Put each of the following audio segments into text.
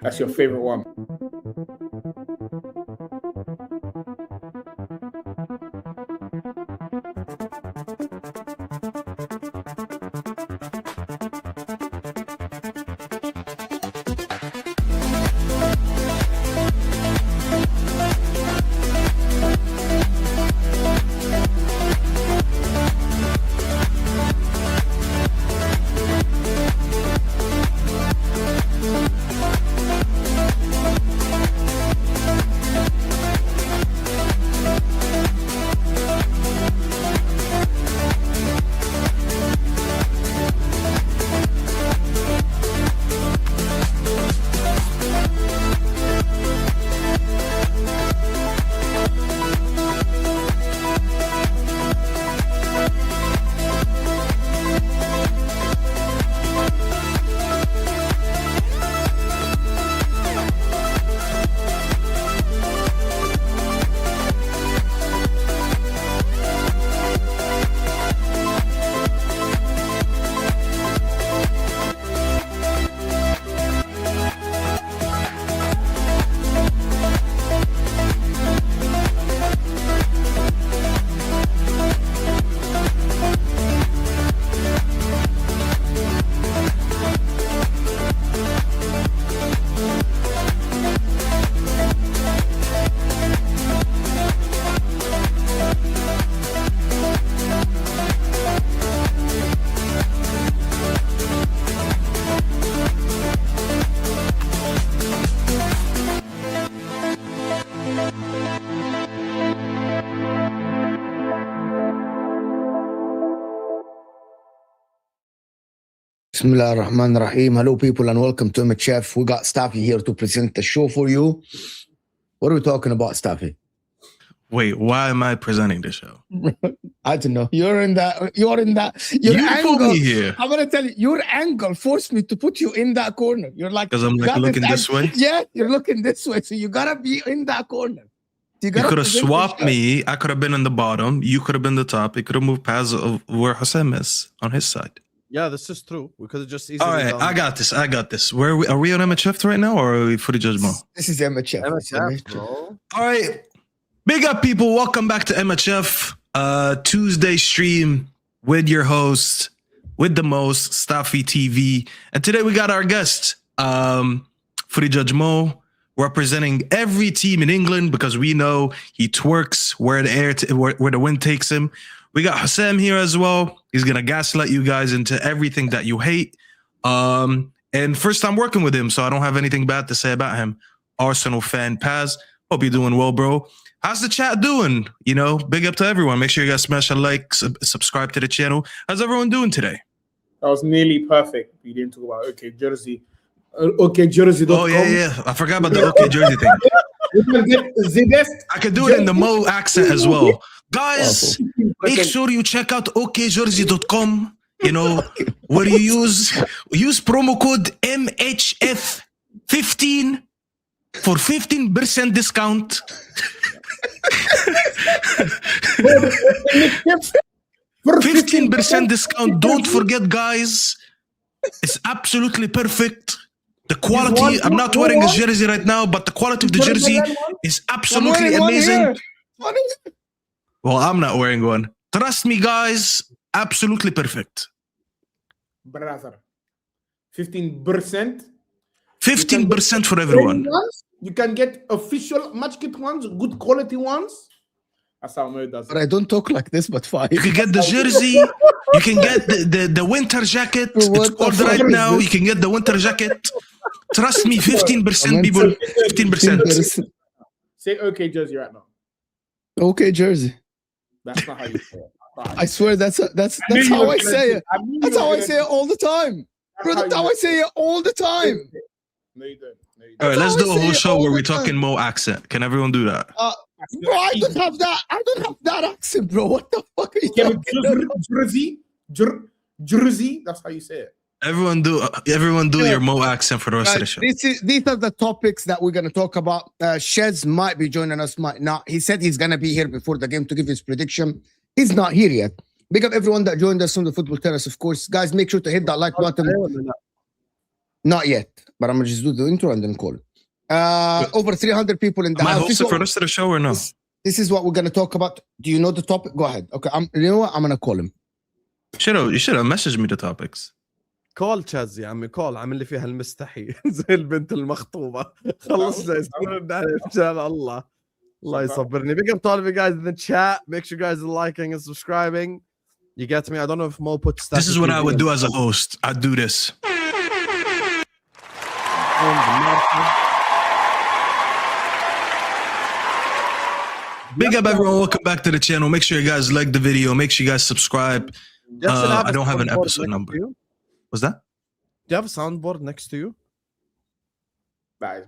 That's your favorite one. Bismillah ar-Rahman ar-Rahim. Hello, people, and welcome to MHF. We got Staffy here to present the show for you. What are we talking about, Staffy? Wait, why am I presenting the show? I don't know. Your angle. You put me here. I'm gonna tell you, your angle forced me to put you in that corner. You're like, because I'm like looking this way. Yeah, you're looking this way, so you gotta be in that corner. You could have swapped me. I could have been on the bottom. You could have been the top. You could have moved past where Hussein is on his side. Yeah, this is true. We could have just easily. All right, I got this. Where are we on MHF right now, or are we Footy Judgment? This is MHF. MHF, bro. All right, big up, people. Welcome back to MHF Tuesday stream with your host, with the most, Staffy TV, and today we got our guest, Footy Judge Mo, representing every team in England because we know he twerks where the wind takes him. We got Hassam here as well. He's going to gaslight you guys into everything that you hate. And first time working with him, so I don't have anything bad to say about him. Arsenal fan, Paz. Hope you're doing well, bro. How's the chat doing? You know, big up to everyone. Make sure you guys smash a like, subscribe to the channel. How's everyone doing today? That was nearly perfect. We didn't talk about OK Jersey. OKJersey.com. Oh, yeah. I forgot about the OK Jersey thing. You can get the best. I could do it in the Mo accent as well. Guys, make sure you check out OKJersey.com. You know, where you use promo code MHF15 for 15% discount. 15% discount. Don't forget, guys. It's absolutely perfect. The quality, I'm not wearing a jersey right now, but the quality of the jersey is absolutely amazing. Well, I'm not wearing one. Trust me, guys, absolutely perfect. Brother, 15%. 15% for everyone. You can get official match kit ones, good quality ones. That's how Mo does it. But I don't talk like this, but fine. You can get the jersey. You can get the winter jacket. It's ordered right now. You can get the winter jacket. Trust me, 15%, people. 15%. Say OK Jersey right now. OK Jersey. That's not how you say it. I swear that's how I say it. That's how I say it all the time. Bro, that's how I say it all the time. No, you don't. All right, let's do a whole show where we're talking Mo accent. Can everyone do that? Bro, I don't have that. I don't have that accent, bro. What the fuck are you talking about? Jersey. That's how you say it. Everyone do your Mo accent for the rest of the show. These are the topics that we're going to talk about. Sheds might be joining us, might not. He said he's going to be here before the game to give his prediction. He's not here yet. Big up everyone that joined us on the Football Terrace, of course. Guys, make sure to hit that like button. Not yet, but I'm gonna just do the intro and then call it. Over 300 people in the Am I house. hosting for the rest of the show or no? This is what we're gonna talk about. Do you know the topic? Go ahead. Okay, you know what? I'm gonna call him. You should have messaged me the topics. كول تشاز يا عمي كول عامل لي فيها المستحي زي البنت المخطوبة خلصنا ان شاء الله الله يصبرني. Big up to all of you guys in the chat. Make sure you guys are liking and subscribing. You get me? I don't know if Mo put stuff. This is what I would do as a host. I'd do this. Big up everyone, welcome back to the channel. Make sure you guys like the video, make sure you guys subscribe. I don't have an episode number. What's that? Do you have a soundboard next to you?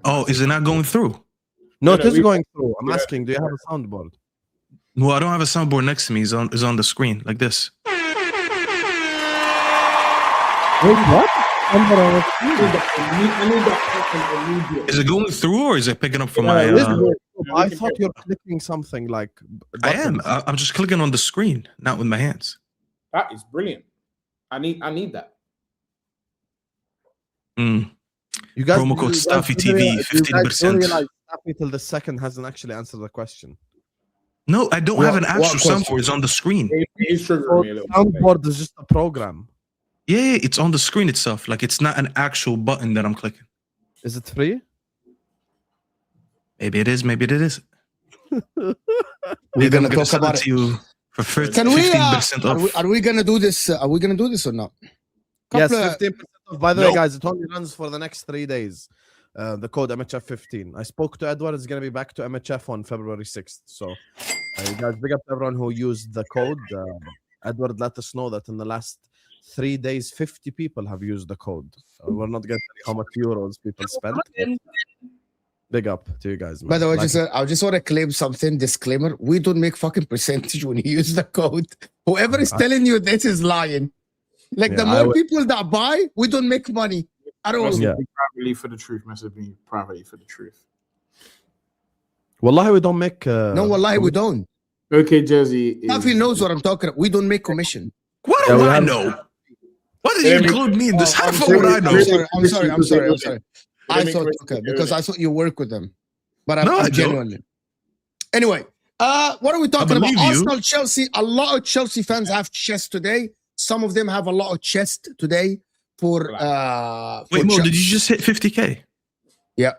Oh, is it not going through? No, it is going through. I'm asking, do you have a soundboard? Well, I don't have a soundboard next to me. It's on the screen like this. Wait, what? Is it going through or is it picking up from my? I thought you were clicking something like. I am. I'm just clicking on the screen, not with my hands. That is brilliant. I need that. You guys, promo code Staffy TV 15%. Staffy till the second hasn't actually answered the question. No, I don't have an actual soundboard. It's on the screen. Soundboard is just a program. Yeah, it's on the screen itself. Like it's not an actual button that I'm clicking. Is it free? Maybe it is. Maybe it isn't. We're gonna talk about it to you for 15% off. Are we gonna do this? Are we gonna do this or not? Yes, 15% off. By the way, guys, it only runs for the next 3 days. The code MHF15. I spoke to Edward. It's gonna be back to MHF on February 6th. So, you guys, big up to everyone who used the code. Edward let us know that in the last 3 days, 50 people have used the code. We're not getting how much euros people spent. Big up to you guys, man. By the way, I just want to claim something. Disclaimer: we don't make fucking percentage when you use the code. Whoever is telling you this is lying. Like the more people that buy, we don't make money at all. Privately for the truth. Message me privately for the truth. Wallahi, we don't make. No, wallahi, we don't. Okay, Jersey. If he knows what I'm talking about, we don't make commission. What do I know? What did you include me in this? How would I know? I'm sorry. I thought, okay, because I thought you work with them. But I'm genuinely. Anyway, what are we talking about? Arsenal, Chelsea. A lot of Chelsea fans have chest today. Some of them have a lot of chest today for Wait, Mo, did you just hit 50K? Yeah.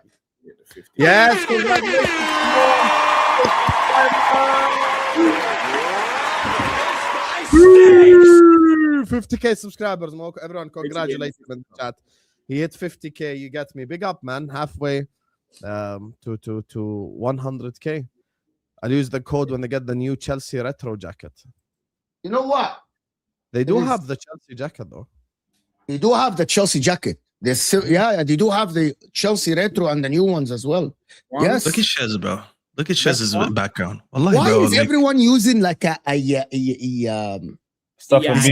Yes, 50K subscribers. Everyone, congratulations in the chat. He hit 50K. You get me. Big up, man. Halfway to 100K. I'll use the code when they get the new Chelsea retro jacket. You know what? They do have the Chelsea jacket, though. They do have the Chelsea jacket. They do have the Chelsea retro and the new ones as well. Yes. Look at Shez, bro. Look at Shez's background. Wallahi, why bro, is everyone using like a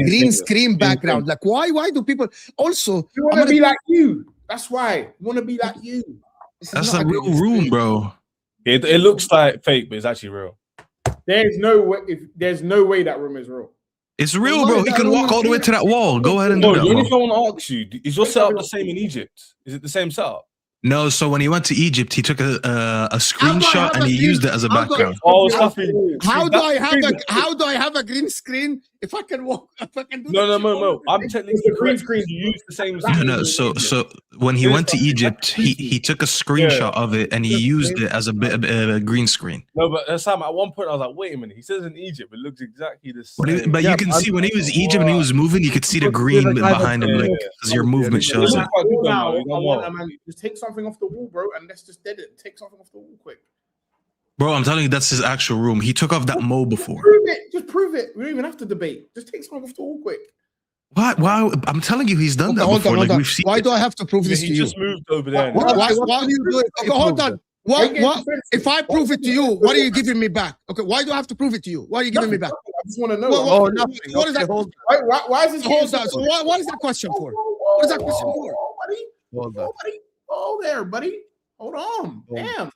green screen background? Like, why do people also? You want to be like you. That's why. You want to be like you. That's a real room, bro. It looks like fake, but it's actually real. There's no way that room is real. It's real, bro. He can walk all the way to that wall. Go ahead and do that. The only thing I want to ask you, is your setup the same in Egypt? Is it the same setup? No, so when he went to Egypt, he took a screenshot and he used it as a background. Oh, how do I have a green screen if I can walk? If I can do no. I'm technically the green screen. You use the same. No. So when he went to Egypt, he took a screenshot of it and he used it as a bit of a green screen. No, but Sam, at one point I was like, wait a minute. He says in Egypt, it looks exactly the same. But you can see when he was in Egypt and he was moving, you could see the green behind him, like because your movement shows it. Just take something off the wall, bro, and let's just dead it. Take something off the wall quick. Bro, I'm telling you, that's his actual room. He took off that Mo before. Just prove it. We don't even have to debate. Just take something off the wall quick. Why? I'm telling you, he's done that before. Hold on. We've seen why do I have to prove this to you? He just moved over there. Why do you do it? Okay, hold on. What? If I prove it to you, what are you giving me back? Okay, why do I have to prove it to you? Why are you giving me back? I just want to know. Nothing. What is that? Why is this? What is that question for? What is that question for? Hold there, buddy. Hold on. Damn.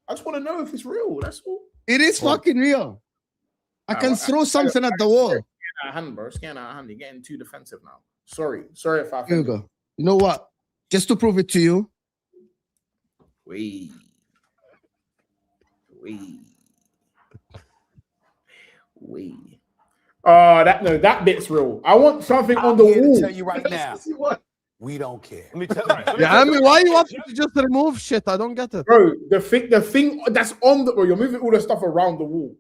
I just want to know if it's real. That's all. It is fucking real. I can throw something at the wall. Scan out hand, bro. Scan out hand. You're getting too defensive now. Sorry if I. Here you go. You know what? just to prove it to you. Wait. That bit's real. I want something on the wall. Tell you right now, we don't care. Yeah, I mean, why you want me to just remove shit? I don't get it. Bro, the thing that's on the bro, you're moving all the stuff around the wall.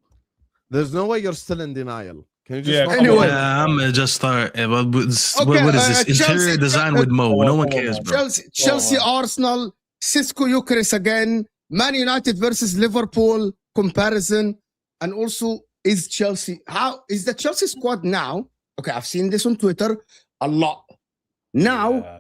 There's no way you're still in denial. Can you just Yeah, not- Anyway. I'm gonna just start. What is Okay, this? Interior Chelsea- design with Mo. No one cares, bro. Chelsea, Arsenal, Cisco Eucharist again, Man United versus Liverpool comparison, and also is Chelsea. How is the Chelsea squad now? Okay, I've seen this on Twitter a lot. Now,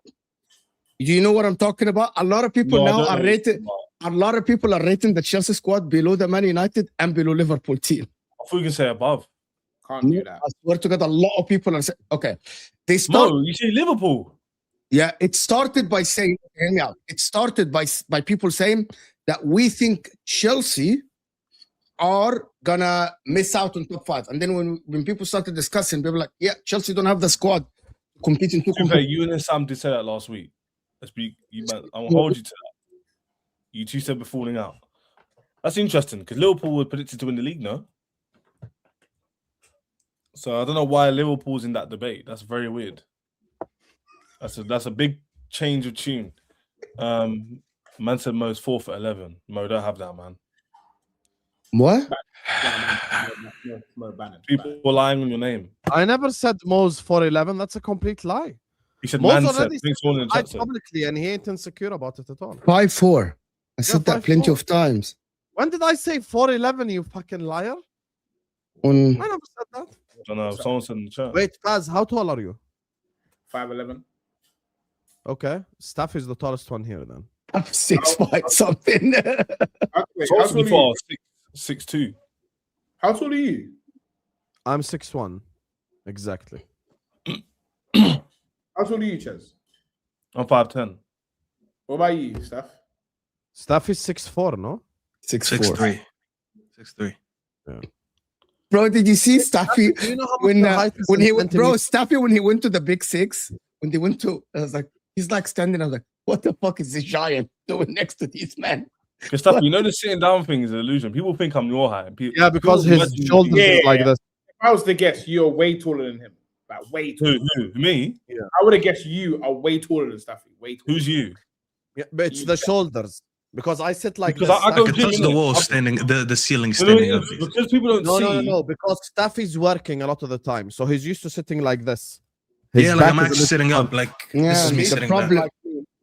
do you know what I'm talking about? A lot of people now are rated. A lot of people are rating the Chelsea squad below the Man United and below Liverpool team. I thought you can say above. Can't do that. I swear to God, a lot of people are saying, okay, they start. No, you see Liverpool. Yeah, it started by saying, hear me out. It started by people saying that we think Chelsea are gonna miss out on top 5. And then when people started discussing, people were like, yeah, Chelsea don't have the squad competing to compete. You and Sam did say that last week. I'll hold you to that. You two said we're falling out. That's interesting because Liverpool were predicted to win the league, no? So I don't know why Liverpool's in that debate. That's very weird. That's a big change of tune. Man said Mo's 4 for 11. Mo, don't have that, man. What? People were lying on your name. I never said Mo's 4'11. That's a complete lie. He said Mo's man said. already Thanks for all in the chat, lied said. publicly, and he ain't insecure about it at all. 5-4. I said that 5-4. plenty of times. When did I say 4'11? You fucking liar! On I never said that. I don't know. Someone said in the chat. Wait, Paz, how tall are you? 5'11". Okay, Staff is the tallest one here then. 6'5" something. Wait, Someone how said tall are before you? 6'2". How tall are you? I'm 6'1". Exactly. How tall are you, Ches? I'm 5'10". What about you, Steph? Staff is 6'4", no? 6'4". 6'3". Bro, did you see Staffy Do you know how much when the height is when in he went, bro? centimeters? Staffy when he went to the Big Six, when they went to, I was like, he's like standing. I was like, what the fuck is this giant doing next to these men? Because stuff, you know, the sitting down thing is an illusion. People think I'm your height. Yeah, because his shoulders Yeah. is like this. If I was to guess, you're way taller than him. Like way taller. Who? Me? I would have guessed you are way taller than Staffy. Way taller. Who's you? Yeah, but it's the shoulders. Because I sit like Because this. I go I can touch the wall standing, the ceiling You know, standing up. because people don't see. No. Because Staff is working a lot of the time, so he's used to sitting like this. His Yeah, like back I'm is a actually little sitting up. front. Like Yeah, this is me the sitting problem. back.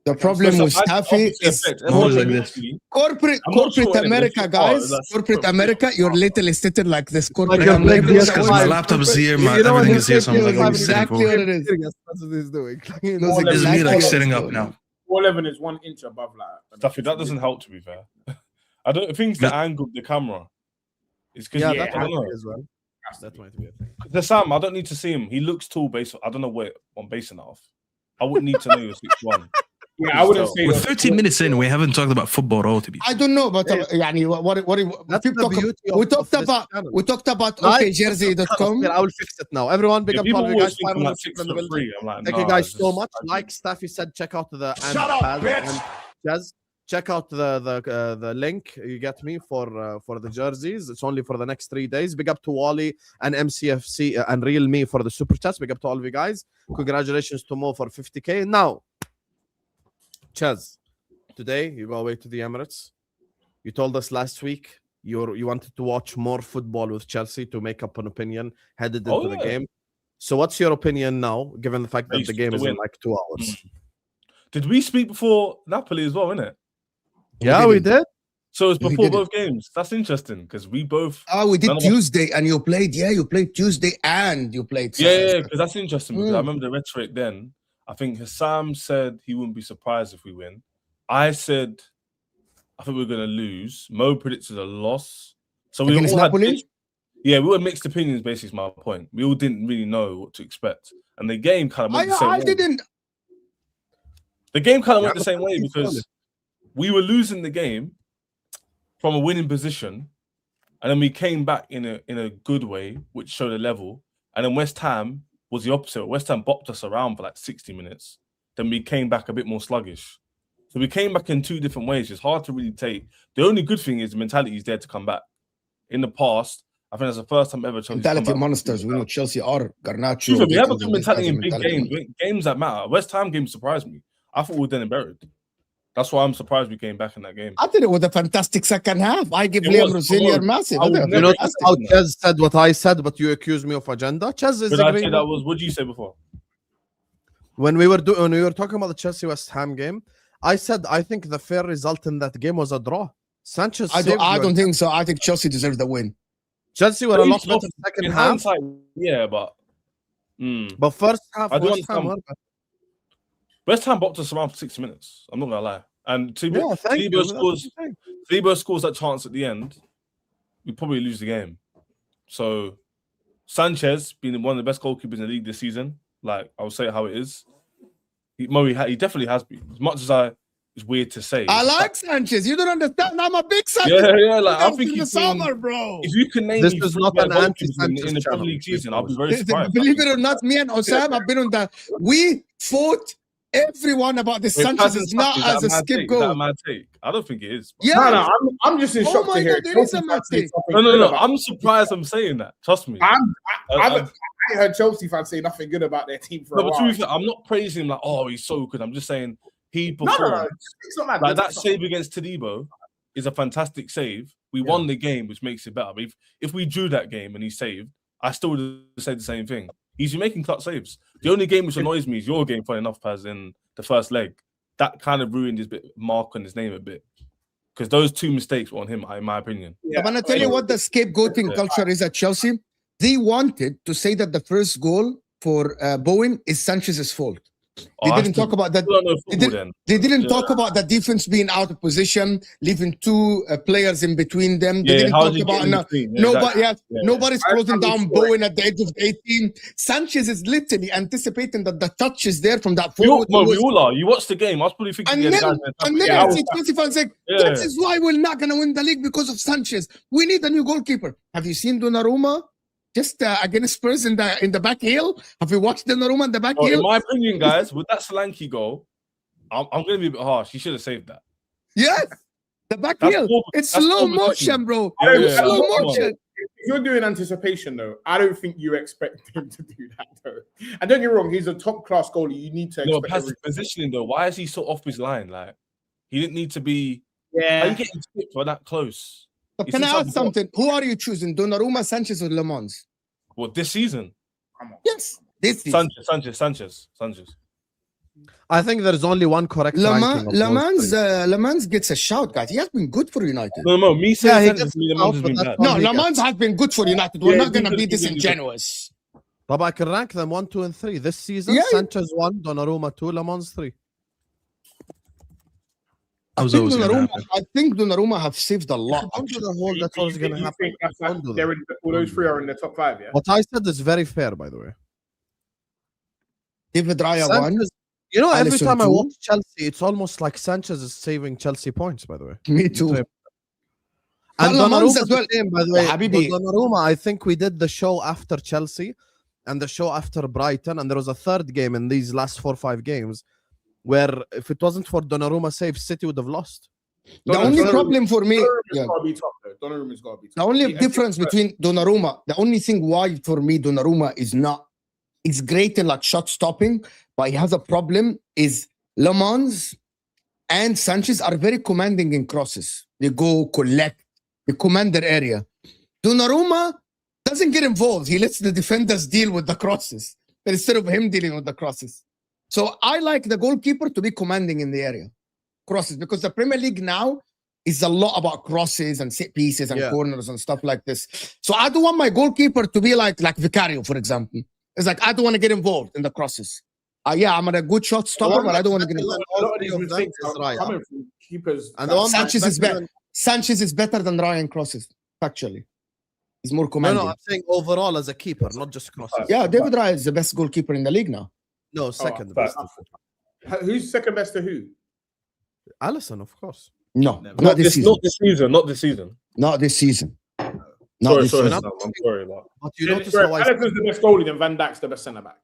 The problem with Staffy is Mo's like this. corporate I'm not sure corporate anyway, America, it's guys. that's- Corporate America, you're literally sitting like this. Corporate Like a big America. yes Because guy. my laptop is here, my You know what everything he's is here, so I'm saying? like, I'm He's sitting exactly forward. what it is. Yes, that's what he's doing. This is me like sitting up now. 4'11" is 1 inch above like. Stuffy, that doesn't help. To be fair, I don't think it's the angle of the camera. It's because Yeah, I that don't might know. be as well. That might be a thing. The Sam, I don't need to see him. He looks tall. I don't know what I'm basing that off. I wouldn't need to know you're 6'1". Yeah, I wouldn't say. We're 30 minutes in. We haven't talked about football at all, to be I don't know, but يعني That's people the talk beauty we of talked this about channel. okjersey.com. I will fix it now. Everyone, big Yeah, up people to you always guys. think I'm 500 like people in the building. 6'3". I'm like, Thank nah, you guys it's so just- much. Like Staffy said, check out the Shut up, bitch. and Jazz. Check out the link you get me for the jerseys. It's only for the next 3 days. Big up to Wally and MCFC and Real Me for the super chats. Big up to all of you guys. Congratulations to Mo for 50k. Now, Chaz, today you go away to the Emirates. You told us last week you wanted to watch more football with Chelsea to make up an opinion headed into the game. So what's your opinion now, given the fact that the game is in like 2 hours? Did we speak before Napoli as well, innit? Yeah, we did. So it's We before did both games. That's interesting because we both. Oh, we did none of us- Tuesday, and you played. Yeah, you played Tuesday, and you played. Yeah, because that's interesting. Because I Mm. remember the rhetoric then. I think Hassam said he wouldn't be surprised if we win. I said I think we're going to lose. Mo predicted a loss. So we Against all had Napoli? we all had mixed opinions. Basically, is my point. We all didn't really know what to expect, and the game kind of went the same I way. didn't. The game kind of went Yeah, the same way because we were losing the game from a winning position, and then we came back in a good way, which showed a level. And then West Ham was the opposite. West Ham bopped us around for like 60 minutes, then we came back a bit more sluggish. So we came back in two different ways. It's hard to really take. The only good thing is the mentality is there to come back. In the past, I think that's the first time ever Chelsea. Mentality monsters. We know Chelsea are Garnacho. We have a good mentality in big games. Games that matter. West Ham game surprised me. I thought we were dead and buried. That's why I'm surprised we came back in that game. I did it with a fantastic second half. I give Liam Rosenior massive. You know how Ches said what I said, but you accused me of agenda. Ches is But I say that was what did you say before? When we were talking about the Chelsea West Ham game, I said I think the fair result in that game was a draw. Sanchez. I don't think so. I think Chelsea deserved the win. Chelsea were a lot better second half. Hindsight, yeah, but first half West Ham boxed us around for 6 minutes. I'm not gonna lie. And Tebow scores that chance at the end, we probably lose the game. So Sanchez being one of the best goalkeepers in the league this season, like I'll say it how it is. He definitely has been. As much as it's weird to say. I like Sanchez. You don't understand. I'm a big Sanchez. Yeah. Like I think in the summer, bro. If you can name this me is not an anti-Sanchez in the Premier League season, I'll be very surprised. Believe it or not, me and Osam have been on that. We fought everyone about this. Sanchez is not as a scapegoat. Is that a mad take? I don't think it is. Yeah, no, I'm just in shock to hear. God, there is a mad take. No. I'm surprised I'm saying that. Trust me. I heard Chelsea fans say nothing good about their team for a while. But to be fair, I'm not praising him like, oh, he's so good. I'm just saying he performed. No. It's not like that save against Tebow is a fantastic save. We won the game, which makes it better. But if we drew that game and he saved, I still would have said the same thing. He's making clutch saves. The only game which annoys me is your game, funny enough, Paz, in the first leg. That kind of ruined his mark on his name a bit. Because those two mistakes were on him, in my opinion. I'm going to tell you what the scapegoating culture is at Chelsea. They wanted to say that the first goal for Bowen is Sanchez's fault. They didn't talk about that. They didn't talk about the defense being out of position, leaving two players in between them. They didn't talk about nobody's closing down Bowen at the edge of the 18. Sanchez is literally anticipating that the touch is there from that forward. We all are. You watched the game. I was probably thinking. And then I see 25 seconds. That is why we're not going to win the league because of Sanchez. We need a new goalkeeper. Have you seen Donnarumma? Just against Spurs in the back heel. Have you watched Donnarumma in the back heel? In my opinion, guys, with that Solanke goal, I'm going to be a bit harsh. He should have saved that. Yes, the back heel. It's slow motion, bro. Slow motion. If you're doing anticipation, though, I don't think you expect him to do that, though. And don't get me wrong, he's a top-class goalie. You need to expect his positioning, though. Why is he so off his line? Like, he didn't need to be... Yeah. How you getting tipped for that close? But can I ask something? Who are you choosing, Donnarumma, Sanchez, or Le Mans? Well, this season? Come on. Yes, this season. Sanchez. I think there's only one correct ranking. Le Mans gets a shout, guys. He has been good for United. No, me saying Sanchez, Le Mans has been bad. No, Le Mans has been good for United. We're not going to be disingenuous. But I can rank them 1, 2, and 3 this season. Sanchez 1, Donnarumma 2, Le Mans 3. I think Donnarumma have saved a lot. Under the whole, that's what's going to happen. All those three are in the top 5, yeah? What I said is very fair, by the way. David Raya won. You know, every time I watch Chelsea, it's almost like Sanchez is saving Chelsea points, by the way. Me too. And Donnarumma as well. By the way, Donnarumma, I think we did the show after Chelsea and the show after Brighton, and there was a third game in these last 4 or 5 games where if it wasn't for Donnarumma save, City would have lost. The only problem for me, Donnarumma's got to be top. The only difference between Donnarumma, the only thing why for me Donnarumma is not, it's great in like shot stopping, but he has a problem is Le Mans and Sanchez are very commanding in crosses. They go collect, they command their area. Donnarumma doesn't get involved. He lets the defenders deal with the crosses instead of him dealing with the crosses. So I like the goalkeeper to be commanding in the area, crosses, because the Premier League now is a lot about crosses and set pieces and corners and stuff like this. So I don't want my goalkeeper to be like Vicario, for example. It's like, I don't want to get involved in the crosses. I'm a good shot stopper, but I don't want to get involved. A lot of these mistakes are coming from keepers. And Sanchez is better than Ryan crosses, factually. He's more commanding. No, I'm saying overall as a keeper, not just crosses. Yeah, David Raya is the best goalkeeper in the league now. No, second best. Who's second best to who? Alisson, of course. No, not this season. Not this season. Sorry, I'm sorry. But you notice how Alisson's the best goalie, then Van Dijk's the best centre back.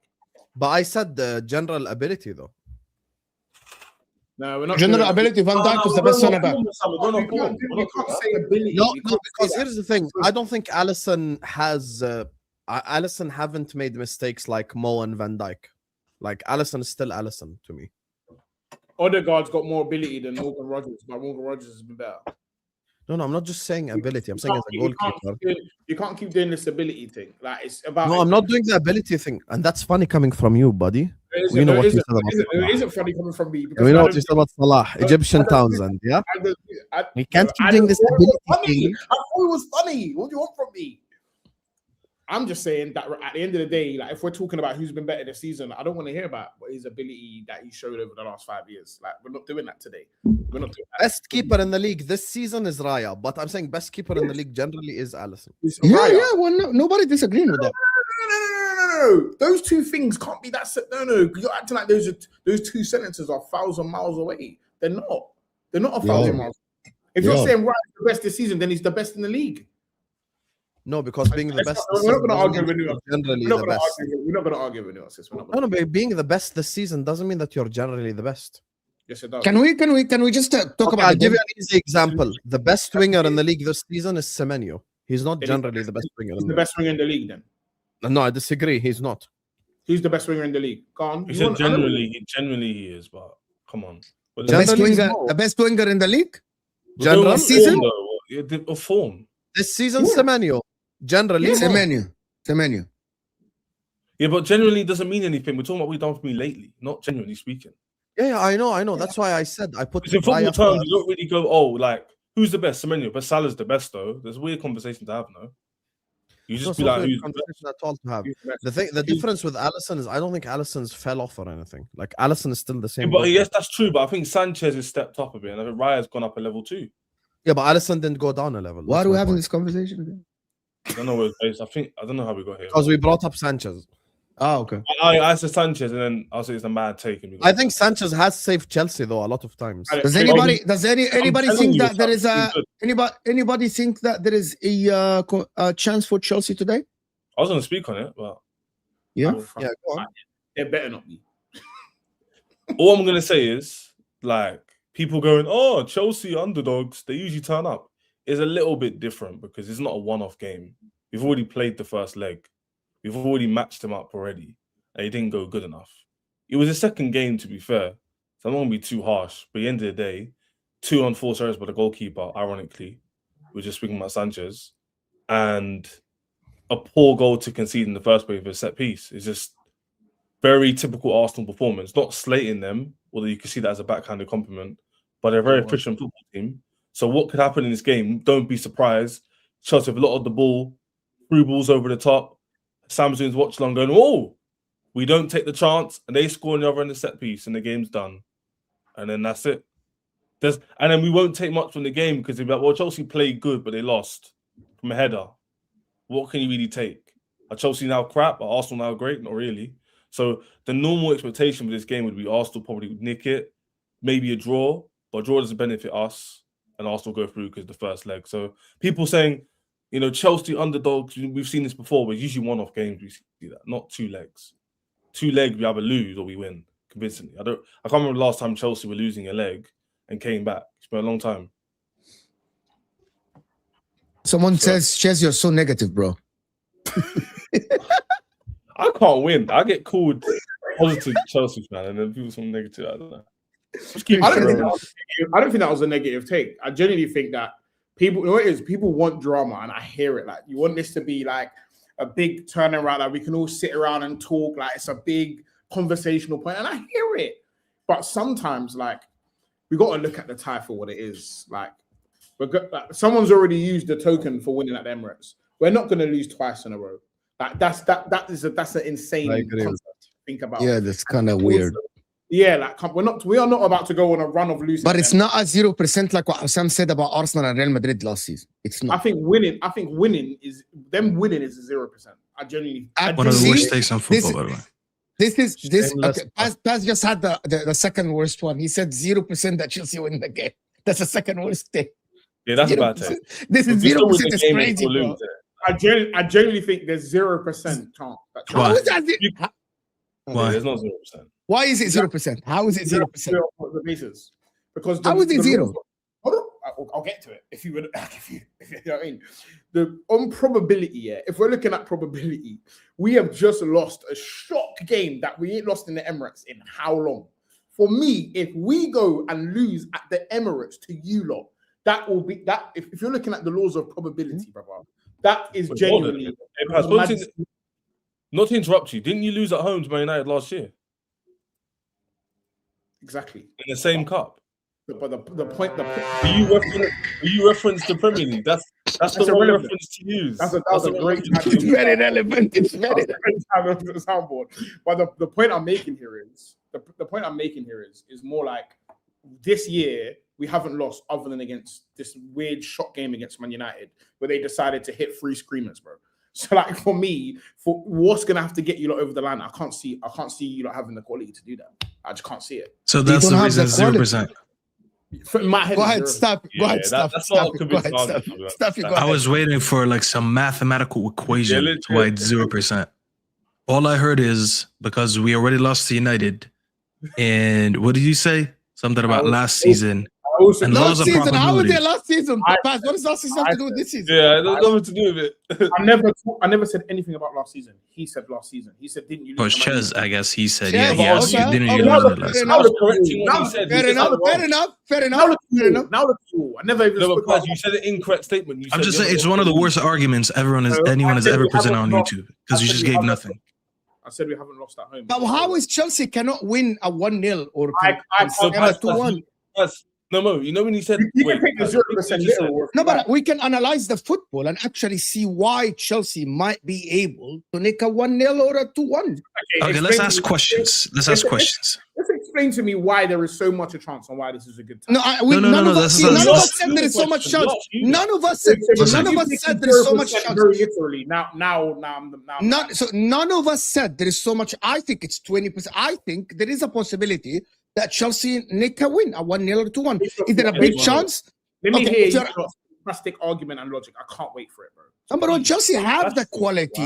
But I said the general ability, though. No, we're not. General ability, Van Dijk is the best centre back. You can't say ability. No, because here's the thing. I don't think Alisson has. Alisson haven't made mistakes like Mo and Van Dijk. Like Alisson is still Alisson to me. Odegaard's got more ability than Morgan Rogers, but Morgan Rogers has been better. No, I'm not just saying ability. I'm saying as a goalkeeper. You can't keep doing this ability thing. Like it's about. No, I'm not doing the ability thing, and that's funny coming from you, buddy. We know what you said about Salah. It isn't funny coming from me. We know what you said about Salah, Egyptian Townsend. Yeah, you can't keep doing this ability thing. I thought it was funny. What do you want from me? I'm just saying that at the end of the day, like if we're talking about who's been better this season, I don't want to hear about what his ability that he showed over the last 5 years. Like we're not doing that today. We're not doing that. Best keeper in the league this season is Raya, but I'm saying best keeper in the league generally is Alisson. Yeah. Well, nobody disagreeing with that. No. Those two things can't be that. No. You're acting like those two sentences are 1,000 miles away. They're not. They're not 1,000 miles. If you're saying Raya's the best this season, then he's the best in the league. No, because being the best. We're not going to argue with nuances. Generally the best. We're not going to argue with nuances. No, but being the best this season doesn't mean that you're generally the best. Yes, it does. Can we just talk about? I'll give you an easy example. The best winger in the league this season is Semenyo. He's not generally the best winger. He's the best winger in the league, then. No, I disagree. He's not. Who's the best winger in the league? Go on. He said generally he is, but come on. The best winger in the league. General season of form. This season, Semenyo. Generally, Semenyo. Yeah, but generally doesn't mean anything. We're talking about what we've done for me lately, not generally speaking. Yeah, I know. That's why I said I put. Because in football terms, you don't really go, oh, like who's the best? Semenyo, but Salah's the best though. There's a weird conversation to have, no? You just be like, who's conversation at all to have. The difference with Alisson is I don't think Alisson's fell off or anything. Like Alisson is still the same. Yeah, but yes, that's true. But I think Sanchez has stepped up a bit, and I think Raya's gone up a level too. Yeah, but Alisson didn't go down a level. Why are we having this conversation again? I don't know where it's based. I don't know how we got here. Because we brought up Sanchez. Oh, okay. I said Sanchez, and then I'll say it's a mad take. I think Sanchez has saved Chelsea though a lot of times. Does anybody think that there is anybody think that there is a chance for Chelsea today? I was going to speak on it, but yeah, go on. It better not be. All I'm going to say is like people going, oh, Chelsea underdogs, they usually turn up. Is a little bit different because it's not a one-off game. We've already played the first leg. We've already matched them up already, and it didn't go good enough. It was a second game, to be fair, so I'm not going to be too harsh. But at the end of the day, 2 unforced errors by the goalkeeper, ironically, we're just speaking about Sanchez, and a poor goal to concede in the first place with a set piece. It's just very typical Arsenal performance. Not slating them, although you can see that as a backhanded compliment, but they're a very efficient football team. So what could happen in this game? Don't be surprised. Chelsea have a lot of the ball, through balls over the top. Samsung's watching on going, oh, we don't take the chance, and they score on the other end of the set piece, and the game's done. And then that's it. And then we won't take much from the game because they'll be like, well, Chelsea played good, but they lost from a header. What can you really take? Are Chelsea now crap? Are Arsenal now great? Not really. So the normal expectation for this game would be Arsenal probably would nick it, maybe a draw, but a draw doesn't benefit us. And Arsenal go through because the first leg. So people saying, you know, Chelsea underdogs, we've seen this before, but usually one-off games we see that, not 2 legs. 2 legs, we either lose or we win convincingly. I can't remember the last time Chelsea were losing a leg and came back. It's been a long time. Someone says, Ches, you're so negative, bro. I can't win. I get called positive Chelsea fan, and then people some negative. I don't know. I don't think that was a negative take. I genuinely think that people, you know what it is? People want drama, and I hear it. Like you want this to be like a big turnaround, like we can all sit around and talk, like it's a big conversational point, and I hear it. But sometimes, like, we got to look at the tie for what it is. Like, someone's already used the token for winning at the Emirates. We're not going to lose twice in a row. Like that's an insane concept to think about. Yeah, that's kind of weird. Yeah, like we are not about to go on a run of losing. But it's not a 0% like what Sam said about Arsenal and Real Madrid last season. It's not. I think winning is 0%. I genuinely one of the worst takes on football, by the way. This okay, Paz just had the second worst one. He said 0% that Chelsea win the game. That's the second worst take. Yeah, that's 0%. A bad take. This is 0%. It's crazy, bro. I genuinely think there's 0% chance. Why? Why? There's not 0%. Why is it 0%? How is it 0%? The basis. Because how is it 0? I'll get to it. If you would, if you know what I mean, on probability, yeah. If we're looking at probability, we have just lost a shock game that we ain't lost in the Emirates in how long? For me, if we go and lose at the Emirates to you lot, that will be that. If you're looking at the laws of probability, brother, that is genuinely. Not to interrupt you, didn't you lose at home to Man United last year? Exactly. In the same cup. But the point. Do you reference the Premier League? That's the wrong reference to use. That's a great. It's very relevant. It's very relevant to the soundboard. But the point I'm making here is the point I'm making here is more like this year we haven't lost other than against this weird shot game against Man United where they decided to hit 3 screamers, bro. So like for me, for what's gonna have to get you lot over the line, I can't see you lot having the quality to do that. I just can't see it. So that's the reason 0%. In my head, go ahead, stop. Go ahead, stop. I was waiting for like some mathematical equation to why it's 0%. All I heard is because we already lost to United, and what did you say? Something about last season. Last season, how was it last season? What does last season have to do with this season? Yeah, there's nothing to do with it. I never said anything about last season. He said last season. He said, didn't you lose? Ches, I guess he said, yeah, yes, okay. you didn't lose it last season. Fair enough. Now look cool. I never even spoke about you said an incorrect statement. I'm just saying it's one of the worst arguments anyone has ever presented on YouTube because you just gave nothing. I said we haven't lost at home. But how is Chelsea cannot win a 1-0 or a 2-1? No, you know when he said you can take the 0% literal. No, but we can analyze the football and actually see why Chelsea might be able to make a 1-0 or a 2-1. Okay, let's ask questions. Let's explain to me why there is so much a chance and why this is a good time. None of us said there is so much chance. None of us said there is so much chance. Very literally. Now. So none of us said there is so much. I think it's 20%. I think there is a possibility that Chelsea nick a win, a 1-0 or 2-1. Is there a big chance? Let me hear your plastic argument and logic. I can't wait for it, bro. Number one, Chelsea have the quality.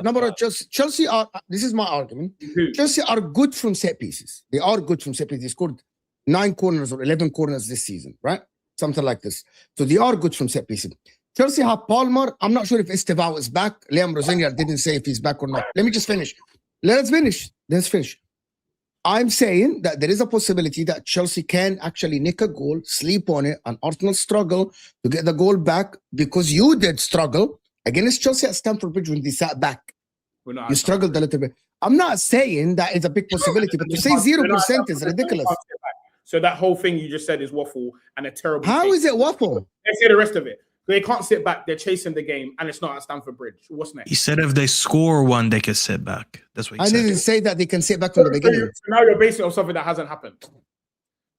Number one, Chelsea are. This is my argument. Chelsea are good from set pieces. They are good from set pieces. They scored 9 corners or 11 corners this season, right? Something like this. So they are good from set pieces. Chelsea have Palmer. I'm not sure if Estevao is back. Liam Rosenior didn't say if he's back or not. Let me just finish. Let's finish. I'm saying that there is a possibility that Chelsea can actually nick a goal, sleep on it, and Arsenal struggle to get the goal back because you did struggle against Chelsea at Stamford Bridge when they sat back. You struggled a little bit. I'm not saying that is a big possibility, but to say 0% is ridiculous. So that whole thing you just said is waffle and a terrible. How is it waffle? Let's say the rest of it. They can't sit back. They're chasing the game, and it's not at Stamford Bridge. What's next? He said if they score one, they can sit back. That's what he said. I didn't say that they can sit back from the beginning. So now you're basing it on something that hasn't happened.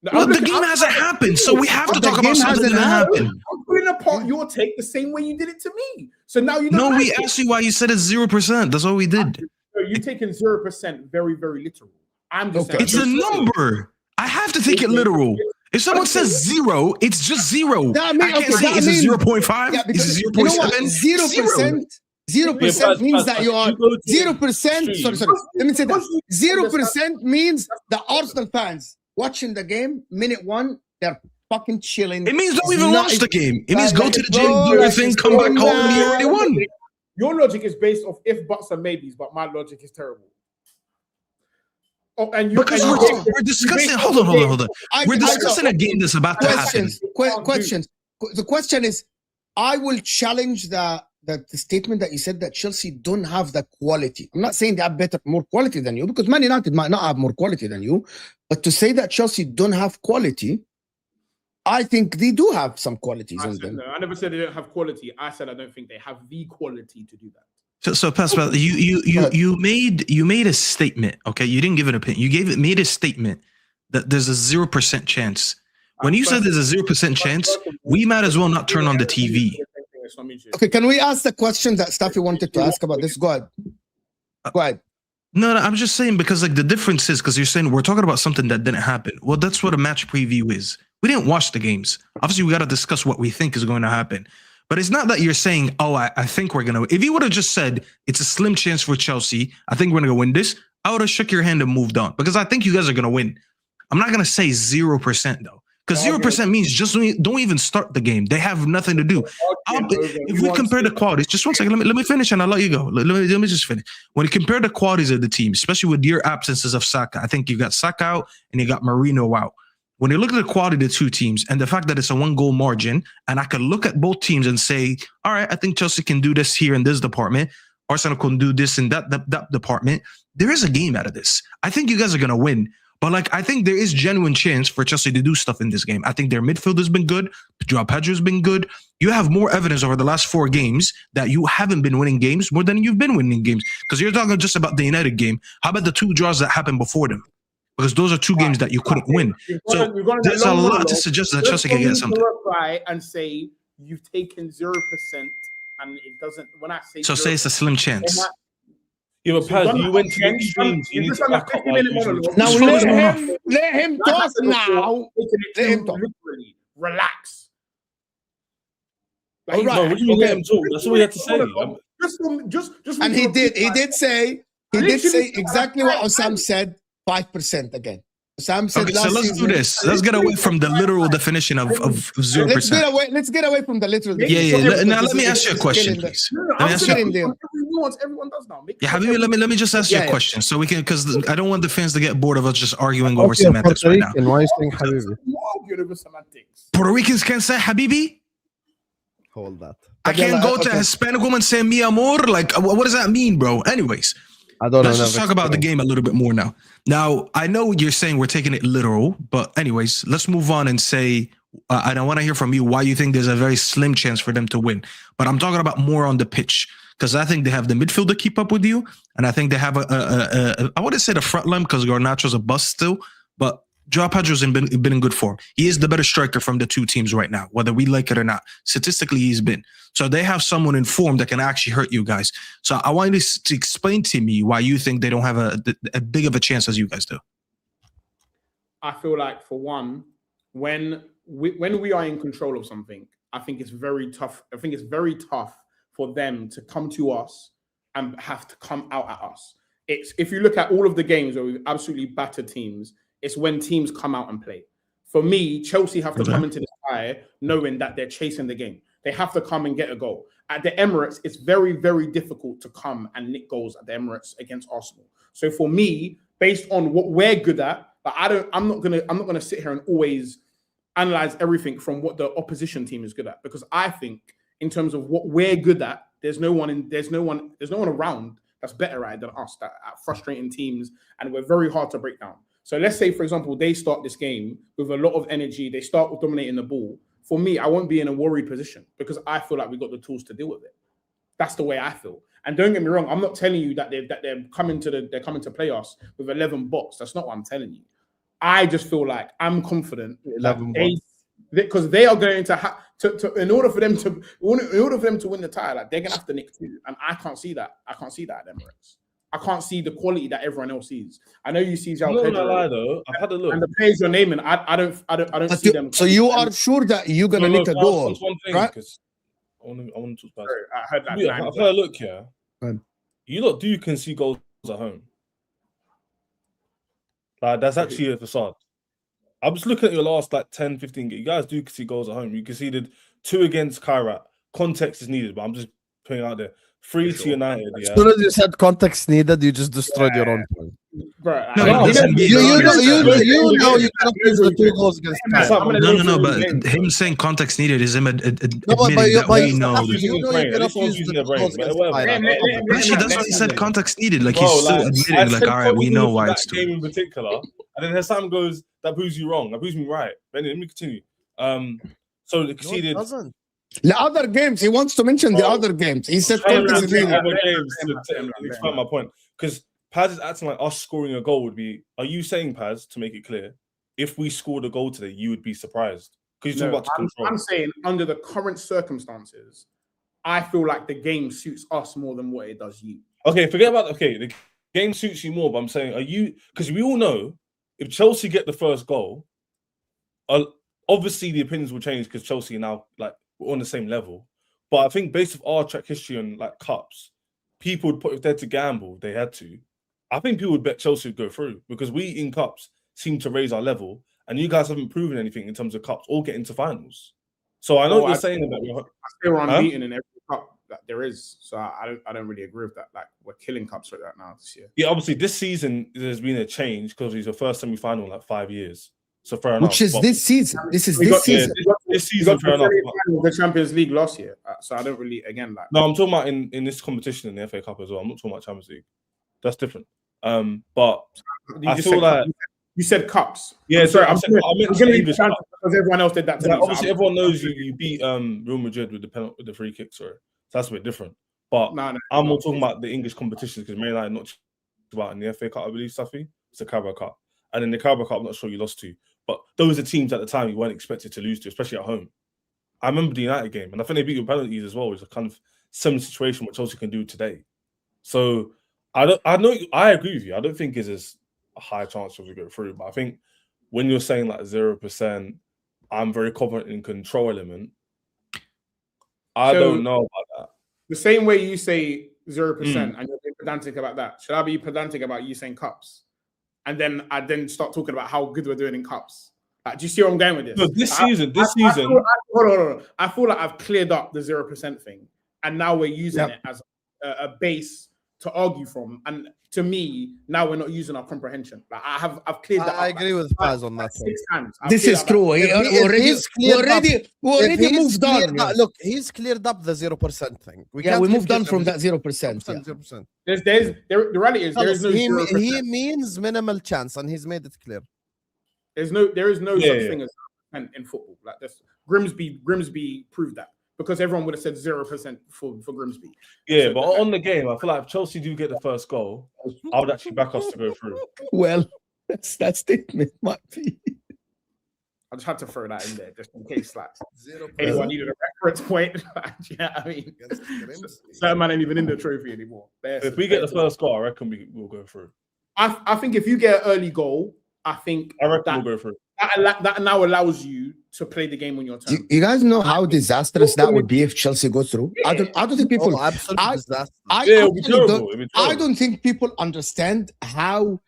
Well, the game hasn't happened, so we have to talk about something that happened. I'm putting apart your take the same way you did it to me. So now you don't. No, we asked you why you said it's 0%. That's all we did. So you're taking 0% very, very literal. I'm just saying. It's a number. I have to take it literal. If someone says 0, it's just 0. I can't say it's a 0.5. Yeah, it's a 0.7. 0% means that you are 0%. Sorry. Let me say that 0% means the Arsenal fans watching the game, minute 1, they're fucking chilling. It means don't even watch the game. It means go to the gym, do everything, come back home, you already won. Your logic is based off if, buts, and maybes, but my logic is terrible. Because we're discussing. Hold on. We're discussing a game that's about to happen. Questions. The question is, I will challenge the statement that you said that Chelsea don't have the quality. I'm not saying they have more quality than you, because Man United might not have more quality than you. But to say that Chelsea don't have quality, I think they do have some qualities in them. No, I never said they don't have quality. I said I don't think they have the quality to do that. So Pascal, you made a statement. Okay, you didn't give an opinion. You made a statement that there's a 0% chance. When you said there's a 0% chance, we might as well not turn on the TV. Okay, can we ask the question that Staffy wanted to ask about this? Go ahead. No, I'm just saying because like the difference is because you're saying we're talking about something that didn't happen. Well, that's what a match preview is. We didn't watch the games. Obviously, we got to discuss what we think is going to happen. But it's not that you're saying, oh, I think we're going to. If you would have just said it's a slim chance for Chelsea, I think we're going to win this, I would have shook your hand and moved on because I think you guys are going to win. I'm not going to say 0% though, because 0% means just don't even start the game. They have nothing to do. If we compare the qualities, just one second, let me finish and I'll let you go. Let me just finish. When you compare the qualities of the team, especially with your absences of Saka, I think you got Saka out and you got Marino out. When you look at the quality of the two teams and the fact that it's a 1-goal margin, and I can look at both teams and say, all right, I think Chelsea can do this here in this department. Arsenal can do this in that department. There is a game out of this. I think you guys are going to win. But like, I think there is genuine chance for Chelsea to do stuff in this game. I think their midfield has been good. Joao Pedro's been good. You have more evidence over the last 4 games that you haven't been winning games more than you've been winning games. Because you're talking just about the United game. How about the 2 draws that happened before them? Because those are 2 games that you couldn't win. So there's a lot to suggest that Chelsea can get something. And say you've taken 0%, and it doesn't. When I say so, say it's a slim chance. Yeah, but Paz, you went to the extremes. You need to back up. Now let him talk now. Let him talk. Relax. All right. No, what do you mean let him talk? That's all you had to say. Just and he did say exactly what Osam said. 5% again. Sam said okay, so let's do this. Let's get away from the literal definition of 0%. Let's get away from the literal. Now let me ask you a question, please. Everyone does now. Yeah, Habibi, let me just ask you a question, so we can, because I don't want the fans to get bored of us just arguing over semantics right now. Why are you saying Habibi? Puerto Ricans can't say Habibi. Hold that. I can't go to a Hispanic woman and say mi amor. Like, what does that mean, bro? Anyways. Let's just talk about the game a little bit more now. Now, I know you're saying we're taking it literal, but anyways, let's move on and say, and I want to hear from you why you think there's a very slim chance for them to win. But I'm talking about more on the pitch, because I think they have the midfield to keep up with you, and I think they have I wouldn't say the front line because Garnacho's a bust still, but Joao Pedro's been in good form. He is the better striker from the 2 teams right now, whether we like it or not. Statistically, he's been. So they have someone in form that can actually hurt you guys. So I want you to explain to me why you think they don't have a big of a chance as you guys do. I feel like, for one, when we are in control of something, I think it's very tough. I think it's very tough for them to come to us and have to come out at us. If you look at all of the games where we've absolutely battered teams, it's when teams come out and play. For me, Chelsea have to come into this tie knowing that they're chasing the game. They have to come and get a goal. At the Emirates, it's very, very difficult to come and nick goals at the Emirates against Arsenal. So for me, based on what we're good at, but I'm not gonna sit here and always analyze everything from what the opposition team is good at, because I think in terms of what we're good at, there's no one around that's better at it than us, that at frustrating teams, and we're very hard to break down. So let's say, for example, they start this game with a lot of energy. They start with dominating the ball. For me, I won't be in a worried position because I feel like we got the tools to deal with it. That's the way I feel. And don't get me wrong, I'm not telling you that they're coming to play us with 11 bots. That's not what I'm telling you. I just feel like I'm confident 11 bots, because they are going to have in order for them to win the title, like, they're gonna have to nick 2, and I can't see that. I can't see that at Emirates. I can't see the quality that everyone else sees. I know you see Joao Pedro. Lie, though. I've had a look. And the players you're naming, I don't see them. So you are sure that you're gonna nick a goal, right? I want to talk about. I heard that. Yeah, I've had a look here. You lot do concede goals at home. Like, that's actually a facade. I'm just looking at your last 10, 15 games. You guys do concede goals at home. You conceded 2 against Kairat. Context is needed, but I'm just putting it out there. 3 to United. As soon as you said context needed, you just destroyed your own point. Bro, you know you cannot use the 2 goals against Kairat. No, but him saying context needed is him admitting that we know. Actually, that's why he said context needed. Like, he's still admitting, like, all right, we know why it's 2. Game in particular, and then Hassan goes, that proves you wrong. That proves me right. But anyway, let me continue. So they conceded. The other games, he wants to mention the other games. He said context needed. Other games to explain my point. Because Paz is acting like us scoring a goal would be. Are you saying, Paz, to make it clear, if we scored a goal today, you would be surprised? Because you're talking about control. I'm saying, under the current circumstances, I feel like the game suits us more than what it does you. Okay, forget about the game suits you more, but I'm saying, are you? Because we all know if Chelsea get the first goal, obviously the opinions will change because Chelsea are now, like, we're on the same level. But I think based off our track history on like cups, people would put if they're to gamble, they had to. I think people would bet Chelsea would go through because we in cups seem to raise our level, and you guys haven't proven anything in terms of cups or get into finals. So I know what you're saying about we're unbeaten in every cup that there is. So I don't really agree with that. Like we're killing cups right now this year. Yeah, obviously this season there's been a change because it's the first semi-final in like 5 years. So fair enough. Which is this season. This is this season. This season, fair enough. The Champions League last year. So I don't really, again, like. No, I'm talking about in this competition in the FA Cup as well. I'm not talking about Champions League. That's different. But I feel like you said cups. Yeah, sorry. I meant English cup because everyone else did that. Yeah, obviously, everyone knows you beat Real Madrid with the free kick. Sorry, so that's a bit different. But I'm more talking about the English competitions because Man United not about in the FA Cup, I believe, Safi. It's the Carabao Cup, and in the Carabao Cup, I'm not sure you lost to. But those are teams at the time you weren't expected to lose to, especially at home. I remember the United game, and I think they beat you penalties as well. It's a kind of similar situation what Chelsea can do today. So I agree with you. I don't think it's a high chance of to go through, but I think when you're saying like 0%, I'm very confident in control element. I don't know about that. The same way you say 0% and you're being pedantic about that, should I be pedantic about you saying cups? And then I start talking about how good we're doing in cups. Like, do you see where I'm going with this? No, this season. Hold on. I feel like I've cleared up the 0% thing, and now we're using it as a base to argue from. And to me, now we're not using our comprehension. Like I've cleared that. I agree with Paz on that. 6 times. This is true. We already moved on. Look, he's cleared up the 0% thing. We moved on from that 0%. 0%. The reality is there is no 0%. He means minimal chance, and he's made it clear. There is no such thing as 0% in football. Like this, Grimsby proved that. Because everyone would have said 0% for Grimsby. Yeah, but on the game, I feel like if Chelsea do get the first goal, I would actually back us to go through. Well, that statement might be. I just had to throw that in there just in case, like, anyone needed a reference point. I mean, certain man ain't even in the trophy anymore. If we get the first goal, I reckon we'll go through. I think if you get an early goal, I reckon we'll go through. That now allows you to play the game on your terms. You guys know how disastrous that would be if Chelsea goes through? I don't think people. I don't think people understand how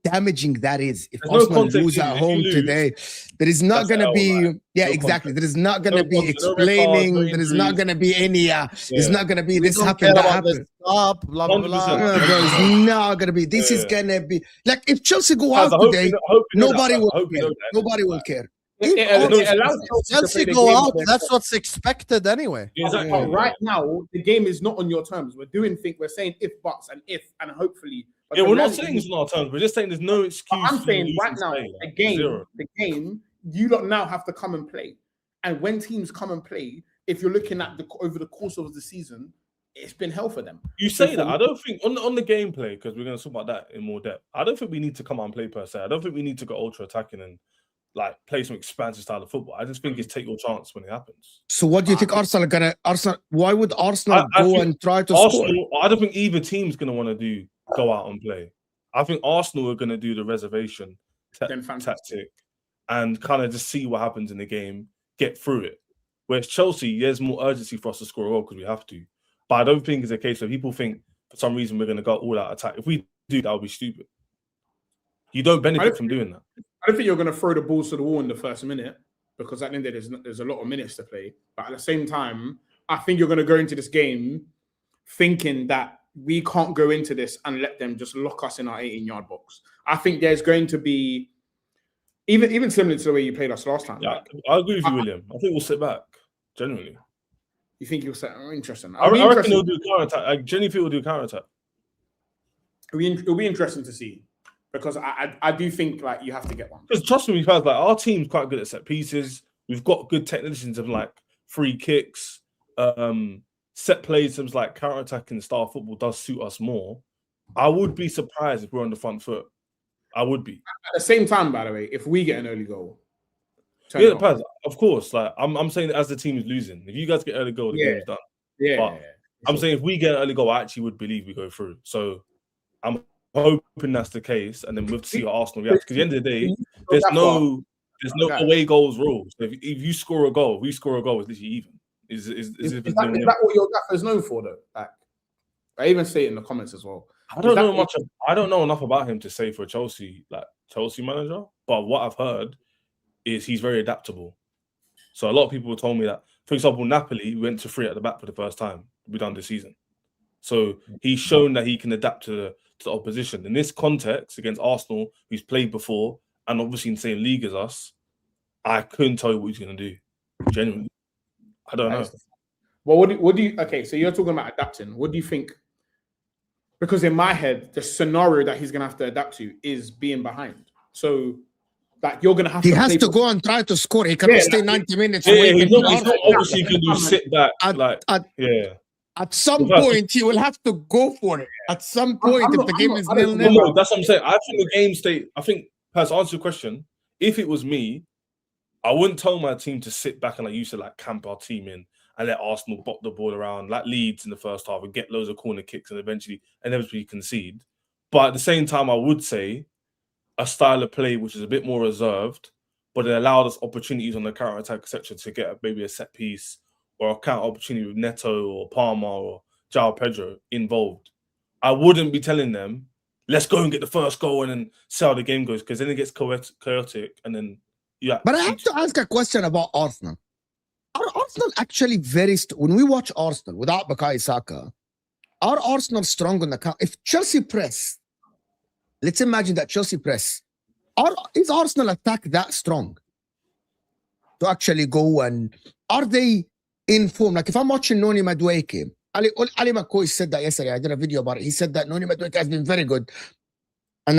damaging that is. If Arsenal lose at home today, there is not going to be. Yeah, exactly. There is not going to be explaining. There is not going to be any. It's not going to be this happened. That happened. Stop. Blah blah blah. It's not going to be. This is going to be like if Chelsea go out today, nobody will care. Nobody will care. It allows Chelsea go out. That's what's expected anyway. Exactly. But right now, the game is not on your terms. We're saying if buts and if and hopefully. Yeah, we're not saying it's on our terms. We're just saying there's no excuse. I'm saying right now, the game, you lot now have to come and play. And when teams come and play, if you're looking at over the course of the season, it's been hell for them. You say that. I don't think on the gameplay, because we're going to talk about that in more depth. I don't think we need to come out and play per se. I don't think we need to go ultra attacking and like play some expansive style of football. I just think it's take your chance when it happens. So what do you think Arsenal are gonna? Why would Arsenal go and try to score? I don't think either team's going to want to go out and play. I think Arsenal are going to do the reservation tactic and kind of just see what happens in the game, get through it. Whereas Chelsea, there's more urgency for us to score a goal because we have to. But I don't think it's a case of people think for some reason we're going to go all out attack. If we do, that would be stupid. You don't benefit from doing that. I don't think you're going to throw the balls to the wall in the first minute because at the end of the day, there's a lot of minutes to play. But at the same time, I think you're going to go into this game thinking that we can't go into this and let them just lock us in our 18-yard box. I think there's going to be, even similar to the way you played us last time. Yeah, I agree with you, William. I think we'll sit back, generally. You think you'll sit? Interesting. I reckon he'll do counter-attack. I genuinely feel he'll do counter-attack. It'll be interesting to see. Because I do think like you have to get one. Because trust me, guys, like our team's quite good at set pieces. We've got good technicians of like free kicks, set plays. Things like counter-attacking style football does suit us more. I would be surprised if we're on the front foot. I would be. At the same time, by the way, if we get an early goal, yeah, Paz, of course. Like I'm saying, as the team is losing, if you guys get early goal, the game's done. Yeah. But I'm saying if we get an early goal, I actually would believe we go through. So I'm hoping that's the case, and then we'll see what Arsenal reacts. Because at the end of the day, there's no away goals rule. So if you score a goal, we score a goal, it's literally even. Is that what your gaffer's known for though? Like, I even say it in the comments as well. I don't know much. I don't know enough about him to say for Chelsea manager. But what I've heard is he's very adaptable. So a lot of people told me that, for example, Napoli went to 3 at the back for the first time we done this season. So he's shown that he can adapt to the opposition. In this context, against Arsenal, who's played before and obviously in the same league as us, I couldn't tell you what he's going to do. Genuinely, I don't know. Well, what do you? Okay, so you're talking about adapting. What do you think? Because in my head, the scenario that he's going to have to adapt to is being behind. So, like, you're going to have he has to go and try to score. He cannot stay 90 minutes. He's not obviously going to sit back. At some point, he will have to go for it. At some point, if the game is 0-0. No, that's what I'm saying. I think the game state. I think, to answer your question, if it was me, I wouldn't tell my team to sit back and, like you said, like camp our team in and let Arsenal bop the ball around, like Leeds in the first half, and get loads of corner kicks and eventually inevitably concede. But at the same time, I would say a style of play which is a bit more reserved, but it allowed us opportunities on the counter attack, etc., to get maybe a set piece or a counter opportunity with Neto or Palmer or João Pedro involved. I wouldn't be telling them, let's go and get the first goal and then see how the game goes, because then it gets chaotic and then But I have to ask a question about Arsenal. Are Arsenal actually when we watch Arsenal without Bukayo Saka, are Arsenal strong on the counter? If Chelsea press, let's imagine that Chelsea press, is Arsenal attack that strong to actually go, and are they in form? Like if I'm watching Noni Madueke, Ali McCoy said that yesterday. I did a video about it. He said that Noni Madueke has been very good, and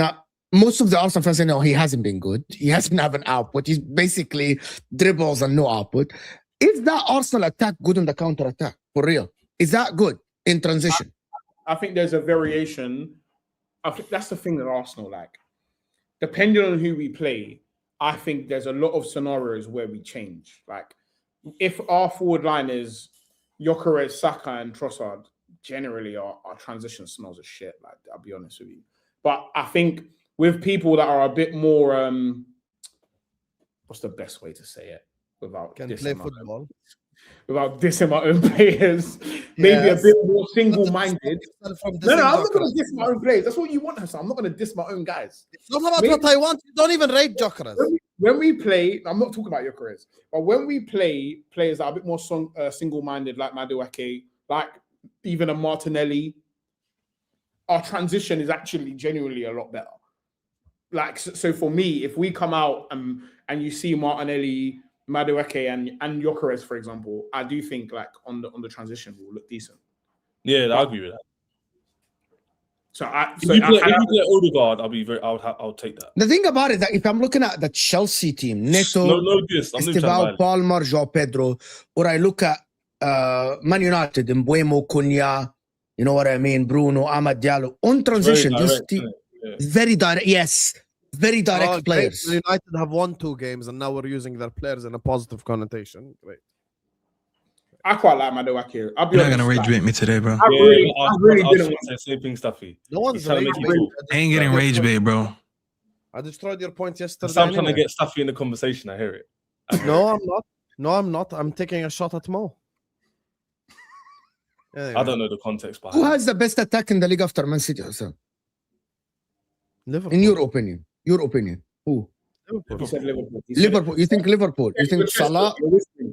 most of the Arsenal fans say no, he hasn't been good. He hasn't have an output. He's basically dribbles and no output. Is that Arsenal attack good on the counter attack for real? Is that good in transition? I think there's a variation. I think that's the thing with Arsenal. Like, depending on who we play, I think there's a lot of scenarios where we change. Like, if our forward line is Gyökeres, Saka, and Trossard, generally our transition smells of shit. Like, I'll be honest with you. But I think with people that are a bit more, what's the best way to say it without play football, without dissing my own players, maybe a bit more single-minded. No, I'm not going to diss my own players. That's what you want, Hassan. I'm not going to diss my own guys. It's not about what I want. You don't even rate Gyökeres. When we play, I'm not talking about Gyökeres, but when we play players that are a bit more single-minded, like Madueke, like even a Martinelli, our transition is actually genuinely a lot better. Like, so for me, if we come out and you see Martinelli, Madueke, and Gyökeres, for example, I do think like on the transition will look decent. Yeah, I agree with that. If you play Odegaard, I'll take that. The thing about it that if I'm looking at the Chelsea team, Neto, Estevao, Palmer, João Pedro, or I look at Man United, Mbuemo, Cunha, you know what I mean, Bruno, Amad Diallo, on transition, very direct, yes. Very direct players. United have won 2 games and now we're using their players in a positive connotation. Great. I quite like Madueke. You're not going to rage bait me today, bro. I really didn't want to say the same thing, Stuffy. No one's I ain't getting rage bait, bro. I destroyed your point yesterday. So I'm trying to get Stuffy in the conversation. I hear it. No, I'm not. No, I'm not. I'm taking a shot at Mo. I don't know the context behind Who has the best attack in the league after Man City, Hassan? Liverpool. In your opinion. Who? Liverpool. He said Liverpool. Liverpool. You think Liverpool? You think Salah?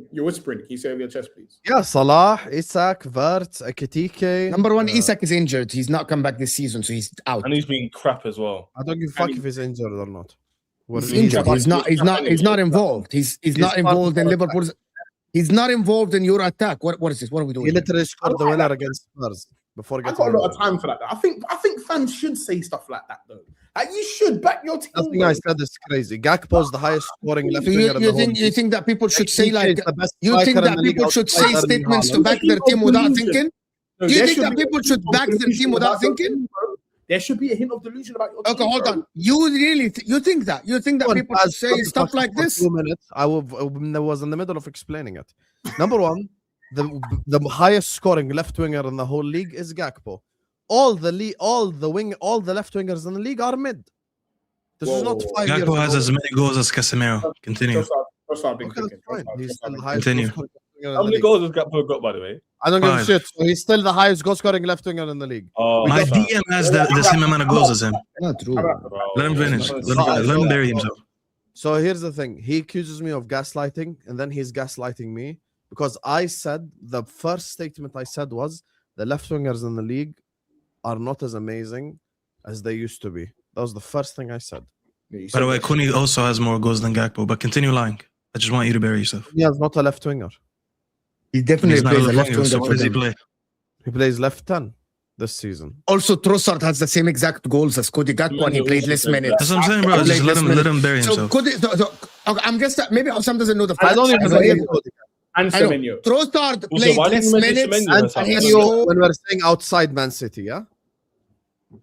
You're whispering. Can you say it with your chest, please? Yeah, Salah, Isak, Vert, Ekitike. Number one, Isak is injured. He's not come back this season, so he's out. And he's been crap as well. I don't give a fuck if he's injured or not. He's injured. He's not involved. He's not involved in Liverpool's. He's not involved in your attack. What is this? What are we doing? He literally scored the winner against Spurs before I've got a lot of time for that. I think fans should say stuff like that though. Like, you should back your team. Nothing I said is crazy. Gakpo's the highest scoring left winger. You think that people should say like? You think that people should say statements to back their team without thinking? Do you think that people should back their team without thinking? There should be a hint of delusion about your team. Okay, hold on. You really you think that? You think that people should say stuff like this? 2 minutes. I was in the middle of explaining it. Number one, the highest scoring left winger in the whole league is Gakpo. All the left wingers in the league are mid. This is not 5 years ago. Gakpo has as many goals as Casemiro. Continue. He's still the highest Continue. scoring winger in How the many league. goals has Gakpo got, by the way? I don't give a 5. shit. So he's still the highest goal scoring left winger in the league. Oh, My that's DM has the same amount of goals as him. Not true. bro. Let him finish. That's Let him bury himself. So here's the thing. He accuses me of gaslighting, and then he's gaslighting me because I said the first statement I said was the left wingers in the league are not as amazing as they used to be. That was the first thing I said. By the way, Kuni also has more goals than Gakpo, but continue lying. I just want you to bury yourself. He is not a left winger. He definitely He's not a plays a left left winger, so winger. where does he play? He plays left 10 this season. Also, Trossard has the same exact goals as Cody Gakpo, and he played less minutes. That's what I'm saying, bro. Just let him bury So himself. Cody, okay, I'm just maybe Osam doesn't know the I facts. don't even know him. And I know. Semenyo. Trossard Also, played why less didn't you mention minutes, Semenyo and or something? he's Semenyo, so when we're saying outside Man City, yeah?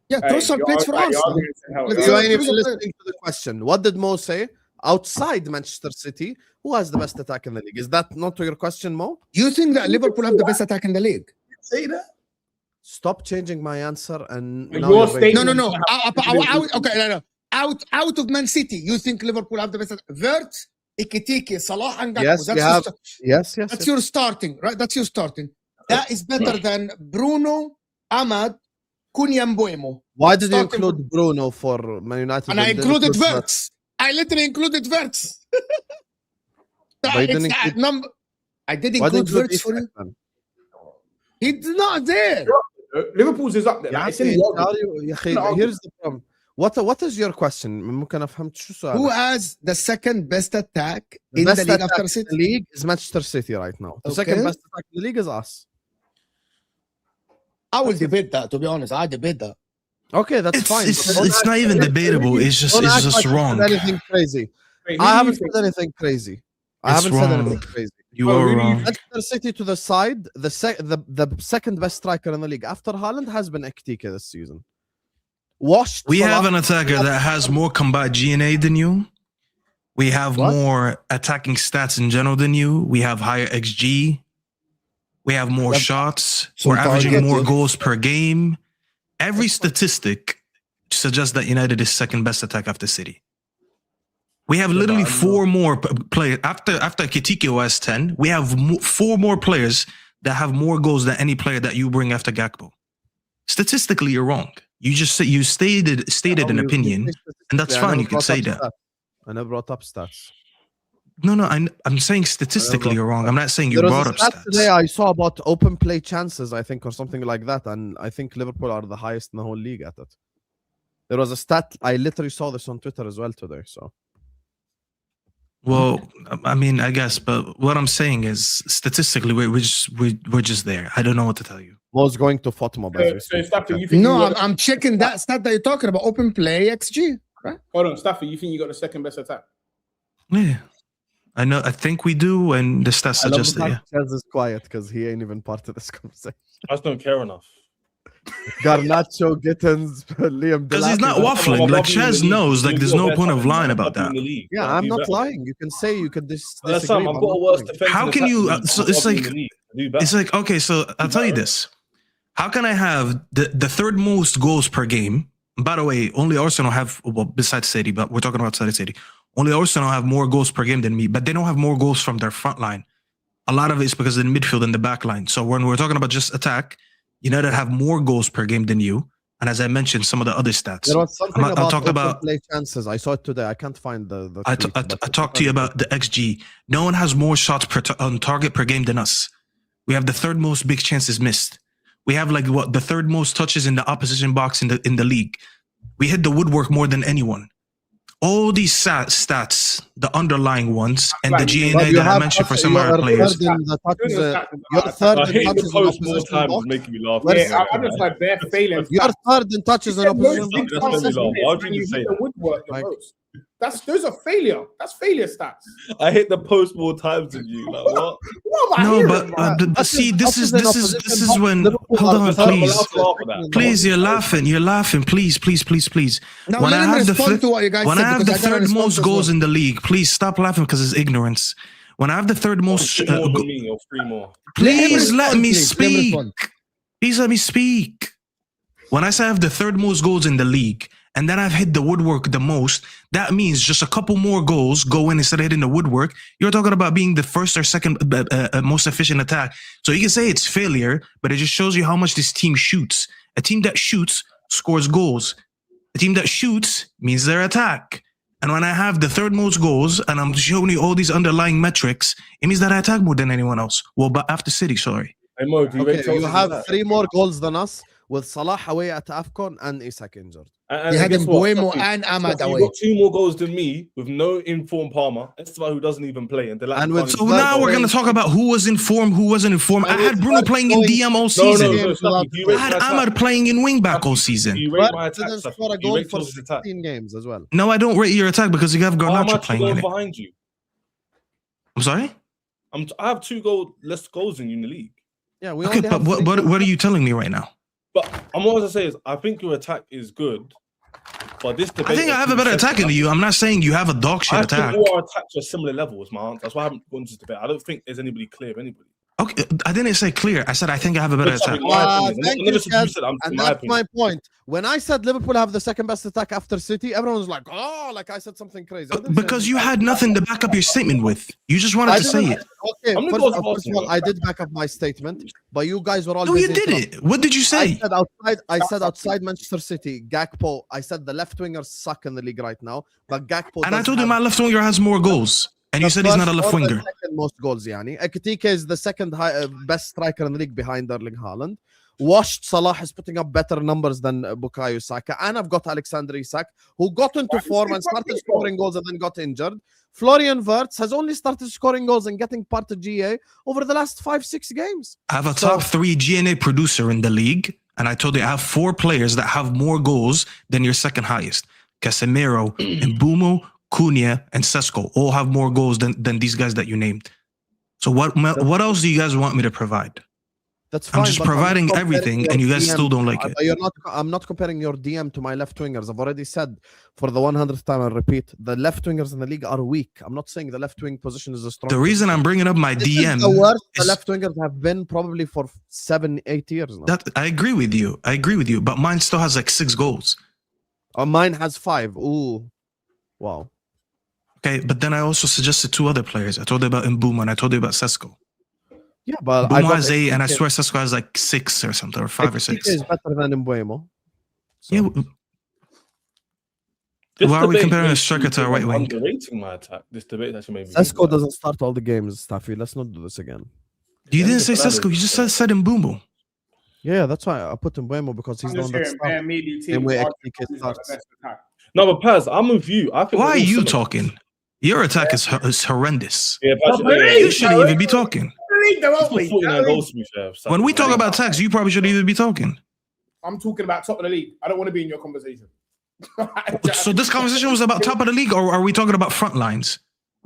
yeah. Trossard plays for Arsenal. You ain't even Trossard- listening to the question. What did Mo say? Outside Manchester City, who has the best attack in the league? Is that not to your question, Mo? You think that Liverpool have the best attack in the league? Say that. Stop changing my answer and But now your you're raising- No. Statement- Okay, no. Out of Man City, you think Liverpool have the best attack? Wirtz, Ekitike, Salah, and Gakpo. Yes, That's we your have. sta- Yes. That's your starting, right? That's your starting. That is better than Bruno, Ahmad, Cunha, Mbuemo. Why did you starting- include Bruno for Man United? And I didn't included include Wirtz. I literally included Wirtz. But you didn't It's that include- number. I did Why include didn't you Wirtz for you. then? He's not there. Liverpool's is up there. Like, it's in the يا أخي, here's the problem. What is your question? ممكن أفهم شو سؤالك? Who has the second best attack The in the best league attack after in City? the league is Manchester City right now. The Okay. second best attack in the league is us. I will debate that. To be honest, I debate that. Okay, that's fine. but don't It's act- not even debatable. It's just don't act like you wrong. said anything crazy. Wait, who I do haven't you think- said anything crazy. I It's haven't said wrong. anything crazy. You Oh, are who do you wrong. Manchester City to the side, the second best striker in the league after Haaland has been Ekitike this season. Washed. We have Salah. an attacker that has more combined GNA than you. We have What? more attacking stats in general than you. We have higher XG. We have more Yep. shots. Some We're averaging target, more yeah. goals per game. Every statistic suggests that United is second best attack after City. We have literally four more players after Kitike has 10. We have four more players that have more goals than any player that you bring after Gakpo. Statistically, you're wrong. You just said you stated an You opinion, say and that's statistically, I fine. never You can brought say up that. stats. I never brought up stats. No, I'm saying statistically you're wrong. I'm not saying you There brought was up a stat stats. today I saw about open play chances, I think, or something like that, and I think Liverpool are the highest in the whole league at it. There was a stat I literally saw this on Twitter as well today. So Well, I mean, I guess, but what I'm saying is statistically we're just there. I don't know what to tell you. Mo's going to Fatma. So Stafford, you think No, you I'm, got, I'm checking that stat that you're talking about. Open play XG. Right? hold on, Stafford, you think you got the second best attack? Yeah, I know. I think we do, and the stats I love suggest the it. Yeah. fact Chaz is quiet because he ain't even part of this conversation. I just don't care enough. Garnacho, Gittins, Liam. Because he's not Delap. waffling. Like Chaz knows, like there's no point of lying about that. Yeah, I'm not lying. You can say you can disagree. That's I've but I'm got a not worse lying. defensive How can attack you- than you. so I'm it's probably like- in the league. Do better. It's like, okay, so I'll tell you this. How can I have the third most goals per game? By the way, only Arsenal have, well, besides City, but we're talking about City. Only Arsenal have more goals per game than me, but they don't have more goals from their front line. A lot of it is because of the midfield and the back line. So when we're talking about just attack, United have more goals per game than you. And as I mentioned, some of the other stats. There was something I'll about talk open about. play chances. I saw it today. I can't find the I tweet, but- talked to you about the XG. No one has more shots on target per game than us. We have the third most big chances missed. We have like the third most touches in the opposition box in the league. We hit the woodwork more than anyone. All these stats, the underlying ones, and the But GNA But you that I have mentioned for touch- some you other are players. third in the touches, You're you're third I in hate the touches in post more opposition times box. making me laugh. Where's- Yeah, I'm just like bare failing. You're third in touches in opposition box. That's what we love. Why would you even say that? Woodwork the Like- most. Those are failure. That's failure stats. I hit the post more times than you. Like what? What am I No, hearing, but man? see, this is when. Liverpool Hold are on, the third please. best Laugh at that. Please, you're laughing. Please. Now When let I him have the respond third- to what you guys When said I have because the I gotta third respond most as goals well. in the league, please stop laughing because it's ignorance. When I have the third most, Three more than me or three more. please let me Please, let him speak. respond. Please let me speak. When I say I have the third most goals in the league, and then I've hit the woodwork the most, that means just a couple more goals go in instead of hitting the woodwork. You're talking about being the first or second most efficient attack. So you can say it's failure, but it just shows you how much this team shoots. A team that shoots scores goals. A team that shoots means their attack. And when I have the third most goals and I'm showing you all these underlying metrics, it means that I attack more than anyone else. Well, but after City, sorry. Hey, Mo, do you rate You Chelsea have as that? 3 more goals than us with Salah away at AFCON and Isak injured. And You had guess what? Mbuemo Stuffy, and Ahmad You away. got 2 more goals than me with no informed Palmer. Esteban, who doesn't even play, and And with So now we're going to talk about who was informed, who wasn't informed. I had Bruno playing in DM all season. I had Ahmad playing in wing back all season. You rate my Didn't attack. score a You goal rate for Chelsea's attack. 16 games as well. No, I don't rate your attack because you have How Garnacho much playing in goals it. behind you? I'm sorry? I have 2 less goals than you in the league. Yeah, we Okay, only but have what are you telling me right now? But I'm always to say is I think your attack is good. But this debate, I think I have a better attack than you. I'm not saying you have a dog shit I attack. think all our attacks are similar levels, man. That's why I haven't gone to this debate. I don't think there's anybody clear of anybody. Okay, I didn't say clear. I said I think I have a better attack. Thank you, Kev. And that's my point. When I said Liverpool have the second best attack after City, everyone was like, "Oh, like I said something crazy." I didn't say Because you anything. had nothing to back up your statement with. You just wanted I to say didn't- it. Okay, How many first goals of Arsenal all, I did back up my statement, but you guys were all No, you busy interrupting. didn't. What did you say? I said outside Manchester City, Gakpo. I said the left wingers suck in the league right now, but Gakpo. And I does told you have my left winger has more goals. And you the said he's not a first left or the winger. second most goals, yani. Ekitike is the second best striker in the league behind Erling Haaland. Washed Salah is putting up better numbers than Bukayo Saka. And I've got Alexander Isak, who got into form and started scoring goals and then got injured. Florian Wirtz has only started scoring goals and getting part of GA over the last 5-6 games. I have a top 3 GNA producer in the league. And I told you I have 4 players that have more goals than your second highest. Casemiro, Mbumo, Cunha, and Sesko all have more goals than these guys that you named. So what else do you guys want me to provide? That's fine. I'm just but providing not everything, comparing and you your guys DM still don't like it. I'm not comparing your DM to my left wingers. I've already said for the 100th time, I'll repeat, the left wingers in the league are weak. I'm not saying the left wing position is a strong The reason I'm bringing up my This DM is the worst the is left wingers have been probably for 7-8 years now. that I agree with you. But mine still has like 6 goals. Mine has 5. Ooh, wow. Okay, but then I also suggested 2 other players. I told you about Mbumo and I told you about Sesko. Yeah, but Mbumo has 8, and I swear Sesko has like 6 or something, or 5 or 6. Is better than Mbuemo. So. Yeah. Why are we comparing a striker to a right wing? Underrating my attack. This debate actually made me. Sesko doesn't start all the games, Staffy. Let's not do this again. You didn't say Sesko. You just said Mbumo. Yeah, that's why I put Mbuemo because he's the one that starts. Same way Ekitike starts. No, but Paz, I'm with you. I think Why we're are all you similar. talking? Your attack is horrendous. Yeah, Paz, You shouldn't even be talking. He's got 49 goals to be fair. So- When we talk about tax, you probably shouldn't even be talking. I'm talking about top of the league. I don't want to be in your conversation. So this conversation was about top of the league, or are we talking about front lines?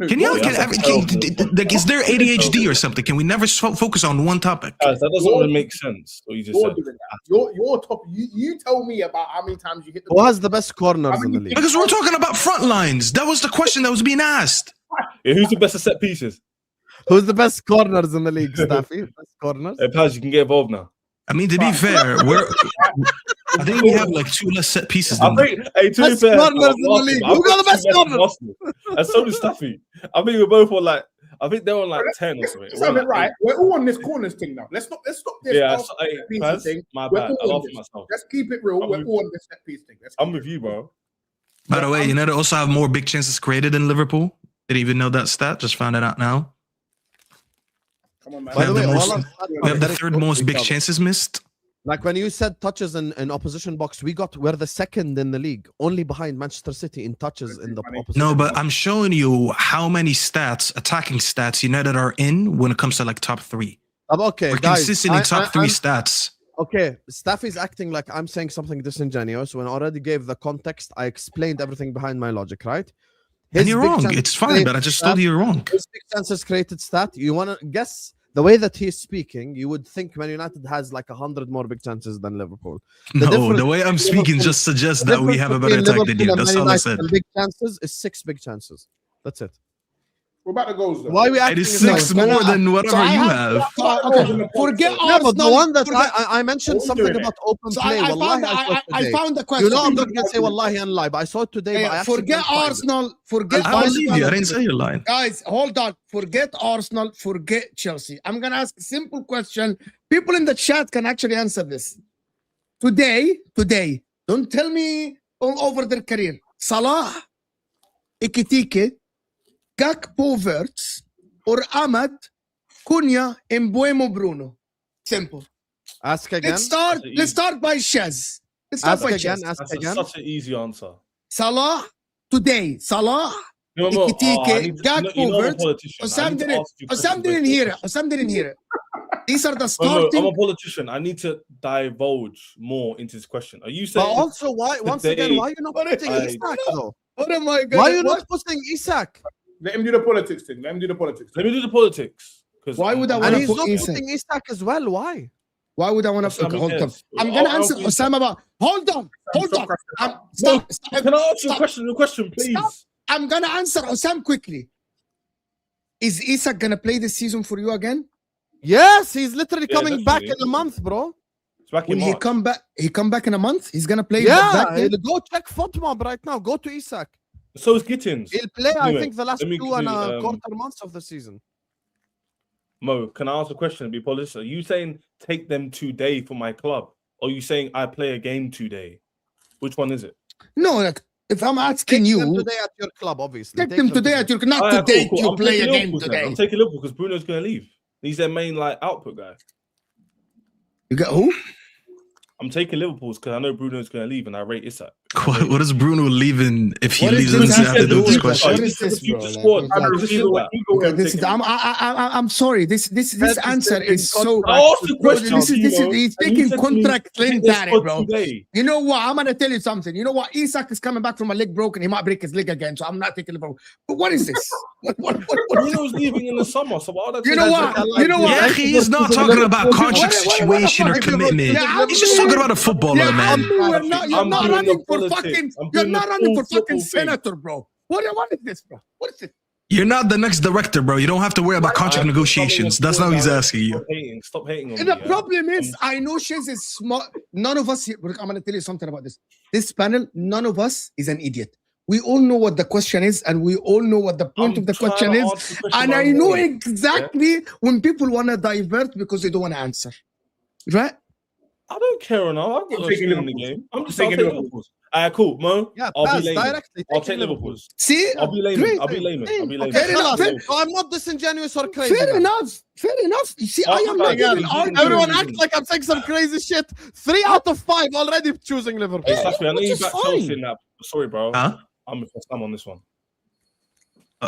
Can you, like, is there ADHD or something? Can we never focus on one topic? Paz, that doesn't really make sense. What you just You're said. doing that. You're top. You tell me about how many times you hit the Who has the best corners in the league? Because we're talking about front lines. That was the question that was being asked. Yeah, who's the best at set pieces? Who's the best corners in the league, Staffy? Best corners? Hey, Paz, you can get involved now. I mean, to be fair, I think we have like 2 less set pieces I than them. think, hey, to be Best fair, corners in the league. Who got the best corners? And so does Staffy. I think we're both on like, I think they're on like 10 or something. Let's have it right. We're all on this corners thing now. Let's stop this. Yeah, half hey, piece Paz, thing. my We're bad. all I on laughed at this. myself. Let's keep it real. We're all on this set piece thing. I'm with you, bro. By the way, you know they also have more big chances created in Liverpool. Didn't even know that stat. Just found it out now. Come on, man. We have the, all our most, stats we are have the very third close most to big each other. chances missed. Like when you said touches in opposition box, we're the second in the league, only behind Manchester City in touches in the opposition. No, but box. I'm showing you how many stats, attacking stats, United are in when it comes to like top 3. Okay, We're guys. consistently top 3 stats. Okay, Staffy's acting like I'm saying something disingenuous when I already gave the context. I explained everything behind my logic, right? And you're big wrong. chances It's fine, created but I just stat- told you you're wrong. His big chances created stat. You want to guess the way that he's speaking? You would think Man United has like 100 more big chances than Liverpool. No, difference the way I'm speaking Liverpool- just suggests The that we have a better difference attack than between you. Liverpool That's and all Man I United said. and big chances is 6 big chances. That's it. What about the goals though? Why are we acting? 86 more than whatever you have. Okay, forget Yeah, but the Arsenal. one that I mentioned something about open So play. I found the question. You know, I'm not gonna say wallahi and lie, but I saw it today. But I forget Arsenal. Forget I believe Arsenal. you. I didn't say you're lying. Guys, hold on. Forget Arsenal. Forget Chelsea. I'm gonna ask a simple question. People in the chat can actually answer this. Today, don't tell me over their career. Salah, Ekitike, Gakpo, Verts, or Ahmad, Cunha, Mbuemo, Bruno. Simple. Ask again. Let's start by Shez. Ask again. Ask That's again. such an easy answer. Salah, today. Salah, No, Ekitike, Gakpo, I'm a Verts. politician. Osam didn't hear it. Osam didn't hear it. These are the I'm starting. a politician. I need to divulge more into this question. Are you But saying? also, why? Once again, why are you not putting Isak though? What am I going? Why are you not putting Isak? Let him do the politics thing. Let him do the politics. Let me do the politics. Why would I And wanna he's put not Isak? putting Isak as well. Why? Why would I want to? Okay, hold on. I'm gonna answer Osama. About hold on. Stop. Can I ask you a question, please? Stop. I'm gonna answer Osam quickly. Is Isak gonna play this season for you again? Yes, he's literally coming back definitely. in a month, bro. It's back When in March. he come back in a month. He's gonna play. Yeah, go check FOTMOB right now. Go to Isak. So is Gittins. He'll play, I Anyway, think, the last let me 2.25 quickly, months of the season. Mo, can I ask a question and be political? Are you saying take them today for my club? Or are you saying I play a game today? Which one is it? No, like if I'm asking Take you them today at your club, obviously. take them today at your not Alright, today cool. you I'm play a taking game Liverpool then. today. I'm taking Liverpool because Bruno's going to leave. He's their main output guy. You got who? I'm taking Liverpool's because I know Bruno's going to leave and I rate Isak. What is Bruno leaving if he What is leaves? this Doesn't have to do with this answer question. What is this, bro? I'm sorry. This answer is so. I asked the question. He's taking contract length at it, bro. Today. You know what? I'm gonna tell you something. You know what? Isak is coming back from a leg broken. He might break his leg again. So I'm not taking Liverpool. But what is this? What Bruno's leaving in the summer. So why You know what? You know what? Yeah, he's not talking about contract situation or commitment. He's just talking about a footballer, man. You're not running for fucking senator, bro. What is this, bro? What is it? You're not the next director, bro. You don't have to worry about contract negotiations. That's not what he's asking you. Stop hating on And me. the problem is, I know Shiz is smart. None of us here, I'm going to tell you something about this. This panel, none of us is an idiot. We all know what the question is, and we all know what the point of the question is. And I know exactly when people want to divert because they don't want to answer. Right? I don't care enough. I've got no skin in the game. I'm just taking Liverpool's. Alright, cool, Mo. Yeah, I'll be directly. layman. I'll take Liverpool's. See? I'll be layman. I'll be layman. Fair enough. I'm not disingenuous or crazy. Fair enough. You see, I am not even arguing. Everyone acts like I'm saying some crazy shit. 3 out of 5 already choosing Liverpool. Hey, Safi, I know which you is back fine. Chelsea in that. Sorry, bro. Huh? I'm on this one.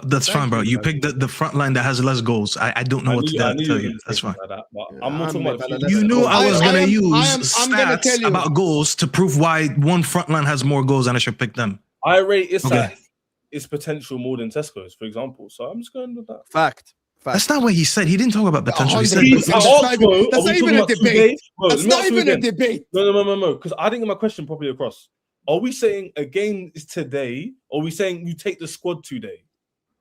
That's fine, bro. You picked the front line that has less goals. I don't know what to tell you. That's fine. Like that, but I'm not talking about. You knew I was gonna use I'm gonna tell stats you. about goals to prove why one front line has more goals and I should pick them. I rate Isak Okay. its potential more than Tesco's, for example. So I'm just going with that. Fact. That's not what he said. He didn't talk about potential. He said That's not even a debate. That's not even a debate. No. Because I didn't get my question properly across. Are we saying a game is today, or are we saying you take the squad today?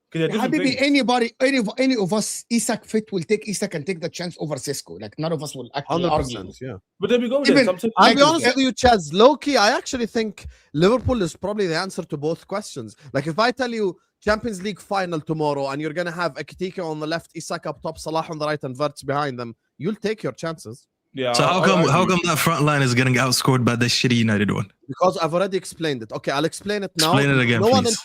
Because Habibi, any of us, Isak fit will take Isak and take the chance over Cisco. Like none of us will actually argue. 100%, yeah. But there we go. Even- Then. I'll be honest with you, Chaz. Low-key, I actually think Liverpool is probably the answer to both questions. Like if I tell you Champions League final tomorrow and you're going to have Ekitike on the left, Isak up top, Salah on the right, and Verts behind them, you'll take your chances. Yeah. So how come that front line is getting outscored by this shitty United one? Because I've already explained it. Okay, I'll explain it now. Explain it again, please.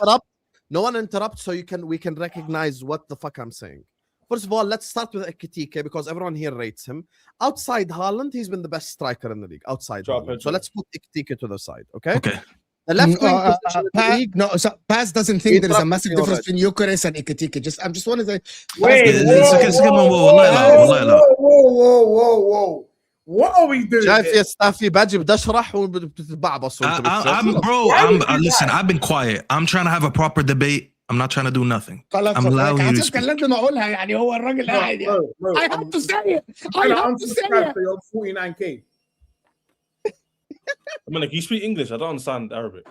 No one interrupt so we can recognize what the fuck I'm saying. First of all, let's start with Ekitike because everyone here rates him. Outside Haaland, he's been the best striker in the league. Outside Haaland. So let's put Ekitike to the side, okay? Okay. The left wing position in the league. No, so Paz doesn't think there is a massive difference between Gyökeres and Ekitike. I'm just want to say. Whoa. What are we doing? شايف يا ستافي باجي بدي اشرح وبتتبعبص Listen, I've been quiet. I'm trying to have a proper debate. I'm not trying to do nothing. I'm allowing you to speak. لازم اقولها يعني هو الراجل قاعد يعني. I have to say it. I have to say it. You're 49K. I mean, like, you speak English. I don't understand Arabic.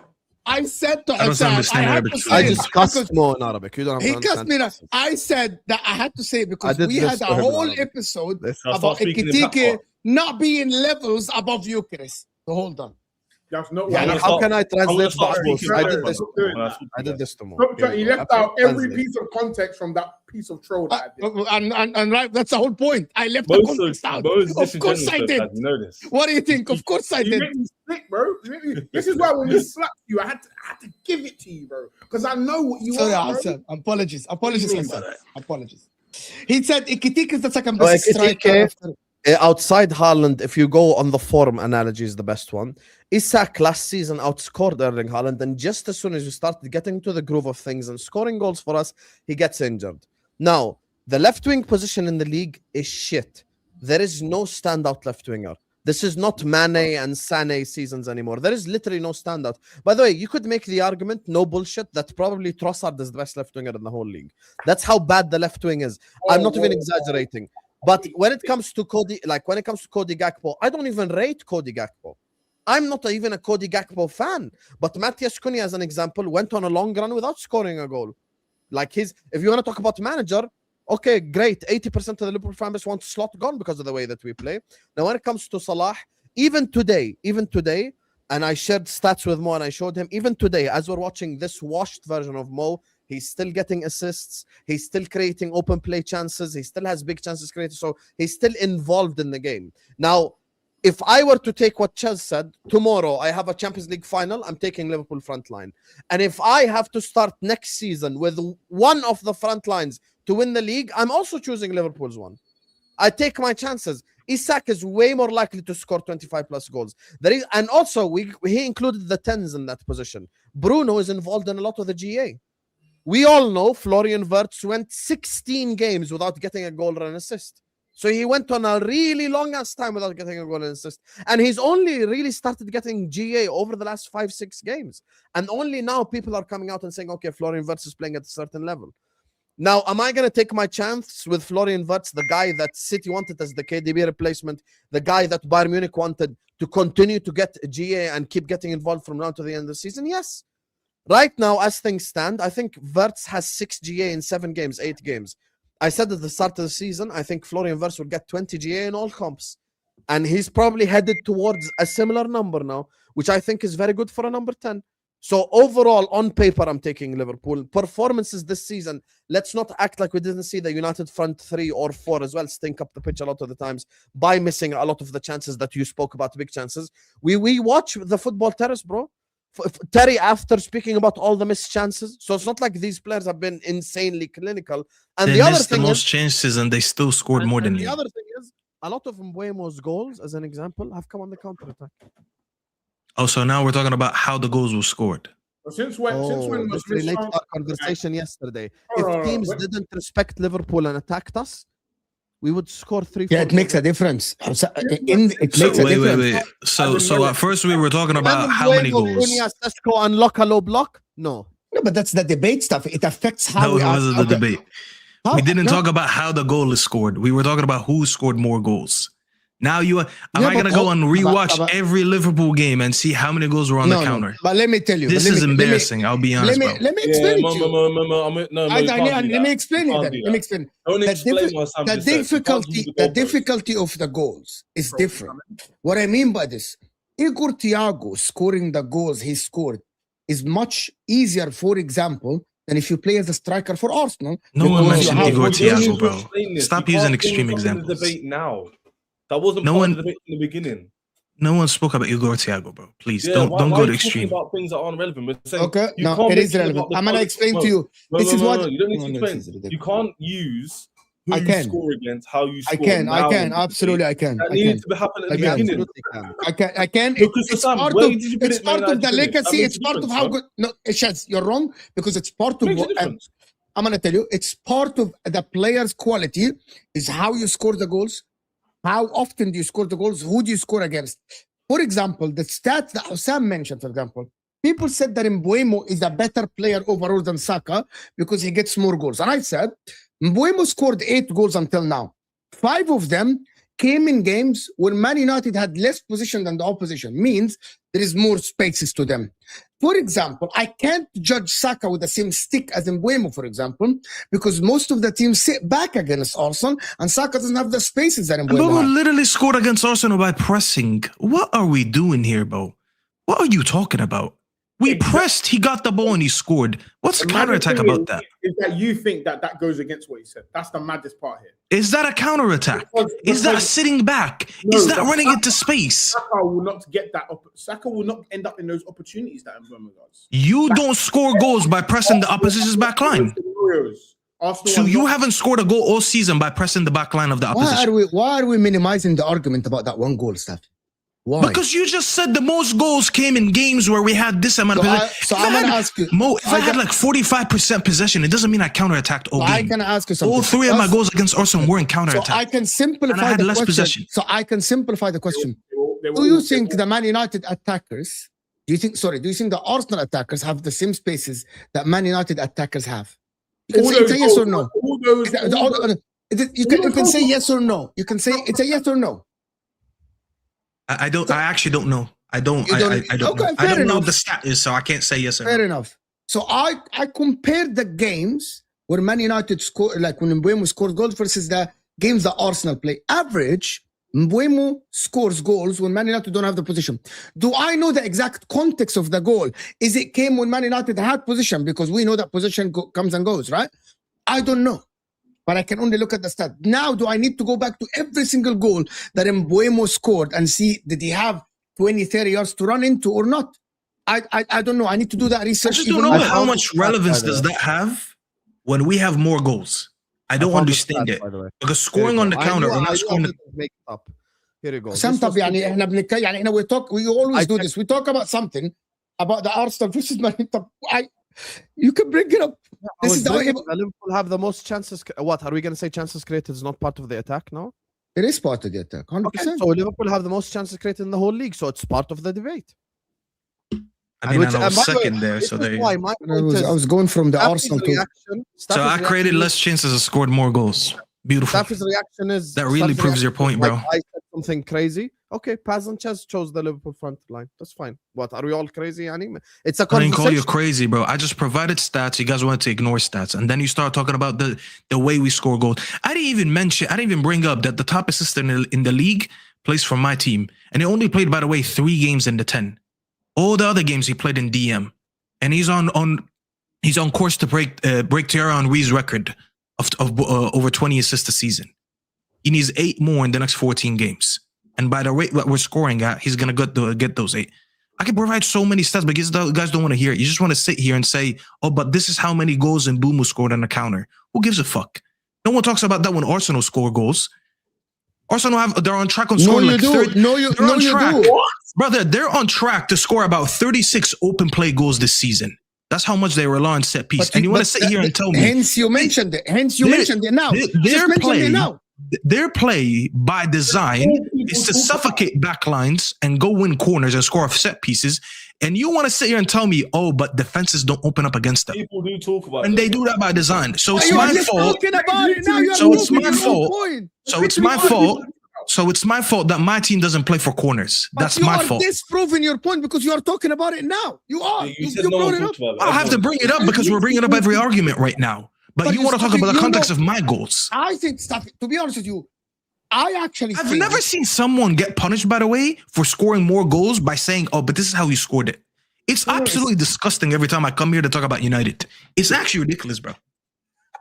I said to I don't Hassan, understand I had Arabic to so say I much. it just cussed because Mo in Arabic. You don't have he to cussed understand. me. I said that I had to say it because did we this had a for him in whole Arabic. episode I'll about start speaking in Ekitike Patois. not being levels above you, Chris. So hold on. That's not Yeah, what How can I translate start Ba'bus? speaking I Patois did this. Stop doing when I that. speak I to did this to Mo. Stop, he left out every piece of context from that piece of troll that I did. And right, that's the whole point. I left the Most context out. most Of course I did. You know this. What do you think? Of course I You did. make me sick, bro. You make me- This is why when we slapped you, I had to give it to you, bro, because I know what you Sorry, are, bro. Hassan. Apologies. mean Hassan. by that? Apologies. He said Ekitike is the second Oh, best Ekitike, striker after. Outside Haaland, if you go on the form analogy is the best one. Isak last season outscored Erling Haaland, and just as soon as you started getting to the groove of things and scoring goals for us, he gets injured. Now, the left wing position in the league is shit. There is no standout left winger. This is not Mane and Sané seasons anymore. There is literally no standout. By the way, you could make the argument, no bullshit, that probably Trossard is the best left winger in the whole league. That's how bad the left wing is. I'm not even exaggerating. But when it comes to Cody Gakpo, I don't even rate Cody Gakpo. I'm not even a Cody Gakpo fan. But Matthias Cunha, as an example, went on a long run without scoring a goal. Like if you want to talk about manager, okay, great. 80% of the Liverpool fan base wants Slot gone because of the way that we play. Now, when it comes to Salah, even today, and I shared stats with Mo and I showed him, even today, as we're watching this washed version of Mo, he's still getting assists. He's still creating open play chances. He still has big chances created. So he's still involved in the game. Now, if I were to take what Chelsea said, tomorrow I have a Champions League final, I'm taking Liverpool front line. And if I have to start next season with one of the front lines to win the league, I'm also choosing Liverpool's one. I take my chances. Isak is way more likely to score 25 plus goals. And also, he included the 10s in that position. Bruno is involved in a lot of the GA. We all know Florian Wirtz went 16 games without getting a goal or an assist. So he went on a really long ass time without getting a goal and assist. And he's only really started getting GA over the last 5-6 games. And only now people are coming out and saying, okay, Florian Wirtz is playing at a certain level. Now, am I going to take my chance with Florian Wirtz, the guy that City wanted as the KDB replacement, the guy that Bayern Munich wanted to continue to get GA and keep getting involved from now to the end of the season? Yes. Right now, as things stand, I think Wirtz has 6 GA in 7 games, 8 games. I said at the start of the season, I think Florian Wirtz will get 20 GA in all comps. And he's probably headed towards a similar number now, which I think is very good for a number 10. So overall, on paper, I'm taking Liverpool. Performances this season, let's not act like we didn't see the United front 3 or 4 as well stink up the pitch a lot of the times by missing a lot of the chances that you spoke about, big chances. We watch the football terrace, bro. Terry, after speaking about all the missed chances, so it's not like these players have been insanely clinical. And They the other missed the thing most is, chances and they still scored more than the you. other thing is, a lot of Mbuemo's goals, as an example, have come on the counter attack. Oh, so now we're talking about how the goals were scored. Since when was this this relates song- to our conversation yesterday. Oh, If teams didn't respect Liverpool and attacked us, we would score 3-4. Yeah, it makes a difference. It So makes a difference. wait. So at first we were talking about how many goals. Sesko and lock a low block? No. No, but that's the debate stuff. It affects how No, we it wasn't the debate. How? We didn't No. talk about how the goal is scored. We were talking about who scored more goals. Now am I going to go and rewatch every Liverpool game and see how many goals were on the counter? But let me tell you. This is embarrassing. I'll be honest, bro. Let me explain it to you. Let me explain it. Let me explain. Don't explain what Sam just said. The difficulty of the goals is different. What I mean by this, Igor Thiago scoring the goals he scored is much easier, for example, than if you play as a striker for Arsenal. No one mentioned Igor You don't need Thiago, to bro. explain this. Stop You using can't bring extreme it up in the examples. debate now. That wasn't No part one- of the debate in the beginning. No one spoke about Igor Thiago, bro. Please Yeah, don't why go are to you talking extreme. about things that aren't relevant. We're saying Okay, you no, can't it is mention relevant. about the I'm gonna politics. explain to you. This is what you don't need to No, explain. this is ridiculous. You can't use who I you can. score against, how you I score. can, now. absolutely, I can. That I needed can. to happen at the I can. beginning. I can. Because It's Sam, part where of. did you put It's it, Man part of the United? That legacy. makes It's a part of difference, how no? good. No, Shaz, you're wrong because it's part of Makes a what. difference. I'm gonna tell you, it's part of the player's quality. Is how you score the goals. How often do you score the goals? Who do you score against? For example, the stats that Sam mentioned, for example, people said that Mbuemo is a better player overall than Saka because he gets more goals. And I said, Mbuemo scored 8 goals until now. 5 of them came in games where Man United had less position than the opposition. Means there is more spaces to them. For example, I can't judge Saka with the same stick as Mbeumo, for example, because most of the teams sit back against Arsenal, and Saka doesn't have the spaces that Mbeumo Mbeumo has. literally scored against Arsenal by pressing. What are we doing here, bro? What are you talking about? We pressed, he got the ball and he scored. What's the counterattack about that? Is that you think that goes against what he said? That's the maddest part here. Is that a counterattack? Is that sitting back? Is that running into space? Saka will not get that. Saka will not end up in those opportunities that Mbeumo does. You don't score goals by pressing the opposition's back line. So you haven't scored a goal all season by pressing the back line of the opposition. Why are we minimizing the argument about that one goal stuff? Why? Because you just said the most goals came in games where we had this amount of possession. So I'm going to ask you. Mo, if I had like 45% possession, it doesn't mean I counterattacked all game. I can ask you something. All three of my goals against Arsenal were in counterattack. So I can simplify the question. Possession. So I can simplify the question. Do you think the Man United attackers, do you think the Arsenal attackers have the same spaces that Man United attackers have? You can say it's a yes or no. You can say yes or no. You can say it's a yes or no. I actually don't know. I don't know. I don't know what the stat is, so I can't say yes or no. Fair enough. So I compared the games where Man United score, like when Mbeumo scores goals versus the games that Arsenal play. Average, Mbeumo scores goals when Man United don't have the position. Do I know the exact context of the goal? Is it came when Man United had position? Because we know that position comes and goes, right? I don't know. But I can only look at the stat. Now, do I need to go back to every single goal that Mbeumo scored and see did he have 20, 30 yards to run into or not? I don't know. I need to do that research. I just don't know how much relevance does that have when we have more goals. I don't understand it. Because scoring on the counter or not scoring make it up. Here you go. We always do this. We talk about something about the Arsenal versus Man United. You can bring it up. This is Liverpool have the most chances. What are we going to say? Chances created is not part of the attack now. It is part of the attack. 100%. Okay, so Liverpool have the most chances created in the whole league, so it's part of the debate. I mean, I was second there, so they. I was going from the Arsenal to. So I created less chances and scored more goals. Beautiful. Staff's reaction is that really proves your point, bro. Like I said something crazy. Okay, Paz and Ches chose the Liverpool front line. That's fine. What are we all crazy? It's a conversation. I didn't call you crazy, bro. I just provided stats. You guys wanted to ignore stats, and then you start talking about the way we score goals. I didn't even bring up that the top assistant in the league plays for my team, and he only played, by the way, 3 games in the 10. All the other games he played in DM, and he's on course to break Thierry Henry's record of over 20 assists a season. He needs 8 more in the next 14 games. And by the rate that we're scoring at, he's going to get those 8. I can provide so many stats, but you guys don't want to hear it. You just want to sit here and say, oh, but this is how many goals Mbeumo scored on the counter. Who gives a fuck? No one talks about that when Arsenal score goals. Arsenal they're on track on scoring like 30. No, you do. Brother, they're on track to score about 36 open play goals this season. That's how much they rely on set piece. And you want to sit here and tell me. Hence you mentioned it. Now. Their play by design is to suffocate backlines and go win corners and score off set pieces. And you want to sit here and tell me, oh, but defenses don't open up against them. People do talk about and it. they do that by design. So it's my fault. So it's my fault. So it's my fault. So it's my fault that my team doesn't play for corners. That's my fault. You are disproving your point because you are talking about it now. You are. You brought it up. I have to bring it up because we're bringing up every argument right now. But you want to talk about the context of my goals. I think, to be honest with you, I've never seen someone get punished, by the way, for scoring more goals by saying, oh, but this is how you scored it. It's absolutely disgusting every time I come here to talk about United. It's actually ridiculous, bro.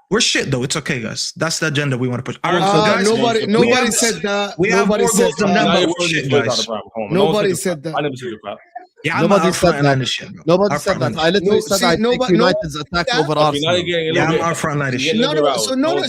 We're shit, though. It's okay, guys. That's the agenda we want to push. Guys, nobody said that. Nobody said that. Nobody said that. I never said that. Yeah, nobody said that. Nobody said that. I literally said I take United's attack over Arsenal. Yeah, I'm our front line. No one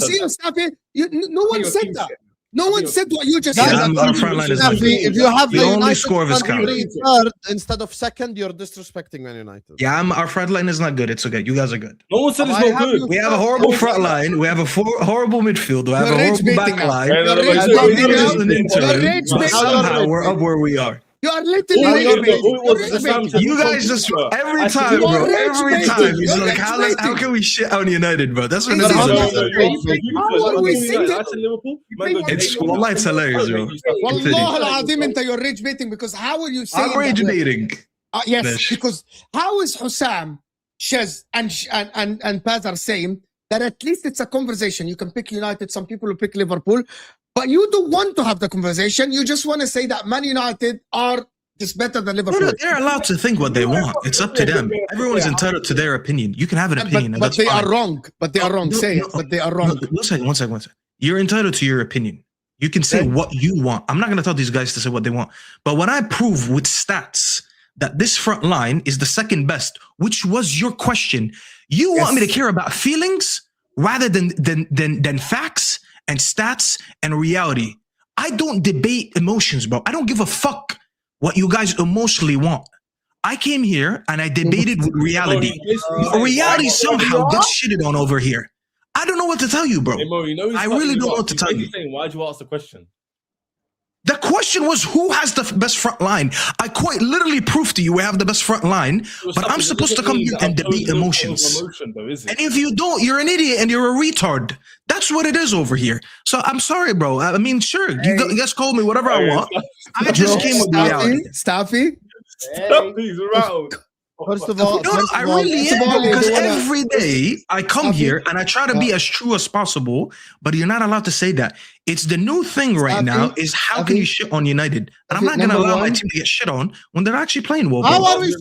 said that. No one said what you just said. Our front line is if you have the only score of his third instead of second, you're disrespecting Man United. Yeah, our front line is not good. It's okay. You guys are good. No one said it's not good. We have a horrible front line. We have a horrible midfield. We have a horrible back line. Somehow we're up where we are. You are literally you guys just every time, bro. Every time he's like, how can we shit on United, bro? That's what it is. It's hilarious, bro. Wallah al-azim, you're rage baiting because how are you saying? I'm rage baiting. Yes, Finish. because how is Hussam, Shez, and Paz are saying that at least it's a conversation. You can pick United, some people will pick Liverpool, but you don't want to have the conversation. You just want to say that Man United are just better than Liverpool. They're allowed to think what they want. It's up to them. Everyone is entitled to their opinion. You can have an opinion, and But that's they fine. are wrong. But they are wrong. Say it. But they are wrong. One second. You're entitled to your opinion. You can say what you want. I'm not going to tell these guys to say what they want. But when I prove with stats that this front line is the second best, which was your question, you want me to care about feelings rather than facts and stats and reality. I don't debate emotions, bro. I don't give a fuck what you guys emotionally want. I came here and I debated with reality. Reality somehow gets shitted on over here. I don't know what to tell you, bro. Hey, Mo, you know I really don't know what to tell you. Why'd you ask the question? The question was, who has the best front line? I quite literally proved to you we have the best front line, but I'm supposed to come here and debate emotions. And if you don't, you're an idiot and you're a retard. That's what it is over here. So I'm sorry, bro. I mean, sure, you guys call me whatever I want. I just came with reality. Staffy. He's rattled. First of all, I really am, because every day I come here and I try to be as true as possible, but you're not allowed to say that. It's the new thing right now is how can you shit on United? And I'm not going to allow my team to get shit on when they're actually playing well. How are we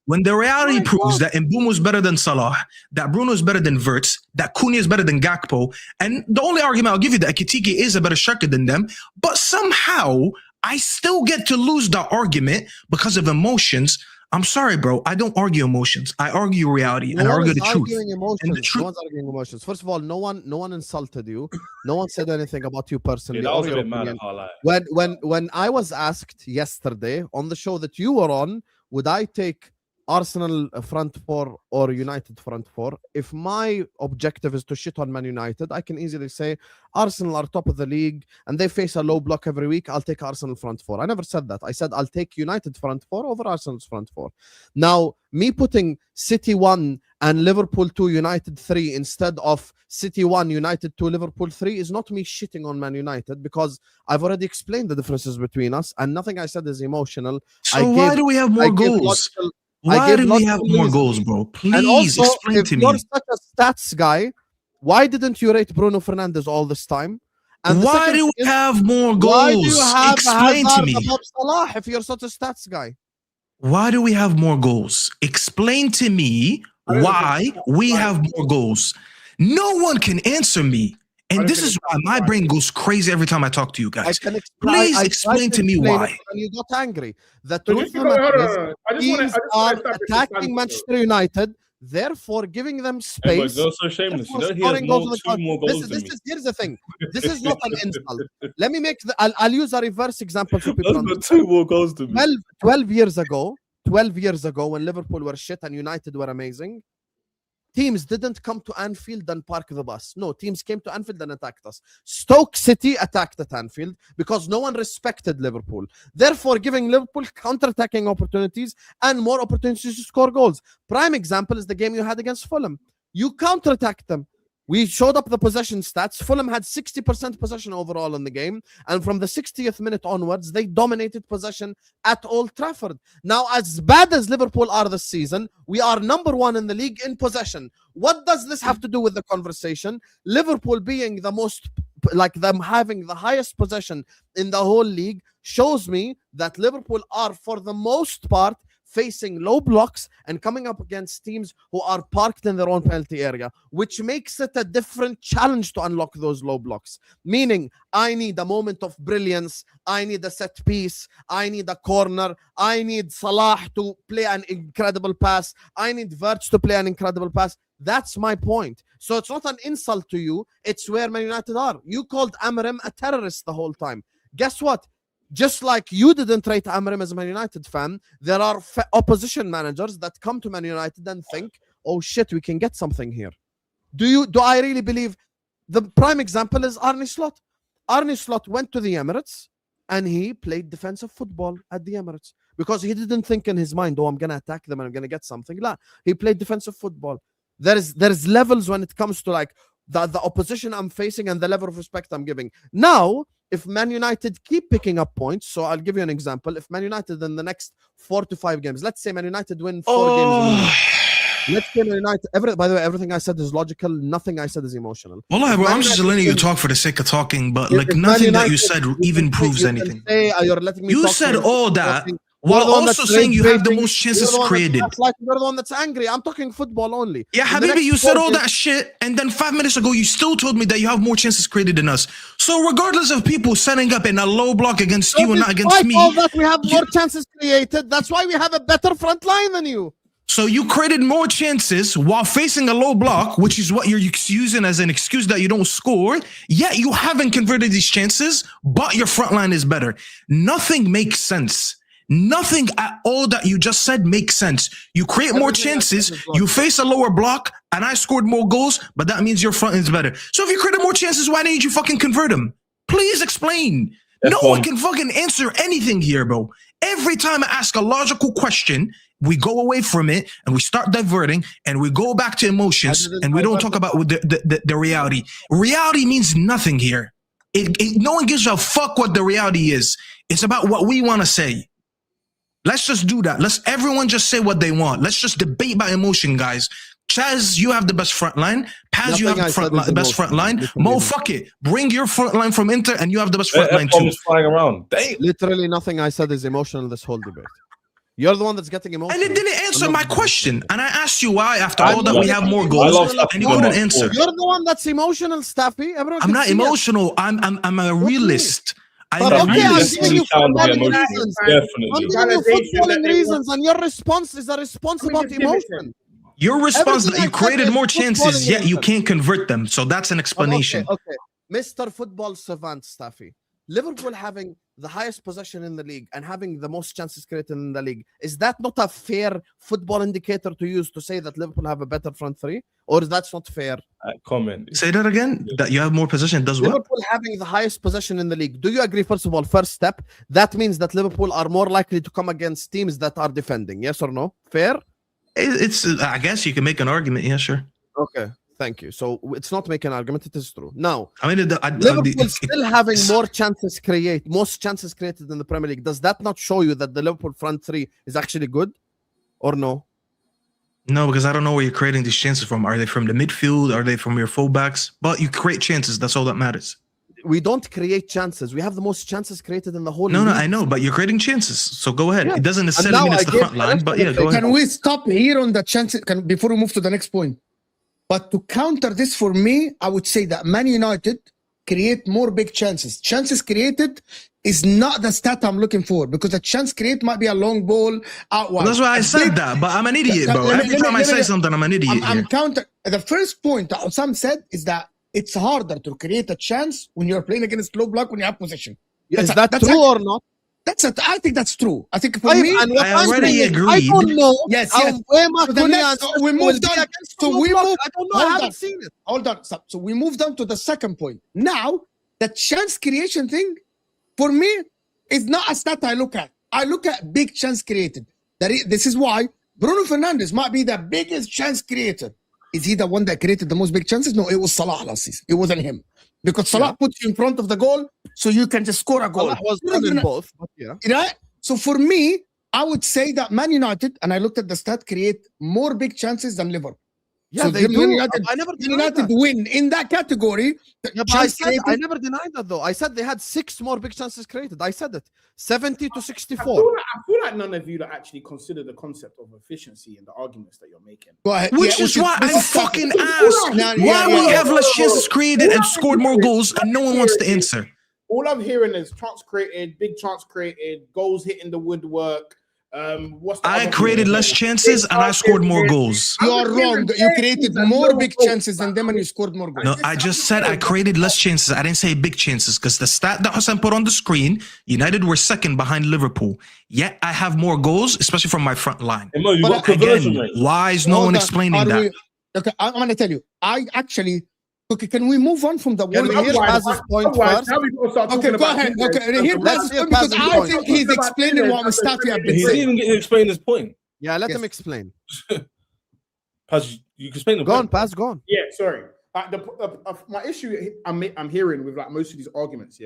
When the reality proves that Mbeumo is better than Salah, that Bruno is better than Wirtz, that Cunha is better than Gakpo, and the only argument I'll give you that Ekitike is a better striker than them, but somehow I still get to lose the argument because of emotions. I'm sorry, bro. I don't argue emotions. I argue reality and I argue the truth. No one's arguing emotions. First of all, no one insulted you. No one said anything about you personally. Yeah, that was a bit mad. When I was asked yesterday on the show that you were on, would I take Arsenal front four or United front four? If my objective is to shit on Man United, I can easily say Arsenal are top of the league and they face a low block every week. I'll take Arsenal front four. I never said that. I said I'll take United front four over Arsenal's front four. Now, me putting City 1 and Liverpool 2, United 3 instead of City 1, United 2, Liverpool 3 is not me shitting on Man United, because I've already explained the differences between us and nothing I said is emotional. So why do we have more goals? Why do we have more goals, bro? Please explain to me. If you're such a stats guy, why didn't you rate Bruno Fernandes all this time? And why do we have more goals? Why do you have Explain to me. above Salah if you're such a stats guy? Why do we have more goals? Explain to me why we have more goals. No one can answer me. And this is why my brain goes crazy every time I talk to you guys. Please explain to me why. And you got angry. The truth of the matter is, teams are attacking Manchester United, therefore giving them space. You're so shameless. You know he has two more goals than me. Here's the thing. This is not an insult. Let me make I'll use a reverse example so people understand. 2 more goals to me. 12 years ago, when Liverpool were shit and United were amazing, teams didn't come to Anfield and park the bus. No, teams came to Anfield and attacked us. Stoke City attacked at Anfield because no one respected Liverpool. Therefore, giving Liverpool counter-attacking opportunities and more opportunities to score goals. Prime example is the game you had against Fulham. You counter-attacked them. We showed up the possession stats. Fulham had 60% possession overall in the game. And from the 60th minute onwards, they dominated possession at Old Trafford. Now, as bad as Liverpool are this season, we are number 1 in the league in possession. What does this have to do with the conversation? Liverpool being the most, like them having the highest possession in the whole league, shows me that Liverpool are, for the most part, facing low blocks and coming up against teams who are parked in their own penalty area, which makes it a different challenge to unlock those low blocks. Meaning, I need a moment of brilliance, I need a set piece, I need a corner, I need Salah to play an incredible pass, I need Wirtz to play an incredible pass. That's my point. So it's not an insult to you, it's where Man United are. You called Amorim a terrorist the whole time. Guess what? Just like you didn't rate Amorim as a Man United fan, there are opposition managers that come to Man United and think, oh shit, we can get something here. Do I really believe? The prime example is Arne Slot. Arne Slot went to the Emirates and he played defensive football at the Emirates because he didn't think in his mind, oh, I'm going to attack them and I'm going to get something. La, he played defensive football. There's levels when it comes to like the opposition I'm facing and the level of respect I'm giving. Now, if Man United keep picking up points, so I'll give you an example. If Man United in the next 4 to 5 games, let's say Man United win 4 games in a row. Let's say Man United. By the way, everything I said is logical. Nothing I said is emotional. Well, bro, I'm just letting you talk for the sake of talking, but like nothing that you said even proves anything. You're letting me you said all that while also saying you have the most chances created. Like you're the one that's angry. I'm talking football only. Yeah, Habibi, you said all that shit, and then 5 minutes ago you still told me that you have more chances created than us. So regardless of people setting up in a low block against you and not against me, that we have more chances created. That's why we have a better front line than you. So you created more chances while facing a low block, which is what you're using as an excuse that you don't score. Yet you haven't converted these chances, but your front line is better. Nothing makes sense. Nothing at all that you just said makes sense. You create more chances, you face a lower block, and I scored more goals, but that means your front is better. So if you created more chances, why didn't you fucking convert them? Please explain. No one can fucking answer anything here, bro. Every time I ask a logical question, we go away from it and we start diverting and we go back to emotions and we don't talk about the reality. Reality means nothing here. No one gives a fuck what the reality is. It's about what we want to say. Let's just do that. Let's everyone just say what they want. Let's just debate by emotion, guys. Chaz, you have the best front line. Paz, you have the best front line. Mo, fuck it. Bring your front line from Inter and you have the best front line too. Flying around. Damn. Literally nothing I said is emotional this whole debate. You're the one that's getting emotional. And it didn't answer my question. And I asked you why after all that we have more goals and you wouldn't answer. You're the one that's emotional, Staffy. I'm not emotional. I'm a realist. I'm giving you footballing reasons, and your response is a response about emotion. Your response that you created more chances, yet you can't convert them. So that's an explanation. Okay. Mr. Football Savant Staffy. Liverpool having the highest possession in the league and having the most chances created in the league, is that not a fair football indicator to use to say that Liverpool have a better front three? Or that's not fair? Comment. Say that again? That you have more possession does what? Liverpool having the highest possession in the league. Do you agree, first of all, first step, that means that Liverpool are more likely to come against teams that are defending? Yes or no? Fair? It's. I guess you can make an argument. Yeah, sure. Okay. Thank you. So it's not making an argument. It is true. Now, I mean, Liverpool still having most chances created in the Premier League. Does that not show you that the Liverpool front three is actually good, or no? No, because I don't know where you're creating these chances from. Are they from the midfield? Are they from your fullbacks? But you create chances. That's all that matters. We don't create chances. We have the most chances created in the whole league. No, I know, but you're creating chances. So go ahead. Yeah. It doesn't necessarily mean it's the front line, but yeah, go ahead. Can we stop here on the chances before we move to the next point? But to counter this for me, I would say that Man United create more big chances. Chances created is not the stat I'm looking for, because a chance create might be a long ball out wide. Well, that's why I said that, but I'm an idiot, bro. Every time I say something, I'm an idiot. I'm counter. The first point that Osam said is that it's harder to create a chance when you're playing against low block when you have possession. Is that true or not? I think that's true. I think for me, I already agreed. I don't know. Yes. So we moved on. So we moved. I don't know. I haven't seen it. Hold on. So we moved on to the second point. Now, the chance creation thing, for me, is not a stat I look at. I look at big chance created. This is why Bruno Fernandes might be the biggest chance creator. Is he the one that created the most big chances? No, it was Salah last season. It wasn't him. Because Salah puts you in front of the goal, so you can just score a goal. Salah was good in both. But yeah. Right? So for me, I would say that Man United, and I looked at the stat, create more big chances than Liverpool. Yeah, so they do. I never United win in that category. Yeah, but I never denied that, though. I said they had 6 more big chances created. I said it. 70 to 64. I feel like none of you that actually consider the concept of efficiency in the arguments that you're making. Which is why I fucking asked why we have less chances created and scored more goals and no one wants to answer. All I'm hearing is chance created, big chance created, goals hitting the woodwork. I created less chances and I scored more goals. You are wrong. You created more big chances than them and you scored more goals. No, I just said I created less chances. I didn't say big chances, because the stat that Hassan put on the screen, United were second behind Liverpool. Yet I have more goals, especially from my front line. But again, why is no one explaining that? Okay, I'm going to tell you. Okay, can we move on from the one? Here's Paz's point first. Okay, go ahead. Okay, here's Paz's point, because I think he's explaining what Mustafi has been saying. He didn't even get to explain his point. Yeah, let him explain. Paz, you can explain the point. Go on, Paz, go on. Yeah, sorry. My issue I'm hearing with like most of these arguments,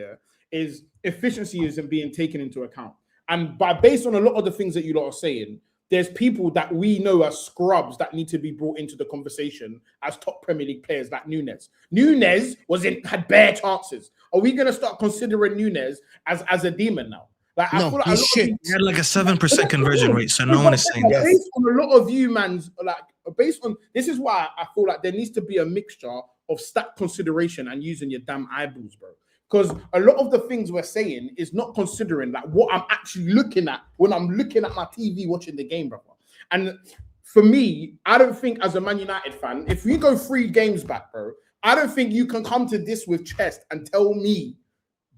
is efficiency isn't being taken into account. And based on a lot of the things that you lot are saying, there's people that we know as scrubs that need to be brought into the conversation as top Premier League players, like Nunes. Nunes had bare chances. Are we going to start considering Nunes as a demon now? Like, I feel like he's shit. He had like a 7% conversion rate, so no one is saying that. Based on a lot of you, man's based on this is why I feel like there needs to be a mixture of stat consideration and using your damn eyeballs, bro. Because a lot of the things we're saying is not considering like what I'm actually looking at when I'm looking at my TV watching the game, bro. And for me, I don't think as a Man United fan, if we go 3 games back, bro, I don't think you can come to this with chest and tell me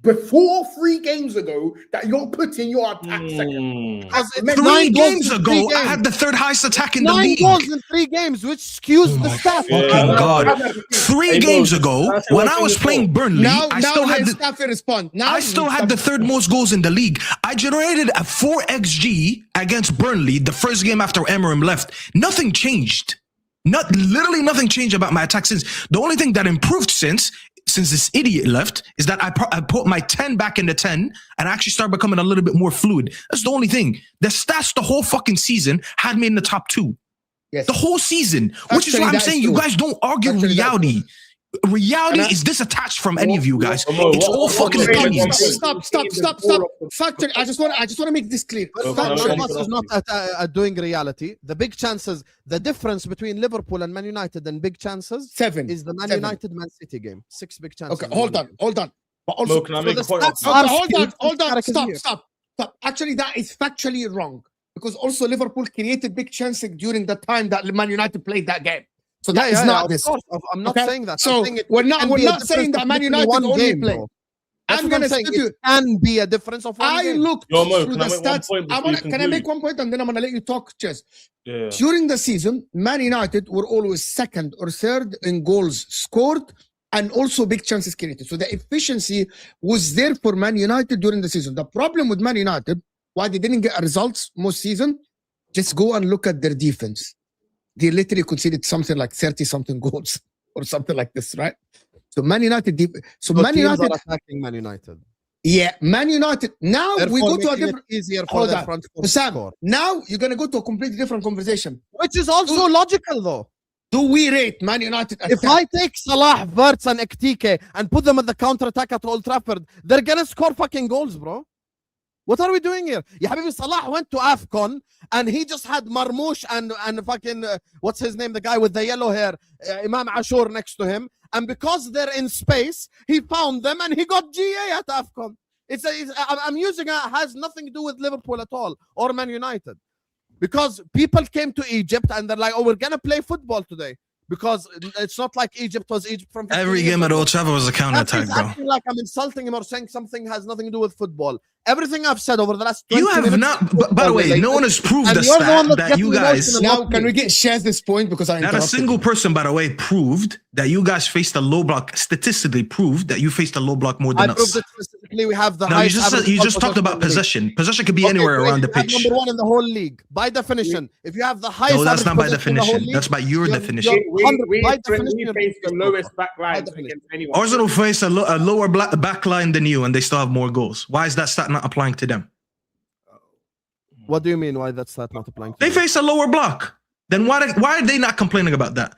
before 3 games ago that you're putting your attack second. 3 games ago, I had the 3rd highest attack in the league. 9 goals in 3 games, which skews the stats. Fucking God. 3 games ago, when I was playing Burnley, I still had the 3rd most goals in the league. I generated a 4 XG against Burnley the first game after Emerim left. Nothing changed. Literally nothing changed about my attack since. The only thing that improved since this idiot left is that I put my 10 back in the 10 and I actually started becoming a little bit more fluid. That's the only thing. The stats the whole fucking season had me in the top 2. Yes. The whole season, which is why I'm saying you guys don't argue reality. Reality is disattached from any of you guys. It's all fucking opinions. Stop. Factor. I just want to make this clear. Factor is not doing reality. The big chances, the difference between Liverpool and Man United and big chances 7 is the Man United Man City game. 6 big chances. Okay, hold on. But also, can I make a point? Hold on. Stop. Actually, that is factually wrong because also Liverpool created big chances during the time that Man United played that game. So that is not this. I'm not saying that. So we're not saying that Man United only play. I'm going to say it can be a difference of one game. I looked through the stats. Can I make one point and then I'm going to let you talk, Chess? Yeah. During the season, Man United were always 2nd or 3rd in goals scored and also big chances created. So the efficiency was there for Man United during the season. The problem with Man United, why they didn't get results most season, just go and look at their defense. They literally conceded something like 30-something goals or something like this, right? So Man United, Man United are attacking Man United. Yeah, Man United. Now therefore, we go to a different. Easier for the front four. Sam, now you're gonna go to a completely different conversation, which is also logical, though. Do we rate Man United? If I take Salah, Wirtz, and Ekitike and put them at the counter attack at Old Trafford, they're gonna score fucking goals, bro. What are we doing here? Ya Habibi, Salah went to AFCON and he just had Marmoush and fucking, what's his name? The guy with the yellow hair, Imam Ashur next to him. And because they're in space, he found them and he got GA at AFCON. I'm using it, has nothing to do with Liverpool at all or Man United. Because people came to Egypt and they're like, oh, we're going to play football today. Because it's not like Egypt was Egypt from every game at Old Trafford was a counter-attack, bro. Acting like I'm insulting him or saying something has nothing to do with football. Everything I've said over the last 20 you have minutes, not. By the way, no one has proved the stat that you guys. Now, can we share this point because not a single person, by the way, proved that you guys faced a low block. Statistically, proved that you faced a low block more than us. I proved it statistically. We have the. No, you just talked about possession. Possession could be anywhere around the pitch. Number 1 in the whole league by definition. If you have the highest. No, that's not by definition. That's by your definition. We face the lowest back line against anyone. Arsenal face a lower back line than you, and they still have more goals. Why is that stat not applying to them? What do you mean? Why that's not applying? They face a lower block. Then why are they not complaining about that?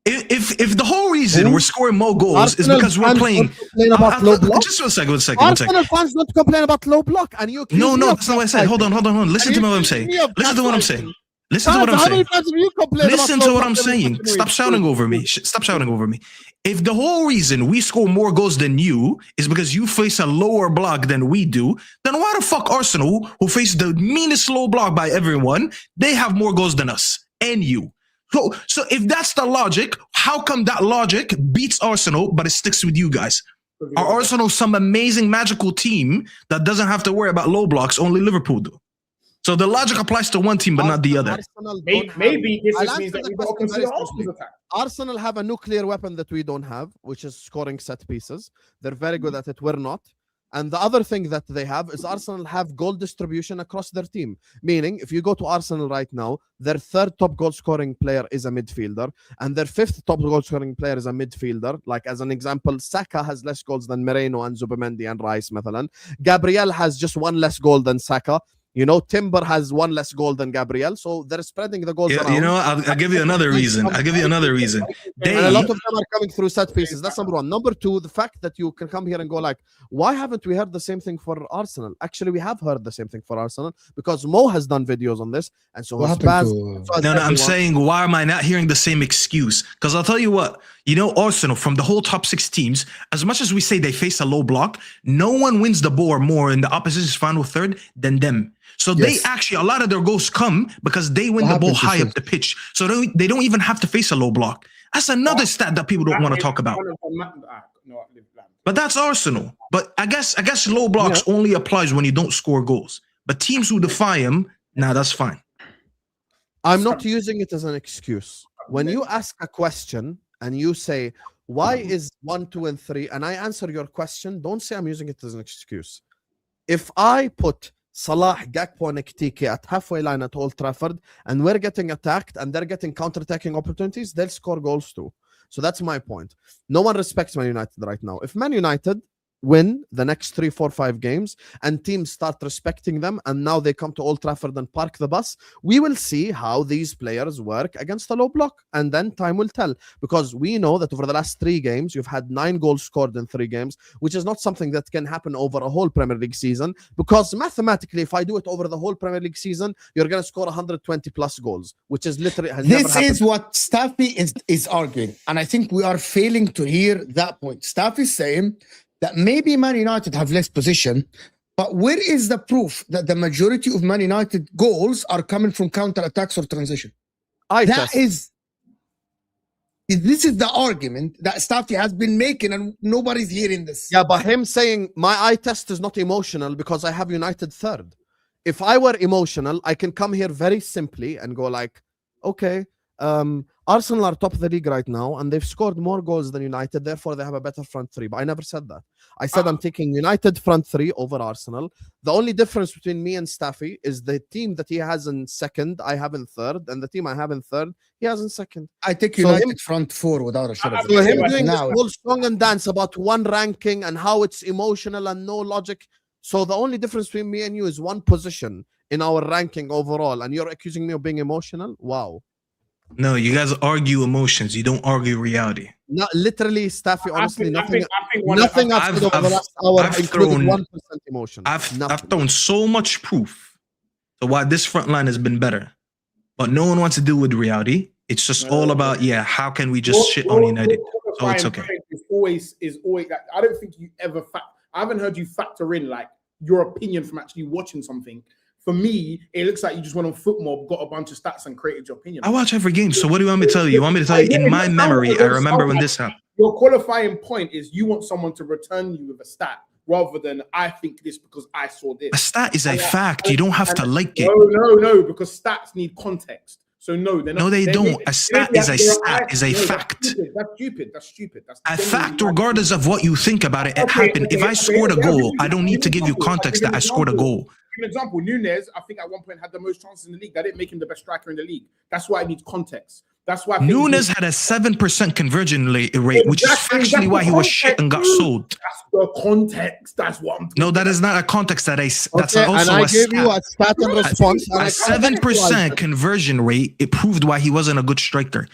If the whole reason we're scoring more goals is because we're playing. Just one second. Arsenal fans don't complain about low block, and you. No, that's not what I said. Hold on. Listen to what I'm saying. Listen to what I'm saying. Listen to what I'm saying. Stop shouting over me. Stop shouting over me. If the whole reason we score more goals than you is because you face a lower block than we do, then why the fuck Arsenal, who face the meanest low block by everyone, they have more goals than us and you? So if that's the logic, how come that logic beats Arsenal, but it sticks with you guys? Are Arsenal some amazing magical team that doesn't have to worry about low blocks? Only Liverpool do. So the logic applies to one team, but not the other. Maybe this just means that we don't consider Arsenal's attack. Arsenal have a nuclear weapon that we don't have, which is scoring set pieces. They're very good at it. We're not. And the other thing that they have is Arsenal have goal distribution across their team. Meaning, if you go to Arsenal right now, their third top goal scoring player is a midfielder, and their fifth top goal scoring player is a midfielder. Like, as an example, Saka has less goals than Moreno and Zubimendi and Rice, مثلا. Gabriel has just one less goal than Saka. You know, Timber has one less goal than Gabriel, so they're spreading the goals around. You know, I'll give you another reason. And a lot of them are coming through set pieces. That's number one. Number two, the fact that you can come here and go like, why haven't we heard the same thing for Arsenal? Actually, we have heard the same thing for Arsenal because Mo has done videos on this, and so has Baz. No, I'm saying, why am I not hearing the same excuse? Because I'll tell you what, you know, Arsenal, from the whole top 6 teams, as much as we say they face a low block, no one wins the ball more in the opposition's final third than them. So they actually, a lot of their goals come because they win the ball high up the pitch. So they don't even have to face a low block. That's another stat that people don't want to talk about. But that's Arsenal. But I guess low blocks only applies when you don't score goals. But teams who defy them, nah, that's fine. I'm not using it as an excuse. When you ask a question and you say, why is 1, 2, and 3, and I answer your question, don't say I'm using it as an excuse. If I put Salah, Gakpo, and Ekitike at halfway line at Old Trafford, and we're getting attacked and they're getting counter-attacking opportunities, they'll score goals too. So that's my point. No one respects Man United right now. If Man United win the next 3, 4, 5 games and teams start respecting them, and now they come to Old Trafford and park the bus, we will see how these players work against a low block, and then time will tell. Because we know that over the last 3 games, you've had 9 goals scored in 3 games, which is not something that can happen over a whole Premier League season, because mathematically, if I do it over the whole Premier League season, you're going to score 120 plus goals, which is literally this is what Staffy is arguing, and I think we are failing to hear that point. Staffy is saying that maybe Man United have less position, but where is the proof that the majority of Man United goals are coming from counter-attacks or transition? This is the argument that Staffy has been making, and nobody's hearing this. Yeah, but him saying my eye test is not emotional because I have United third. If I were emotional, I can come here very simply and go like, okay, Arsenal are top of the league right now, and they've scored more goals than United, therefore they have a better front 3. But I never said that. I said I'm taking United front 3 over Arsenal. The only difference between me and Staffy is the team that he has in second, I have in third, and the team I have in third, he has in second. I take United front 4 without a shadow. So him doing this whole song and dance about one ranking and how it's emotional and no logic. So the only difference between me and you is one position in our ranking overall, and you're accusing me of being emotional? Wow. No, you guys argue emotions. You don't argue reality. Not literally, Staffy. Honestly, nothing I've said over the last hour, including 1% emotion. I've thrown so much proof to why this front line has been better, but no one wants to deal with reality. It's just all about how can we just shit on United? So it's okay. Is always. I don't think you ever. I haven't heard you factor in like your opinion from actually watching something. For me, it looks like you just went on FootMob, got a bunch of stats, and created your opinion. I watch every game. So what do you want me to tell you? You want me to tell you in my memory, I remember when this happened. Your qualifying point is you want someone to return you with a stat rather than I think this because I saw this. A stat is a fact. You don't have to like it. No, because stats need context. So no, they're not. No, they don't. A stat is a fact. That's stupid. A fact, regardless of what you think about it, it happened. If I scored a goal, I don't need to give you context that I scored a goal. An example, Nunes, I think at one point had the most chances in the league. That didn't make him the best striker in the league. That's why it needs context. That's why Nunes had a 7% conversion rate, which is actually why he was shit and got sold. That's the context. That's what I'm talking No, that is not a context. That's also and I gave you a stat and response. A 7% conversion rate, it proved why he wasn't a good striker.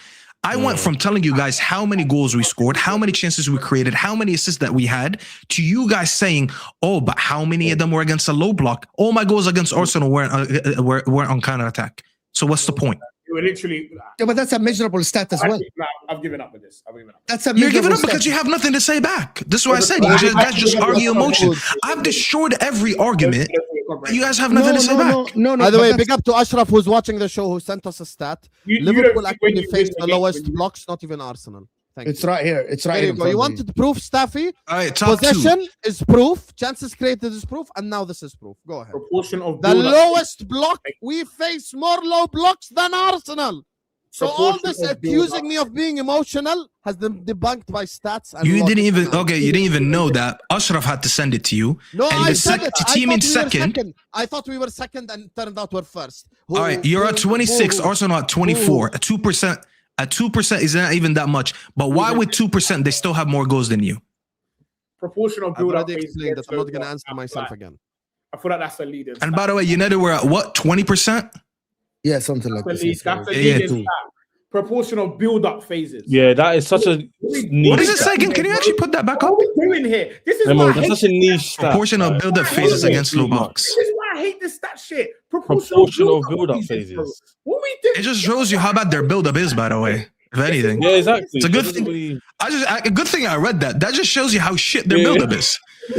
I went from telling you guys how many goals we scored, how many chances we created, how many assists that we had, to you guys saying, oh, but how many of them were against a low block? All my goals against Arsenal weren't on counter-attack. So what's the point? You were literally... but that's a measurable stat as well. I've given up with this. You're giving up because you have nothing to say back. This is what I said. You guys just argue emotion. I've destroyed every argument. You guys have nothing to say back. No. By the way, big up to Ashraf who's watching the show who sent us a stat. Liverpool actually faced the lowest blocks, not even Arsenal. It's right here. It's right here. You wanted proof, Staffy? All right, possession is proof. Chances created is proof. And now this is proof. Go ahead. Proportion of the lowest block. We face more low blocks than Arsenal. So all this accusing me of being emotional has been debunked by stats. And You didn't even know that. Ashraf had to send it to you. No, and I said it. Team in second. I thought we were second and turned out we're first. All right, you're at 26. Arsenal at 24. At 2%. At 2% is not even that much. But why with 2% they still have more goals than you? Proportional I've build up. already explained that. I'm not going to answer myself again. I feel like that's the leader. And by the way, United were at what? 20%? Yeah, something like this. That's the leader. Proportional build-up phases. Yeah, that is such a niche. What is it saying? Can you actually put that back up? What are we doing here? This is Memo, why I that's hate such a niche stat. Proportional build-up phases against low blocks. This is why I hate this stat shit. Proportional build-up phases. Bro. What are we doing? It just shows you how bad their build-up is, by the way. If anything. Yeah, exactly. It's a good thing. A good thing I read that. That just shows you how shit their build-up is.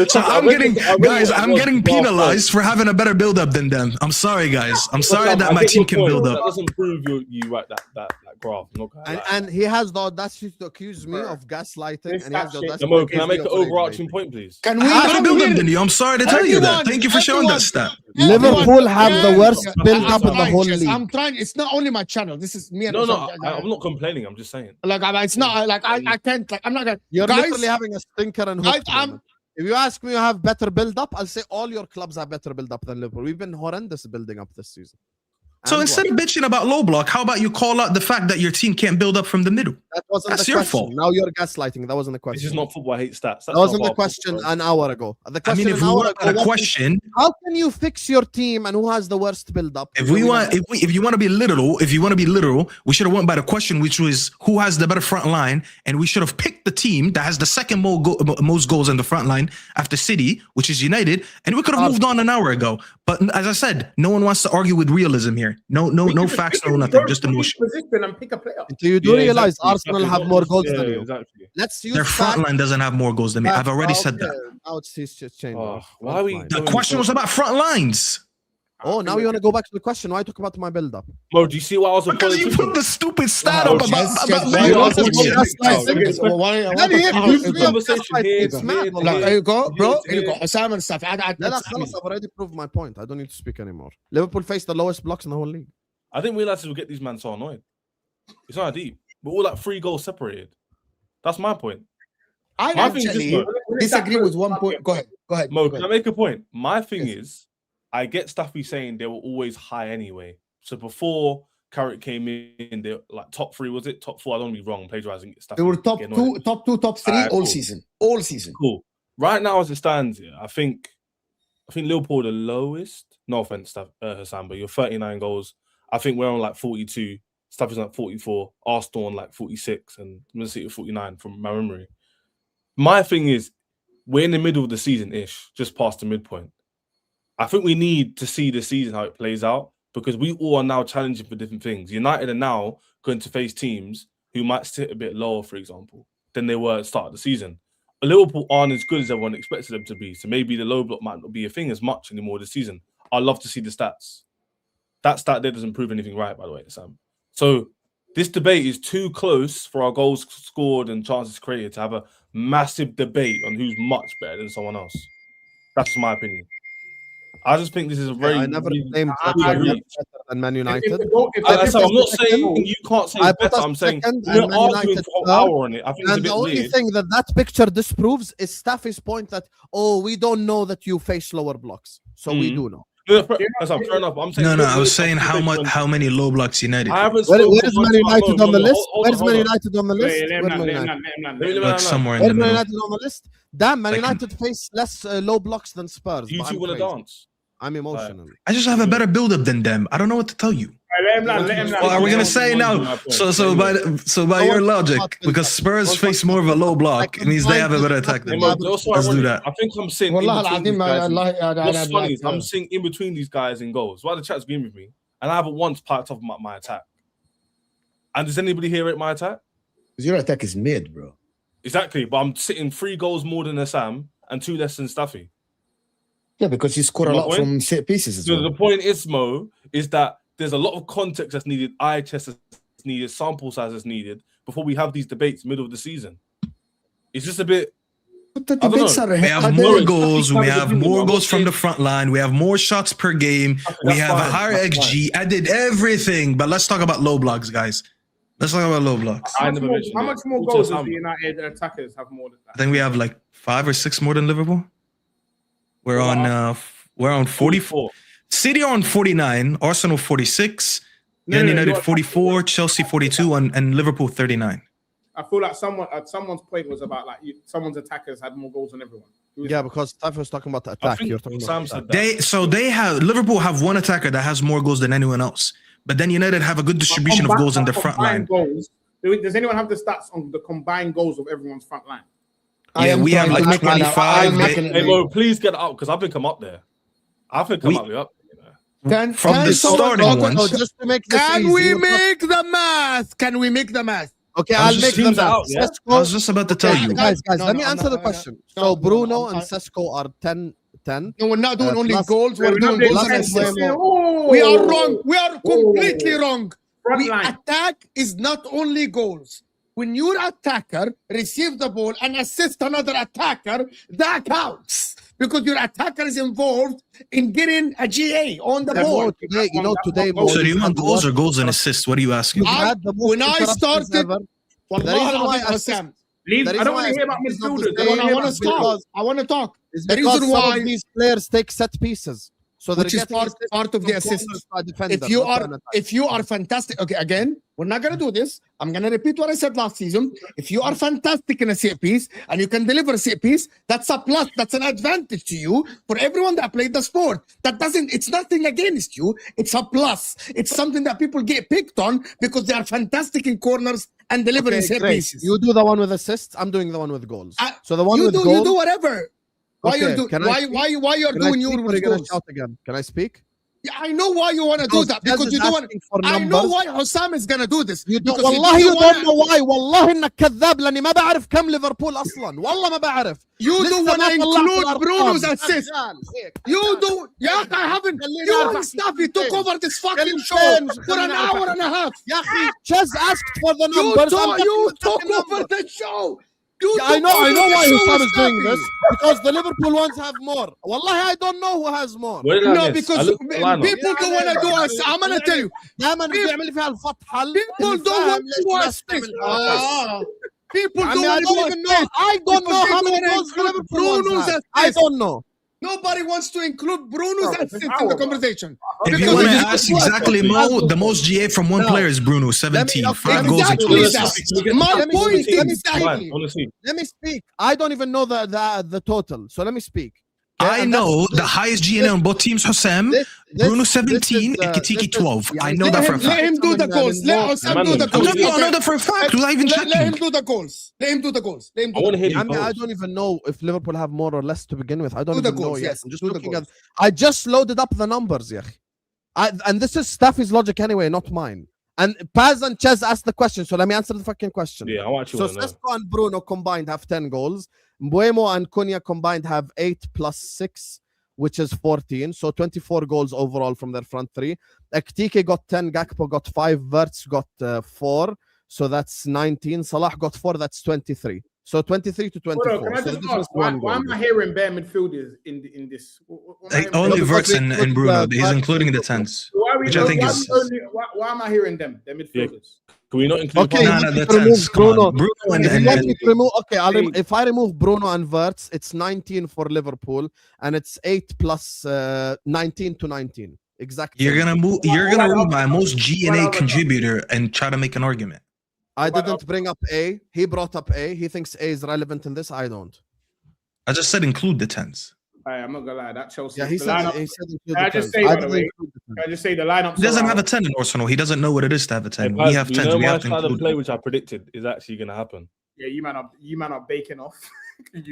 So I'm getting penalized for having a better build-up than them. I'm sorry, guys. I'm sorry that my team can build up. That doesn't prove you right that graph. And he has the audacity to accuse me of gaslighting. And he has the audacity Mo, can I make an overarching point, please? Can we I have better build-up than you. I'm sorry to tell you that. Thank you for showing that stat. Liverpool have the worst build-up in the whole league. I'm trying. It's not only my channel. This is me. And I'm not complaining. I'm just saying. Like, it's not like I can't. Like, I'm not gonna. You're guys, literally having a stinker and hook. If you ask me, you have better build-up. I'll say all your clubs have better build-up than Liverpool. We've been horrendous building up this season. So instead of bitching about low block, how about you call out the fact that your team can't build up from the middle? That wasn't That's the your question. fault. Now you're gaslighting. That wasn't the question. This is not football. I hate stats. That wasn't the question an hour ago. The question if we want a question, how can you fix your team and who has the worst build-up? if you want to be literal, we should have went by the question, which was who has the better front line, and we should have picked the team that has the second most goals in the front line after City, which is United, and we could have moved on an hour ago. But as I said, no one wants to argue with realism here. No facts, no nothing, just emotion. And pick a player. So you do realize Arsenal have more goals than you. Exactly. Let's use Their front line doesn't have more goals than me. I've already said that. Now it's changed. Why are we? The question was about front lines. Oh, now you want to go back to the question. Why talk about my build-up? Mo, do you see what I was Because you put the stupid stat up about There you go, bro. There you go. Simon stuff. I've already proved my point. I don't need to speak anymore. Liverpool faced the lowest blocks in the whole league. I didn't realize we'll get these men so annoyed. It's not deep. We're all like 3 goals separated. That's my point. I actually disagree with one point. Go ahead. Mo, can I make a point? My thing is, I get Staffy saying they were always high anyway. So before Carrick came in, they were like top 3, was it? Top 4, I don't want to be wrong, plagiarizing. They were top 2, top 3 all season. All season. Cool. Right now, as it stands here, I think Liverpool are the lowest. No offense, Hassan, but you're 39 goals. I think we're on like 42. Staffy's on like 44. Arsenal on like 46, and Man City 49 from my memory. My thing is, we're in the middle of the season-ish, just past the midpoint. I think we need to see the season how it plays out, because we all are now challenging for different things. United are now going to face teams who might sit a bit lower, for example, than they were at the start of the season. But Liverpool aren't as good as everyone expected them to be, so maybe the low block might not be a thing as much anymore this season. I'd love to see the stats. That stat there doesn't prove anything right, by the way, Sam. So this debate is too close for our goals scored and chances created to have a massive debate on who's much better than someone else. That's just my opinion. I just think this is a very. I never claimed that better than Man United. I'm not saying you can't say better. I'm saying you're arguing for an hour on it. I think it's a bit the only weird. thing that picture disproves is Staffy's point that we don't know that you face lower blocks, so we do know. No, fair enough. I'm saying I was saying how many low blocks United. Where is Man United on the list? Where's Man United on the list? Look somewhere in Where's the Man middle. United on the list? Damn, Man United face less low blocks than Spurs. You two want to dance? I'm emotional. I just have a better build-up than them. I don't know what to tell you. Well, are we gonna say now? So by your logic, because Spurs face more of a low block, it means they have a better attack than you. Let's do that. I think I'm seeing. I'm seeing in between these guys in goals. While the chat's been with me, and I haven't once packed off my attack. And does anybody here rate my attack? Because your attack is mid, bro. Exactly, but I'm sitting 3 goals more than Assam and 2 less than Staffy. Yeah, because you score a lot from set pieces as well. The point is, Mo, is that there's a lot of context that's needed, eye test that's needed, sample size that's needed before we have these debates middle of the season. It's just a bit. But the debates are we have more goals. We have more goals from the front line. We have more shots per game. We have a higher XG. I did everything, but let's talk about low blocks, guys. Let's talk about low blocks. I never mentioned How it. much more What's goals your does the Sam? United attackers have more than I that? think we have like 5 or 6 more than Liverpool. We're on 44. City are on 49, Arsenal 46, Man United 44, Chelsea 42, and Liverpool 39. I feel like someone's point was about like someone's attackers had more goals than everyone. Yeah, because Steph was talking about the attack. You're talking Sam about said attack. that. They have Liverpool have one attacker that has more goals than anyone else. But then United have a good distribution of goals in the front line. Goals, does anyone have the stats on the combined goals of everyone's front line? Yeah, we have like 25. Hey, Mo, please get it up because I think I'm up there. I think I'm up there. From the starting ones. Just to make this Can easy, we make the math? Can we make the math? Okay, I'll make the math. Yeah? I was just about to tell you. Guys, No, let me no, answer no, the no, question. no, So no, Bruno no, and Sesko are 10. No, we're not doing only plus- goals. We're doing not goals doing and assists. goals. We are wrong. We are completely wrong. Front line. Attack is not only goals. When your attacker receives the ball and assists another attacker, that counts because your attacker is involved in getting a GA on the ball. Today, So do you want goals or goals and assists? What are you asking? When I started, Leave. The I don't reason want why to hear about it's not the midfielders. same I want to talk. I want to talk. is The because reason some why- of these players take set pieces. So they're Which is getting part assists of the from assist. corners by defender, If you are fantastic, okay, again, we're not gonna do this. I'm gonna repeat what I said last season. If you are fantastic in a set piece and you can deliver a set piece, that's a plus, that's an advantage to you for everyone that played the sport. It's nothing against you, it's a plus. It's something that people get picked on because they are fantastic in corners and delivering Okay, set great. pieces. You do the one with assists, I'm doing the one with goals. So the one you with do goals, you do whatever. Why Okay, you do can I speak? why you're Can I doing speak your or are you gonna goals? shout again? Can I speak? Yeah, I know why you want to do that because you don't want. I know why Hussam is gonna do this. You don't, because والله you wanna- don't know why. والله انك كذاب لاني ما بعرف كم ليفربول اصلا. والله ما بعرف. You لسه don't want ما to طلعت include الأرقام. Bruno's assist. رجال، هيك. You do. Yeah, I haven't. خليني You أعرف and Staffy took أحكي. over this fucking خليني show أعرف for an أحكي. hour and a half. يا اخي Chez asked for the You numbers. took over the show. You I took know over the why show Hussam with is doing Staffy. this because the Liverpool ones have more. Wallahi, I don't know who has more. What did I No, miss? because I looked at the lineup. people don't want to do us. I'm gonna tell you. دائما بيعمل فيها الفتحة. People don't want to do us. People I don't mean, I want to don't do even us. know. I don't know Because how they many don't goals include Liverpool ones Bruno's have. I assist. don't know. Nobody wants to include Bruno's assist in the conversation. If you Because want to it's- ask exactly, Mo, the most GA from one player is Bruno, 17. okay, 5 goals and 2 exactly assists. that. My Let me point speak. Let me exactly. Honestly, Let me speak. I don't even know the total. So let me speak. Okay, I and know that's- the highest GA on both teams, Hussam. Bruno 17 and Kitiki 12. I know that for a Let fact. him do the goals. Let Hussam do the I'm goals. telling you, I know that for a fact. Without even Let him checking. do the goals. Let him do the goals. Let him do I want to the hear I these mean, I goals. don't even know if Liverpool have more or less to begin with. I don't Do the even know goals, yet. yes. I'm just Do the looking goals. at. I just loaded up the numbers, yeah. And this is Staffy's logic anyway, not mine. And Paz and Chez asked the question, so let me answer the fucking question. Yeah, I actually So want to know. Sesko and Bruno combined have 10 goals. Mbuemo and Cunha combined have 8 plus 6, which is 14. So 24 goals overall from their front three. Ekitike got 10, Gakpo got 5, Wirtz got 4. So that's 19. Salah got 4, that's 23. So 23 to 24. Hold on, can I So the just difference ask, why one goal. am I hearing bare midfielders in this? What am I Like, hearing? only because Wirtz they and put Bruno. the- He's including the 10s. Why, are we, which I think why, is- why am I hearing them? They're midfielders. Can we not include? Okay, No, you no, want the me to remove 10s. Come Bruno. on. Bruno and, If you and, want and me to remove, okay, if I remove Bruno and Wirtz, it's 19 for Liverpool, and it's 8 plus 19 to 19. Exactly. you're gonna move my most GNA contributor and try to make an argument. I didn't bring up A. He brought up A. He thinks A is relevant in this. I don't. I just said include the 10s. I'm not gonna lie, that Chelsea. Yeah, he the said. lineup, He said. include Can I the just 10s. say, by the didn't way, include the 10s. can I just say the lineup? He doesn't have a 10 in Arsenal. He doesn't know what it is to have a 10. We have 10s. You know We my have to style of include play, them. which I predicted, is actually going to happen. Yeah, you man are baking off.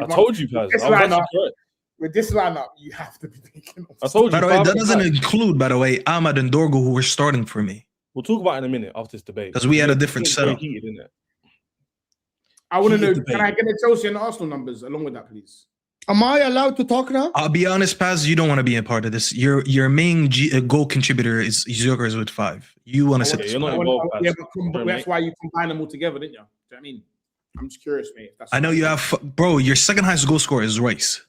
I told you guys. This I was actually lineup, correct. with this lineup, you have to be baking off. I told you. By the way, that 5 doesn't times. include, by the way, Ahmad and Dorgo, who were starting for me. We'll talk about it in a minute after this debate. 'Cause we had a different It's very setup. heated, isn't it? I want to know. Heated Can I debate. get the Chelsea and Arsenal numbers along with that, please? Am I allowed to talk now? I'll be honest, Paz, you don't want to be a part of this. Your main goal contributor is Zogers with 5. You want to sit. Okay, you're not I wanna- involved, Paz. yeah, but Sorry, that's mate. why you combine them all together, didn't you? Do you know what I mean? I'm just curious, mate. That's I know you have, bro. Your second highest goal scorer is Royce,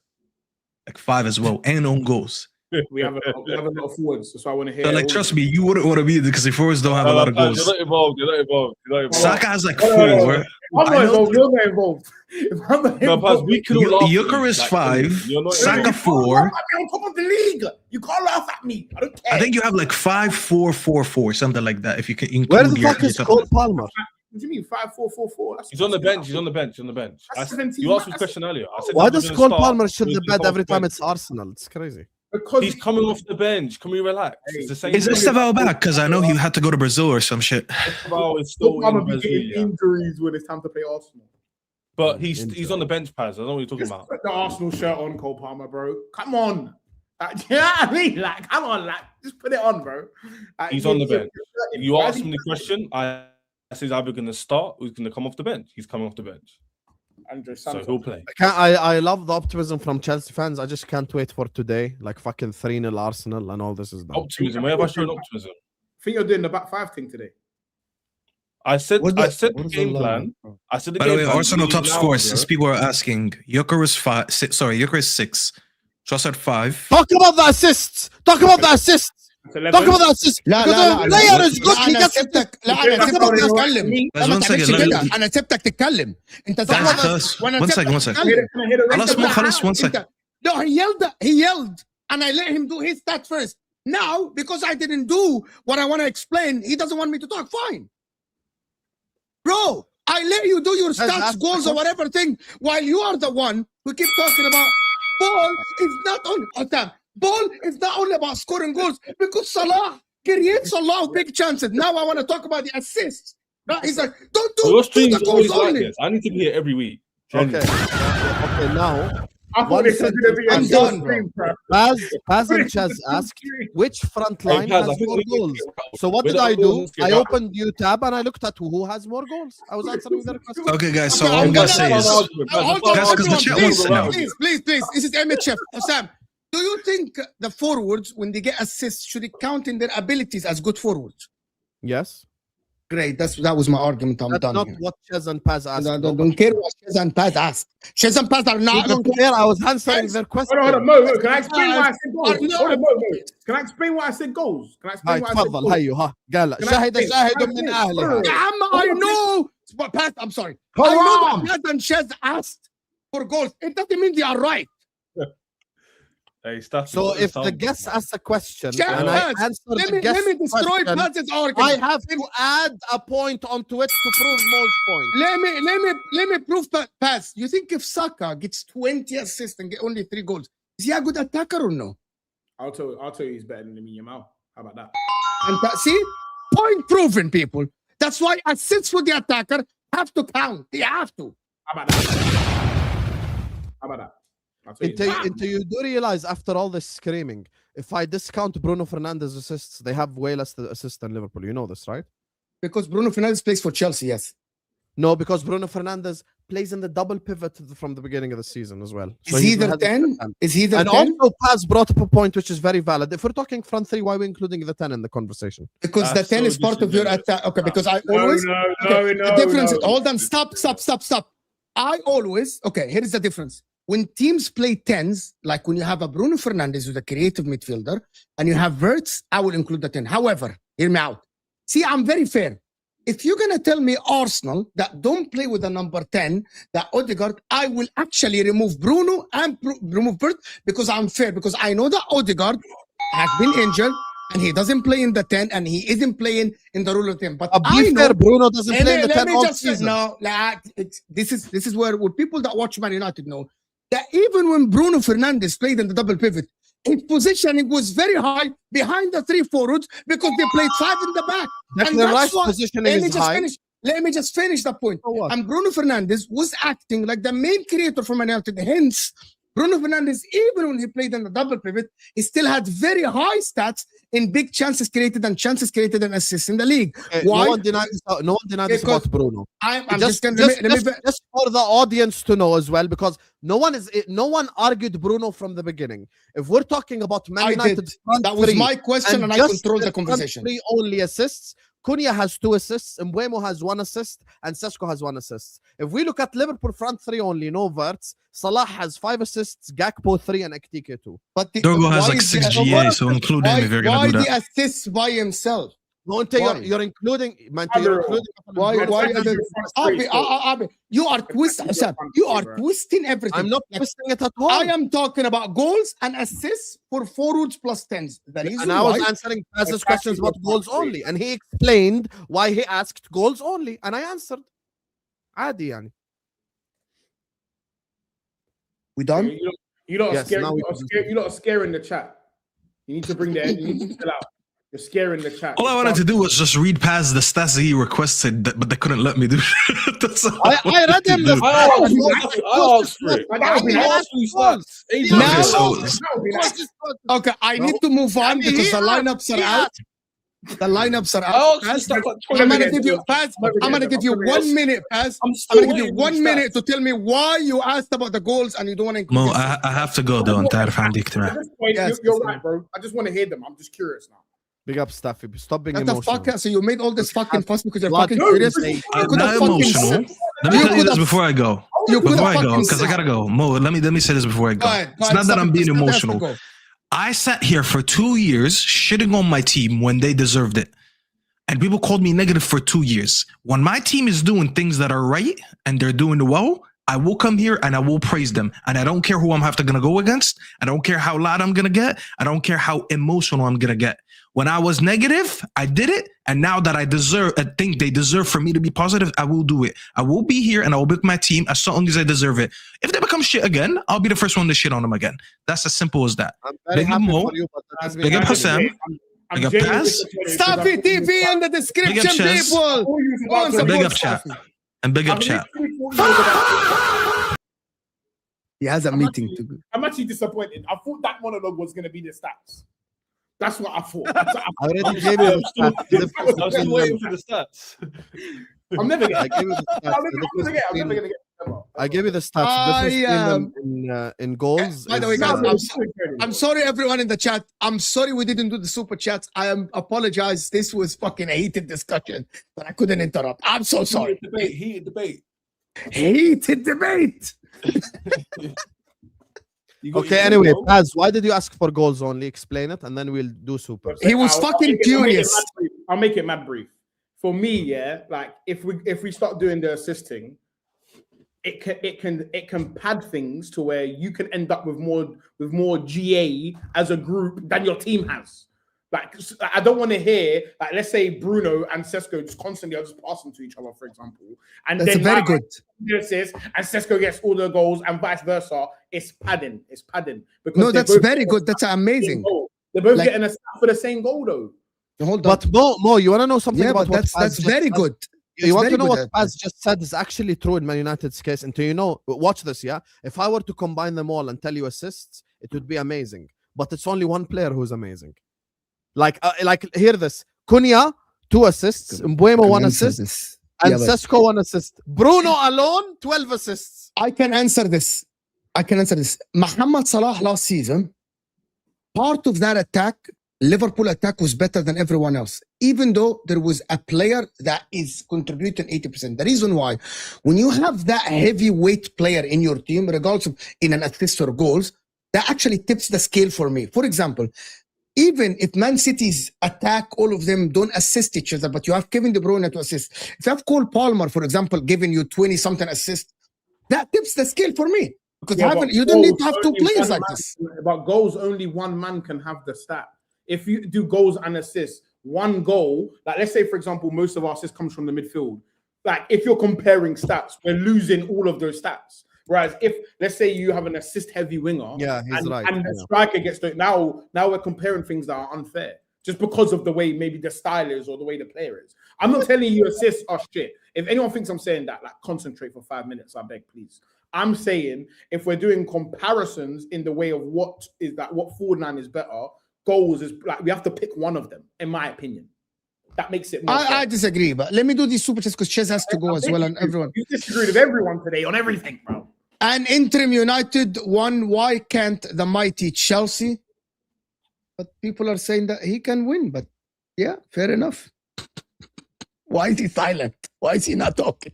like 5 as well, and own goals. We have a lot of forwards, so I want to hear. So, like, trust me, you wouldn't want to be there because the forwards don't have a lot of goals. You're not involved. Saka has like 4. I'm not involved. You're not involved. If I'm not involved, we can all laugh at you. Gyökeres 5, You're not Saka 4. You're on top of the league. You can't laugh at me. I don't care. I think you have like 5-4-4-4, something like that. If you can include Where the fuck is Cole Palmer? What do you mean 5-4-4-4? He's on the bench. He's on the bench. You asked me a question earlier. I said, Why does Cole Palmer shit the bed every time it's Arsenal? It's crazy. Because he's coming off the bench. Can we relax? It's the same. Is Esteval back? Because I know he had to go to Brazil or some shit. Esteval is still in Brazil. Injuries when it's time to play Arsenal. But he's on the bench, Paz. I know what you're talking about. Put the Arsenal shirt on, Cole Palmer, bro. Come on. Like, you know what I mean? Like, come on, like, just put it on, bro. Like, he's on the bench. You asked him the question. I said he's either going to start or he's going to come off the bench. He's coming off the bench. So he'll play. I love the optimism from Chelsea fans. I just can't wait for today. Like fucking 3-0 Arsenal and all this is done. Optimism. Where have I shown optimism? I think you're doing the back 5 thing today. I said the game plan. I said the By game the way, plan. Arsenal top scores, since people are asking, Gyökeres 6. Trossard 5. Talk about the assists. Talk about the assists. لا player is good. انا سبتك تتكلم ما تعملش كده انا سبتك تتكلم انت One second. خلاص 1 second. No, he yelled and I let him do his stat first. Now because I didn't do what I want to explain, he doesn't want me to talk. Fine, bro, I let you do your stats, goals or whatever thing while you are the one who keep talking about ball is not only ball is not only about scoring goals because Salah creates a lot of big chances. Now I want to talk about the assists. He's like, don't do the goals only. Like I need to be here every week. Okay, now. I thought this was going to be a done, bro. Paz and Chaz asked which front line has more goals. So what did I do? I opened tab and I looked at who has more goals. I was answering the question. Okay, guys. So all I'm gonna say is, because the chat wants to know. Please. This is MHF. Sam, do you think the forwards, when they get assists, should it count in their abilities as good forwards? Yes. Great. That was my argument. I'm That's done. Not what Chaz and Paz asked. I don't care what Chaz and Paz asked. Chaz and Paz are not. I don't care. I was answering their question. Hold on, Mo. Can I explain why I said goals? Hold on, Mo. Can I explain why I said goals? Can I explain why I said goals? تفضل هيو ها قال شاهد من اهلها. I know. But Paz, I'm sorry. I know that Paz and Chaz asked for goals. It doesn't mean they are right. Hey, so if the guest asks a question and I answer let me destroy Paz's argument. I have to add a point onto it to prove Mo's point. Let me prove Paz. You think if Saka gets 20 assists and get only 3 goals, is he a good attacker or no? I'll tell you he's better than Yamal. How about that? And see, point proven, people. That's why assists for the attacker have to count. They have to. How about that? Until you do realize after all this screaming, if I discount Bruno Fernandes assists, they have way less assists than Liverpool. You know this, right? Because Bruno Fernandes plays for Chelsea, yes. No, because Bruno Fernandes plays in the double pivot from the beginning of the season as well. So is he the 10? Is he the 10? And also Paz brought up a point which is very valid. If we're talking front 3, why are we including the 10 in the conversation? Because the 10 is part of your attack. Okay, because I always... The difference... Hold on, stop. I always... Okay, here is the difference. When teams play 10s, like when you have a Bruno Fernandes who's a creative midfielder, and you have Wirtz, I will include the 10. However, hear me out. See, I'm very fair. If you're going to tell me Arsenal that don't play with the number 10, that Odegaard, I will actually remove Bruno and remove Wirtz because I'm fair, because I know that Odegaard has been injured and he doesn't play in the 10 and he isn't playing in the rule of 10. But I know fair, Bruno doesn't play in the 10 all season. No, this is where people that watch Man United know that even when Bruno Fernandes played in the double pivot, his positioning was very high behind the 3 forwards because they played 5 in the back. And the right positioning is high. Let me just finish the point. And Bruno Fernandes was acting like the main creator for Man United. Hence, Bruno Fernandes, even when he played in the double pivot, he still had very high stats in big chances created and assists in the league. Why? No one denied this about Bruno. I'm just for the audience to know as well, because no one argued Bruno from the beginning. If we're talking about Man United, that was my question, and I controlled the conversation. 3 only assists. Cunha has 2 assists, Mbeumo has 1 assist, and Sesko has 1 assist. If we look at Liverpool front 3 only, no verts, Salah has 5 assists, Gakpo 3, and Ekitike 2. But Dorgo has like 6 GA, so include him if you're gonna do that. Why the assists by himself? No, you're including. Why? Abi, you are twisting. You are twisting everything. I'm not twisting it at all. I am talking about goals and assists for forwards plus 10s. And I was answering Paz's questions about goals only, and he explained why he asked goals only, and I answered. عادي يعني. We done? You lot are scaring the chat. You need to bring that. You need to chill out. You're scaring the chat. All I wanted to do was just read past the stats that he requested, but they couldn't let me do. That's all I read him. I asked for it. Okay, I need to move on because the lineups are out. The lineups are out. I'm gonna give you 1 minute, Paz. I'm gonna give you 1 minute to tell me why you asked about the goals and you don't want to include. Mo, I have to go though. I'm tired of handing it. You're right, bro. I just want to hear them. I'm just curious now. Big up, Staffy. Stop being What emotional. the fuck? So you made all this fucking fuss because you're fucking serious? I'm not emotional. Let me tell you this before I go. Before I go, because I gotta go. Mo, let me say this before I go. It's not that I'm being emotional. I sat here for 2 years shitting on my team when they deserved it. And people called me negative for 2 years. When my team is doing things that are right and they're doing well, I will come here and I will praise them. And I don't care who I'm going to go against. I don't care how loud I'm going to get. I don't care how emotional I'm going to get. When I was negative, I did it. And now that I think they deserve for me to be positive, I will do it. I will be here and I will pick my team as long as I deserve it. If they become shit again, I'll be the first one to shit on them again. That's as simple as that. Big up Mo. Big up Hassam. Big up Paz. Staffy TV in the description, people. Big up chat. And big up chat. He has a meeting to do. I'm actually disappointed. I thought that monologue was going to be the stats. That's what I thought. I already gave you the stats. I was still waiting for the stats. I'm never going I gave you the stats. I'm never going to get them. I gave you the stats. The difference between them in goals. By the way, guys, I'm sorry, everyone in the chat. I'm sorry we didn't do the super chats. I apologize. This was fucking a heated discussion, but I couldn't interrupt. I'm so sorry. Heated debate. Heated debate. Okay, anyway, Paz, why did you ask for goals only? Explain it, and then we'll do super. He was fucking curious. I'll make it mad brief. For me, yeah, like if we start doing the assisting, it can pad things to where you can end up with more GA as a group than your team has. Like, I don't want to hear, like, let's say Bruno and Sesko just constantly are just passing to each other, for example. And that's then very good. And Sesko gets all the goals and vice versa. It's padding. It's padding. Because no, that's very good. That's amazing. They're both getting a stat for the same goal, though. Hold on. But Mo, you want to know something about what that's very good. You want to know what Paz just said is actually true in Man United's case. And watch this, yeah? If I were to combine them all and tell you assists, it would be amazing. But it's only one player who's amazing. Like hear this. Cunha, 2 assists. Mbeumo, 1 assist. And Sesko, 1 assist. Bruno alone, 12 assists. I can answer this. Mohamed Salah last season, part of that attack, Liverpool attack was better than everyone else, even though there was a player that is contributing 80%. The reason why, when you have that heavyweight player in your team, regardless of in an assist or goals, that actually tips the scale for me. For example, even if Man City's attack, all of them don't assist each other, but you have Kevin De Bruyne to assist. If you have Cole Palmer, for example, giving you 20-something assists, that tips the scale for me. Because you don't need to have 2 players like this. But goals, only one man can have the stat. If you do goals and assists, one goal, like let's say, for example, most of our assists comes from the midfield. Like if you're comparing stats, we're losing all of those stats. Whereas if, let's say you have an assist-heavy winger, and the striker gets now we're comparing things that are unfair just because of the way maybe the style is or the way the player is. I'm not telling you assists are shit. If anyone thinks I'm saying that, like concentrate for 5 minutes, I beg, please. I'm saying if we're doing comparisons in the way of what forward line is better, goals is like we have to pick one of them, in my opinion. That makes it more I disagree, but let me do these super chats because Ches has to go as well, and everyone. You disagreed with everyone today on everything, bro. And Interim United won. Why can't the mighty Chelsea? But people are saying that he can win, but yeah, fair enough. Why is he silent? Why is he not talking?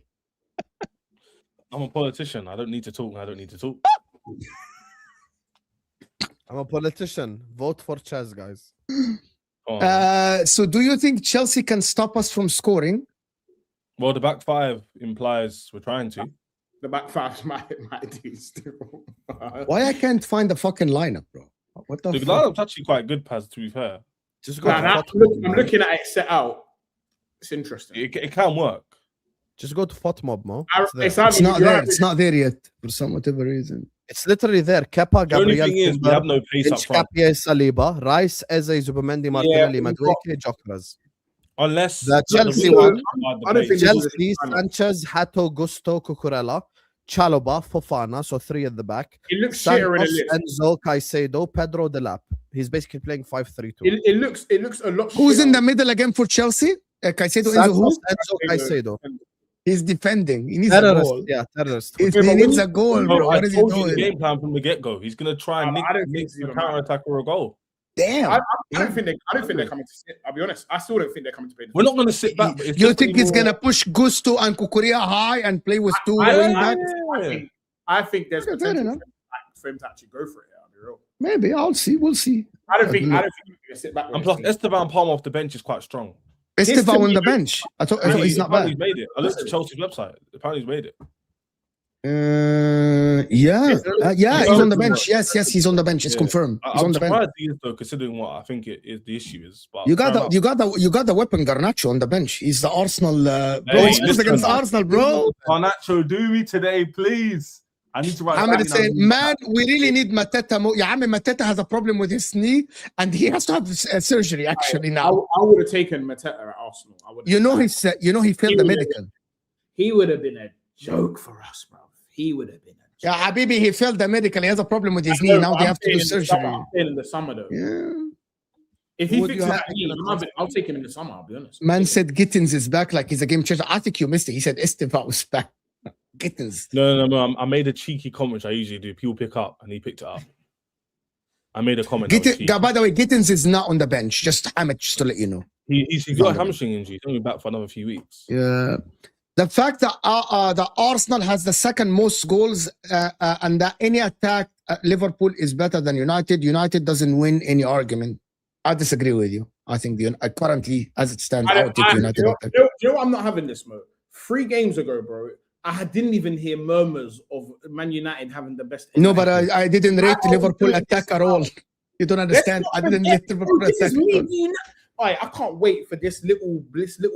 I'm a politician. I don't need to talk. I don't need to talk. I'm a politician. Vote for Chess, guys. So do you think Chelsea can stop us from scoring? Well, the back five implies we're trying to. The back five might do still. Why I can't find the fucking lineup, bro? What the The fuck? lineup's actually quite good, Paz, to be fair. Just go. I'm to looking at it set out. It's interesting. It can work. Just go to FOTMob, Mo. It's not there. It's not there yet for some whatever reason. It's literally there. Kepa, The only Gabriel, thing is, we have no pace up front. Saliba, Rice, Eze, Zubimendi, Martinelli, Madueke, Jokeras. Unless The Chelsea one. I don't think Chelsea, Sanchez, Hato, Gusto, Cucurella, Chalobah, Fofana, so 3 at the back. It looks shitter in the list. Enzo, Caicedo, Pedro Delap. He's basically playing 5-3-2. It looks a lot. Who's in the middle again for Chelsea? Caicedo, Enzo, who? Enzo, Caicedo. He's defending. He needs a goal. Yeah, terrorist. He needs a goal, bro. What is he told you the doing? game plan from the get-go. He's going to try and nick the counter-attack or a goal. Damn. I don't think they're coming to sit. I'll be honest. I still don't think they're coming to play. We're not going to sit back. But it's You just think he's more- gonna push Gusto and Cucurella high and play with two wing backs? I think there's Okay, fair potential enough. for him to actually go for it. I'll be real. Maybe I'll see. We'll see. I don't think he's going to sit back. And plus, Esteban Palmer off the bench is quite strong. Esteban on the bench. I thought he's not Apparently bad. He's made it. I looked at Chelsea's website. Apparently he's made it. Yeah, he's on the bench. Yes, he's on the bench. It's confirmed. He's I'm on the bench. surprised he is though, considering what I think it is the issue is. But You got the weapon Garnacho on the bench. He's the Arsenal. Bro, Hey, he's listen. against Arsenal, bro. Garnacho, do me today, please. I need to write. Ahmed is saying, man, we really need Mateta. Yeah, Mateta has a problem with his knee, and he has to have surgery actually now. I would have taken Mateta at Arsenal. He failed the medical. He would have been a joke for us, bro. He would have been. Yeah, Habibi, he failed the medical. He has a problem with his knee. Now they have to do surgery. I'm in the summer though. Yeah. If he fixes that knee, I'll take him in the summer. I'll be honest. Man said Gittins is back like he's a game changer. I think you missed it. He said Esteban was back. Gittins. No. I made a cheeky comment, which I usually do. People pick up, and he picked it up. I made a comment. By the way, Gittins is not on the bench. Just to let you know. He's got a hamstring injury. He's only back for another few weeks. Yeah. The fact that the Arsenal has the second most goals and that any attack Liverpool is better than United. United doesn't win any argument. I disagree with you. I think currently, as it stands, I would take United. You know, I'm not having this, Mo. 3 games ago, bro, I didn't even hear murmurs of Man United having the best. No, but I didn't rate Liverpool attack at all. You don't understand. I didn't rate Liverpool attack at all. I can't wait for this little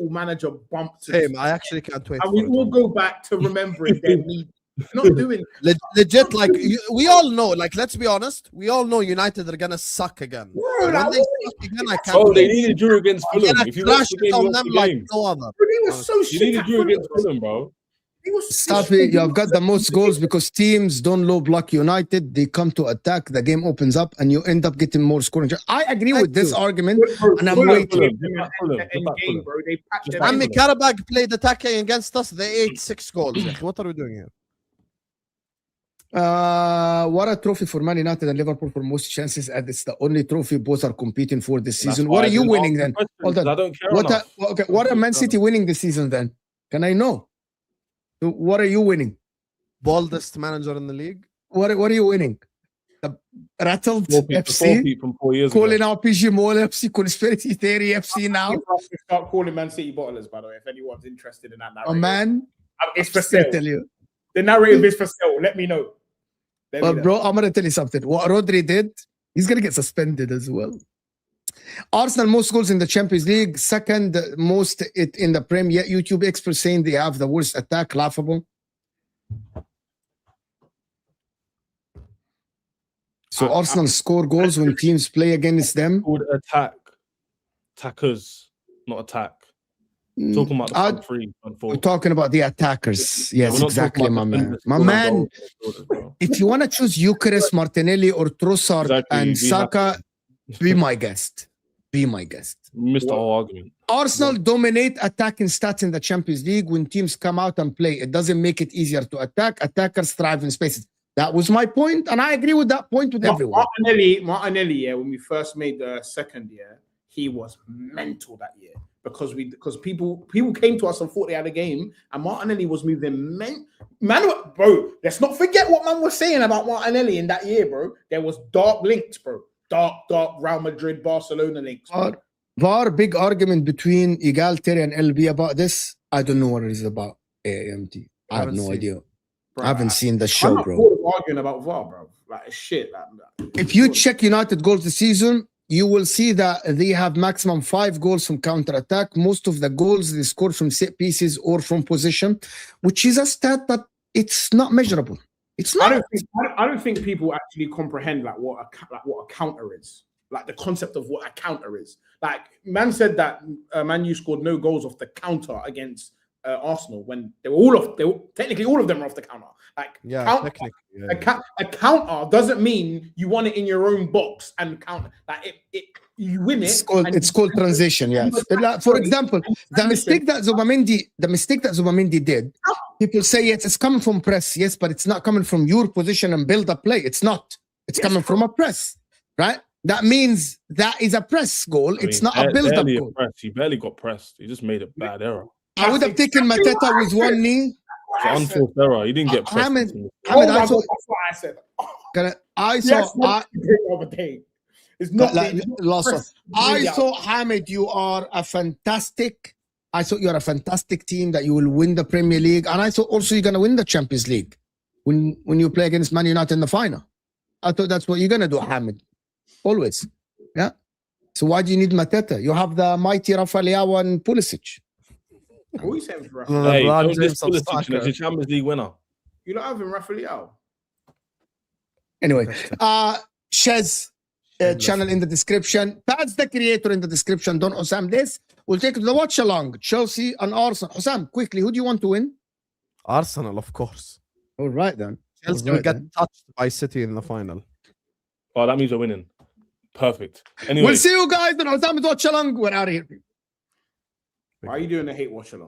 manager bump. I actually can't wait. And we all go back to remembering their need. Not doing legit. Like we all know. Like let's be honest. We all know United are gonna suck again. Bro, when they suck again, I can't. They needed Drew against Fulham. If you watch the game, on them like no other. They were so shit. You needed Drew against Fulham, bro. Stop it. You have got the most goals because teams don't low block United. They come to attack. The game opens up and you end up getting more scoring. I agree with this argument and I'm waiting. Karabakh played attacking against us. They ate 6 goals. What are we doing here? What a trophy for Man United and Liverpool for most chances. And it's the only trophy both are competing for this season. What are you winning then? Hold on. I don't care. What are Man City winning this season then? Can I know? What are you winning? Boldest manager in the league. What are you winning? The rattled FC from 4 years calling ago. out PG Mall FC, conspiracy theory FC now. Start calling Man City bottlers, by the way, if anyone's interested in that narrative. Oh man, it's for sale. Tell you. The narrative is for sale. Let me know. But bro, I'm gonna tell you something. What Rodri did, he's gonna get suspended as well. Arsenal most goals in the Champions League, second most in the Premier. YouTube experts saying they have the worst attack, laughable. So Arsenal score goals when teams play against them. Called attackers, not attack. Talking about the front 3 and 4. We're talking about the attackers. Yes, exactly, my man. My man, if you want to choose Eucharist, Martinelli, or Trossard and Saka, be my guest. Be my guest. Missed the whole argument. Arsenal dominate attacking stats in the Champions League when teams come out and play. It doesn't make it easier to attack. Attackers thrive in spaces. That was my point, and I agree with that point with everyone. Martinelli, yeah, when we first made the second year, he was mental that year. because people came to us and thought they had a game, and Martinelli was moving man, bro. Let's not forget what man was saying about Martinelli in that year, bro. There was dark links, bro. Dark Real Madrid, Barcelona links. VAR, big argument between Terry and LB about this. I don't know what it is about. AMT. I have no idea. Bro, I haven't seen the show, I'm not bro. bored of arguing about VAR, bro. Like shit. If you check United goals this season, you will see that they have maximum 5 goals from counter attack. Most of the goals they scored from set pieces or from position, which is a stat that it's not measurable. It's not. I don't think people actually comprehend like what a counter is. Like the concept of what a counter is. Like man said that Man U scored no goals off the counter against Arsenal when technically all of them were off the counter. Like a counter doesn't mean you won it in your own box and counter. Like you win it. It's called transition. Yes. For example, the mistake that Zubimendi did. People say yes, it's coming from press. Yes, but it's not coming from your position and build up play. It's not. It's coming from a press, right? That means that is a press goal. It's not a build-up goal. He barely got pressed. He just made a bad error. I would have taken Mateta with one knee. It's an unforced error. He didn't get pressed. That's what I said. I saw Hamid, you are a fantastic. I thought you're a fantastic team that you will win the Premier League, and I thought also you're gonna win the Champions League when you play against Man United in the final. I thought that's what you're gonna do, Hamid. Always, yeah. So why do you need Mateta? You have the mighty Rafael and Pulisic. What are you saying for Rafael? Hey, Pulisic is a Champions League winner. You don't have him, Rafael. Anyway, Shez channel in the description. Pat's the creator in the description. Don Osam this. We'll take the watch along. Chelsea and Arsenal. Osam, quickly, who do you want to win? Arsenal, of course. All right then. Chelsea will get touched by City in the final. Oh, that means we're winning. Perfect. Anyway, we'll see you guys on Osam's watch along. We're out of here. Why are you doing a hate watch along?